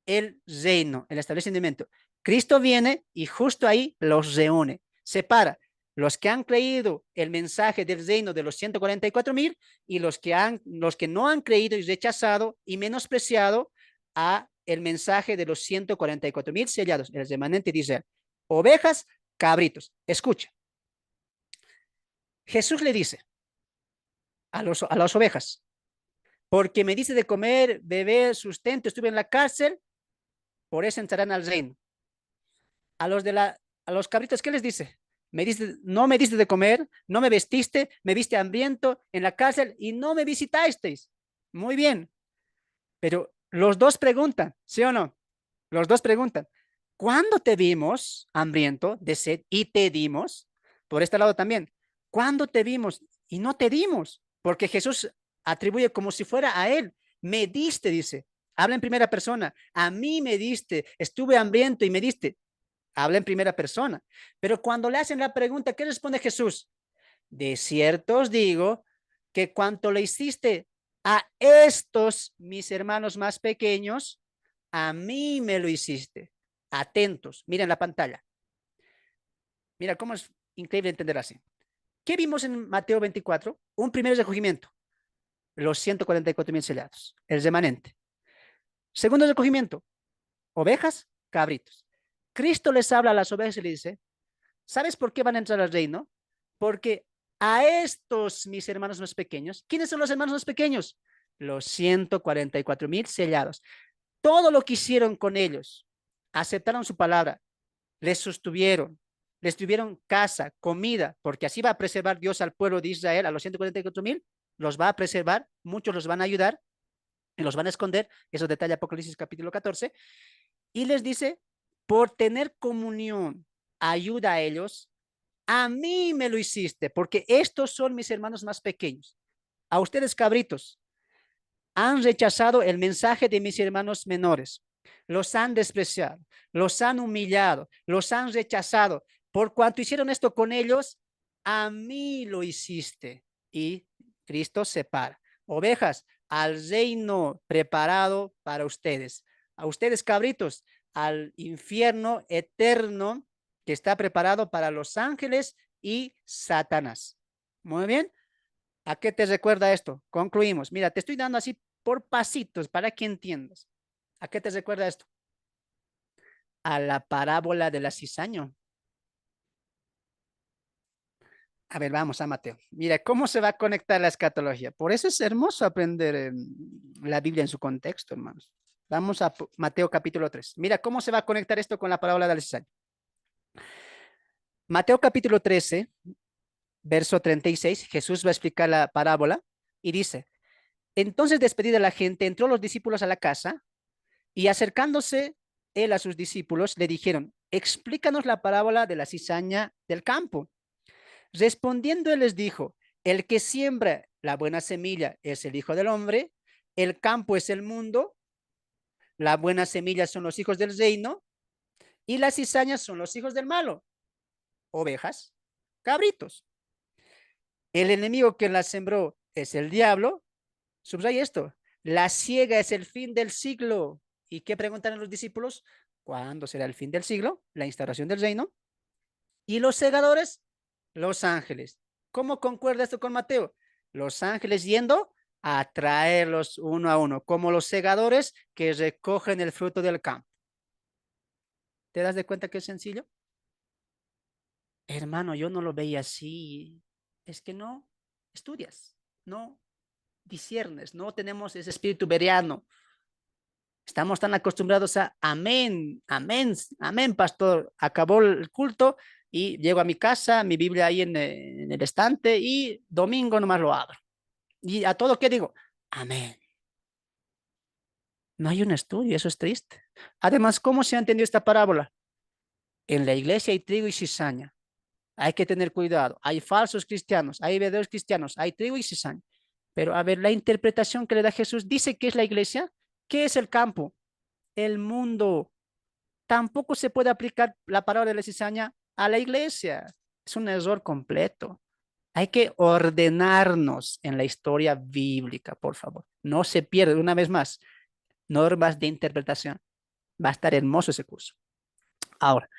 el reino, el establecimiento. Cristo viene y justo ahí los reúne, separa los que han creído el mensaje del reino de los 144,000 y los que no han creído y rechazado y menospreciado a el mensaje de los 144,000 sellados, el remanente de Israel. Ovejas, cabritos. Escucha. Jesús le dice a las ovejas, porque me dice de comer, beber, sustento, estuve en la cárcel, por eso entrarán al reino. A los cabritos, ¿qué les dice? No me diste de comer, no me vestiste, me viste hambriento en la cárcel y no me visitasteis. Muy bien. Pero los dos preguntan, ¿sí o no? Los dos preguntan, ¿cuándo te vimos hambriento de sed y te dimos? Por este lado también, ¿cuándo te vimos y no te dimos? Porque Jesús atribuye como si fuera a él. Me diste, dice. Habla en primera persona. A mí me diste. Estuve hambriento y me diste. Habla en primera persona. Pero cuando le hacen la pregunta, ¿qué responde Jesús? De cierto os digo que cuanto le hiciste a estos mis hermanos más pequeños, a mí me lo hiciste. Atentos, miren la pantalla. Mira cómo es increíble entender así. ¿Qué vimos en Mateo 24? Un primer recogimiento. Los 144,000 sellados. El remanente. Segundo recogimiento. Ovejas, cabritos. Cristo les habla a las ovejas y le dice, ¿sabes por qué van a entrar al reino? Porque a estos mis hermanos más pequeños, ¿quiénes son los hermanos más pequeños? Los 144,000 sellados. Todo lo que hicieron con ellos, aceptaron su palabra, les sostuvieron, les tuvieron casa, comida, porque así va a preservar Dios al pueblo de Israel, a los 144,000, los va a preservar, muchos los van a ayudar y los van a esconder, eso detalla Apocalipsis capítulo 14, y les dice, por tener comunión, ayuda a ellos, a mí me lo hiciste, porque estos son mis hermanos más pequeños. A ustedes, cabritos, han rechazado el mensaje de mis hermanos menores, los han despreciado, los han humillado, los han rechazado. Por cuanto hicieron esto con ellos, a mí lo hiciste. Y Cristo separa. Ovejas, al reino preparado para ustedes. A ustedes, cabritos, al infierno eterno que está preparado para los ángeles y Satanás. Muy bien. ¿A qué te recuerda esto? Concluimos. Mira, te estoy dando así por pasitos para que entiendas. ¿A qué te recuerda esto? A la parábola de la cizaña. A ver, vamos a Mateo. Mira, ¿cómo se va a conectar la escatología? Por eso es hermoso aprender la Biblia en su contexto, hermanos. Vamos a Mateo capítulo 3. Mira, ¿cómo se va a conectar esto con la parábola de la cizaña? Mateo capítulo 13, verso 36, Jesús va a explicar la parábola y dice, entonces despedida la gente, entró los discípulos a la casa y acercándose él a sus discípulos, le dijeron, explícanos la parábola de la cizaña del campo. Respondiendo él les dijo, el que siembra la buena semilla es el Hijo del Hombre, el campo es el mundo, la buena semilla son los hijos del reino y las cizañas son los hijos del malo, ovejas, cabritos. El enemigo que la sembró es el diablo. Subraya esto, la siega es el fin del siglo. ¿Y qué preguntan los discípulos? ¿Cuándo será el fin del siglo? La instauración del reino. Y los segadores, los ángeles. ¿Cómo concuerda esto con Mateo? Los ángeles yendo a traerlos uno a uno, como los segadores que recogen el fruto del campo. ¿Te das de cuenta que es sencillo? Hermano, yo no lo veía así. Es que no estudias, no disiernes, no tenemos ese espíritu bereano. Estamos tan acostumbrados a amén, amén, amén, pastor. Acabó el culto y llego a mi casa, mi Biblia ahí en el estante y domingo nomás lo abro. Y a todo que digo, amén. No hay un estudio, eso es triste. Además, ¿cómo se ha entendido esta parábola? En la iglesia hay trigo y cizaña. Hay que tener cuidado. Hay falsos cristianos, hay verdaderos cristianos, hay trigo y cizaña. Pero a ver, la interpretación que le da Jesús dice que es la iglesia. ¿Qué es el campo? El mundo. Tampoco se puede aplicar la parábola de la cizaña a la iglesia. Es un error completo. Hay que ordenarnos en la historia bíblica, por favor. No se pierde, una vez más, normas de interpretación. Va a estar hermoso ese curso. Ahora,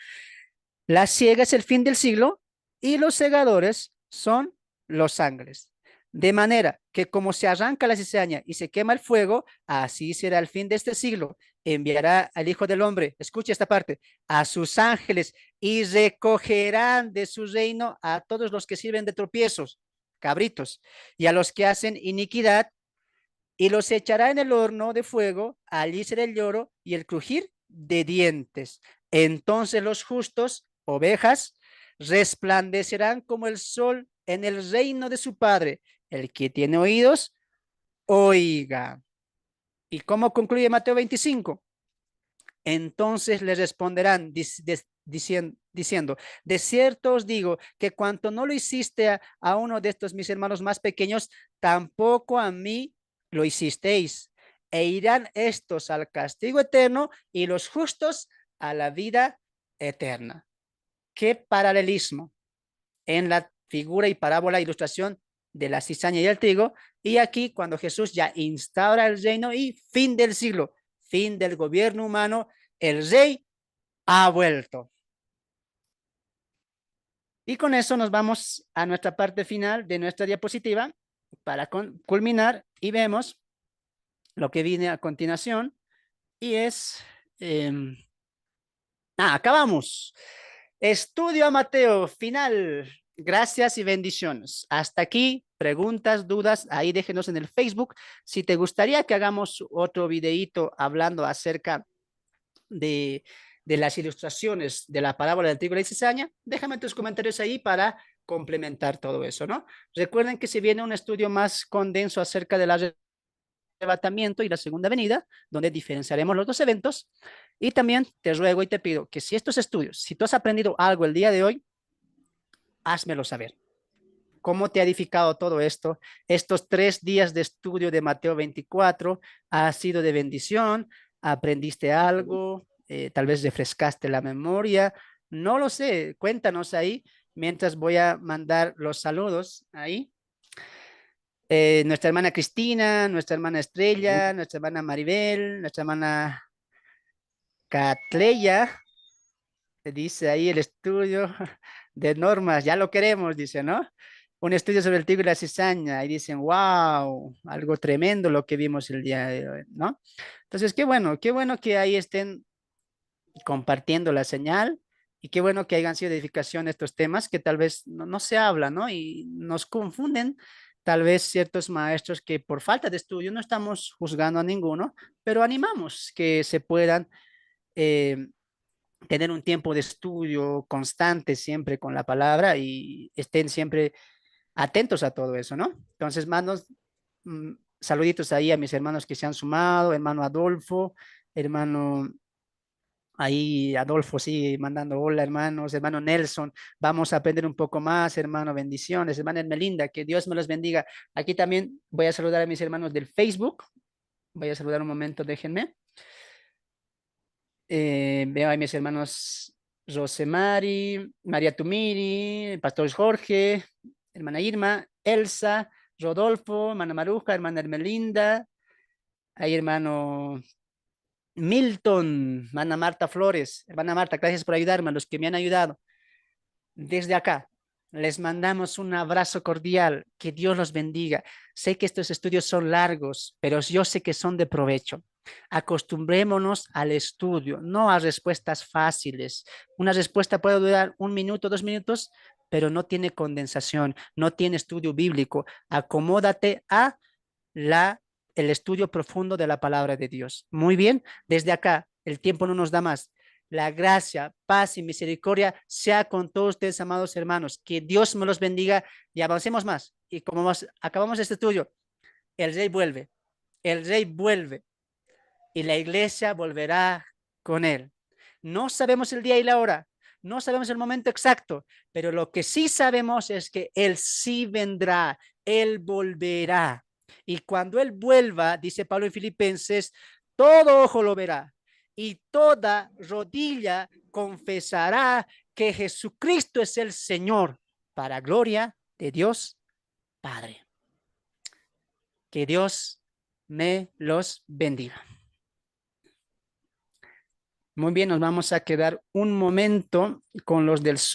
la siega es el fin del siglo y los segadores son los ángeles. De manera que como se arranca la cizaña y se quema el fuego, así será el fin de este siglo. Enviará al Hijo del Hombre, escucha esta parte, a sus ángeles y recogerán de su reino a todos los que sirven de tropiezos, cabritos, y a los que hacen iniquidad, y los echará en el horno de fuego, allí será el lloro y el crujir de dientes. Entonces los justos, ovejas, resplandecerán como el sol en el reino de su Padre. El que tiene oídos, oiga. ¿Y cómo concluye Mateo 25? Entonces les responderán diciendo, de cierto os digo que cuanto no lo hiciste a uno de estos mis hermanos más pequeños, tampoco a mí lo hicisteis. E irán estos al castigo eterno y los justos a la vida eterna. ¿Qué paralelismo en la figura y parábola ilustración de la cizaña y el trigo? Y aquí cuando Jesús ya instaura el reino y fin del siglo, fin del gobierno humano, el rey ha vuelto. Y con eso nos vamos a nuestra parte final de nuestra diapositiva para culminar y vemos lo que viene a continuación y es... acabamos. Estudio a Mateo, final. Gracias y bendiciones. Hasta aquí, preguntas, dudas, ahí déjenos en el Facebook. Si te gustaría que hagamos otro videíto hablando acerca de de las ilustraciones de la parábola del trigo y la cizaña, déjame tus comentarios ahí para complementar todo eso, ¿no? Recuerden que se viene un estudio más condenso acerca del arrebatamiento y la segunda venida, donde diferenciaremos los dos eventos. Y también te ruego y te pido que si estos estudios, si tú has aprendido algo el día de hoy, házmelo saber. ¿Cómo te ha edificado todo esto? Estos 3 días de estudio de Mateo 24 ha sido de bendición. ¿Aprendiste algo? Tal vez refrescaste la memoria. No lo sé. Cuéntanos ahí mientras voy a mandar los saludos ahí. Nuestra hermana Cristina, nuestra hermana Estrella, nuestra hermana Maribel, nuestra hermana Catleya. Dice ahí el estudio de normas, ya lo queremos, dice, ¿no? Un estudio sobre el trigo y la cizaña, y dicen, wow, algo tremendo lo que vimos el día de hoy, ¿no? Entonces, qué bueno que ahí estén compartiendo la señal, y qué bueno que hayan sido de edificación estos temas que tal vez no se hablan, ¿no? Y nos confunden tal vez ciertos maestros que por falta de estudio no estamos juzgando a ninguno, pero animamos que se puedan tener un tiempo de estudio constante siempre con la palabra y estén siempre atentos a todo eso, ¿no? Entonces, manos, saluditos ahí a mis hermanos que se han sumado, hermano Adolfo, hermano ahí Adolfo, sí, mandando hola, hermanos, hermano Nelson, vamos a aprender un poco más, hermano, bendiciones, hermana Melinda, que Dios me los bendiga. Aquí también voy a saludar a mis hermanos del Facebook, voy a saludar un momento, déjenme. Veo a mis hermanos Rosemary, María Tumiri, el pastor Jorge, hermana Irma, Elsa, Rodolfo, hermana Maruja, hermana Hermelinda, hay hermano Milton, hermana Marta Flores, hermana Marta, gracias por ayudarme, a los que me han ayudado. Desde acá, les mandamos un abrazo cordial, que Dios los bendiga. Sé que estos estudios son largos, pero yo sé que son de provecho. Acostumbrémonos al estudio, no a respuestas fáciles. Una respuesta puede durar 1 minuto, 2 minutos, pero no tiene condensación, no tiene estudio bíblico. Acomódate a el estudio profundo de la palabra de Dios. Muy bien, desde acá, el tiempo no nos da más. La gracia, paz y misericordia sea con todos ustedes, amados hermanos. Que Dios me los bendiga y avancemos más. Y como acabamos este estudio, el rey vuelve. El rey vuelve y la iglesia volverá con él. No sabemos el día y la hora, no sabemos el momento exacto, pero lo que sí sabemos es que él sí vendrá, él volverá. Y cuando él vuelva, dice Pablo en Filipenses, todo ojo lo verá y toda rodilla confesará que Jesucristo es el Señor, para gloria de Dios Padre. Que Dios me los bendiga. Muy bien, nos vamos a quedar un momento con los del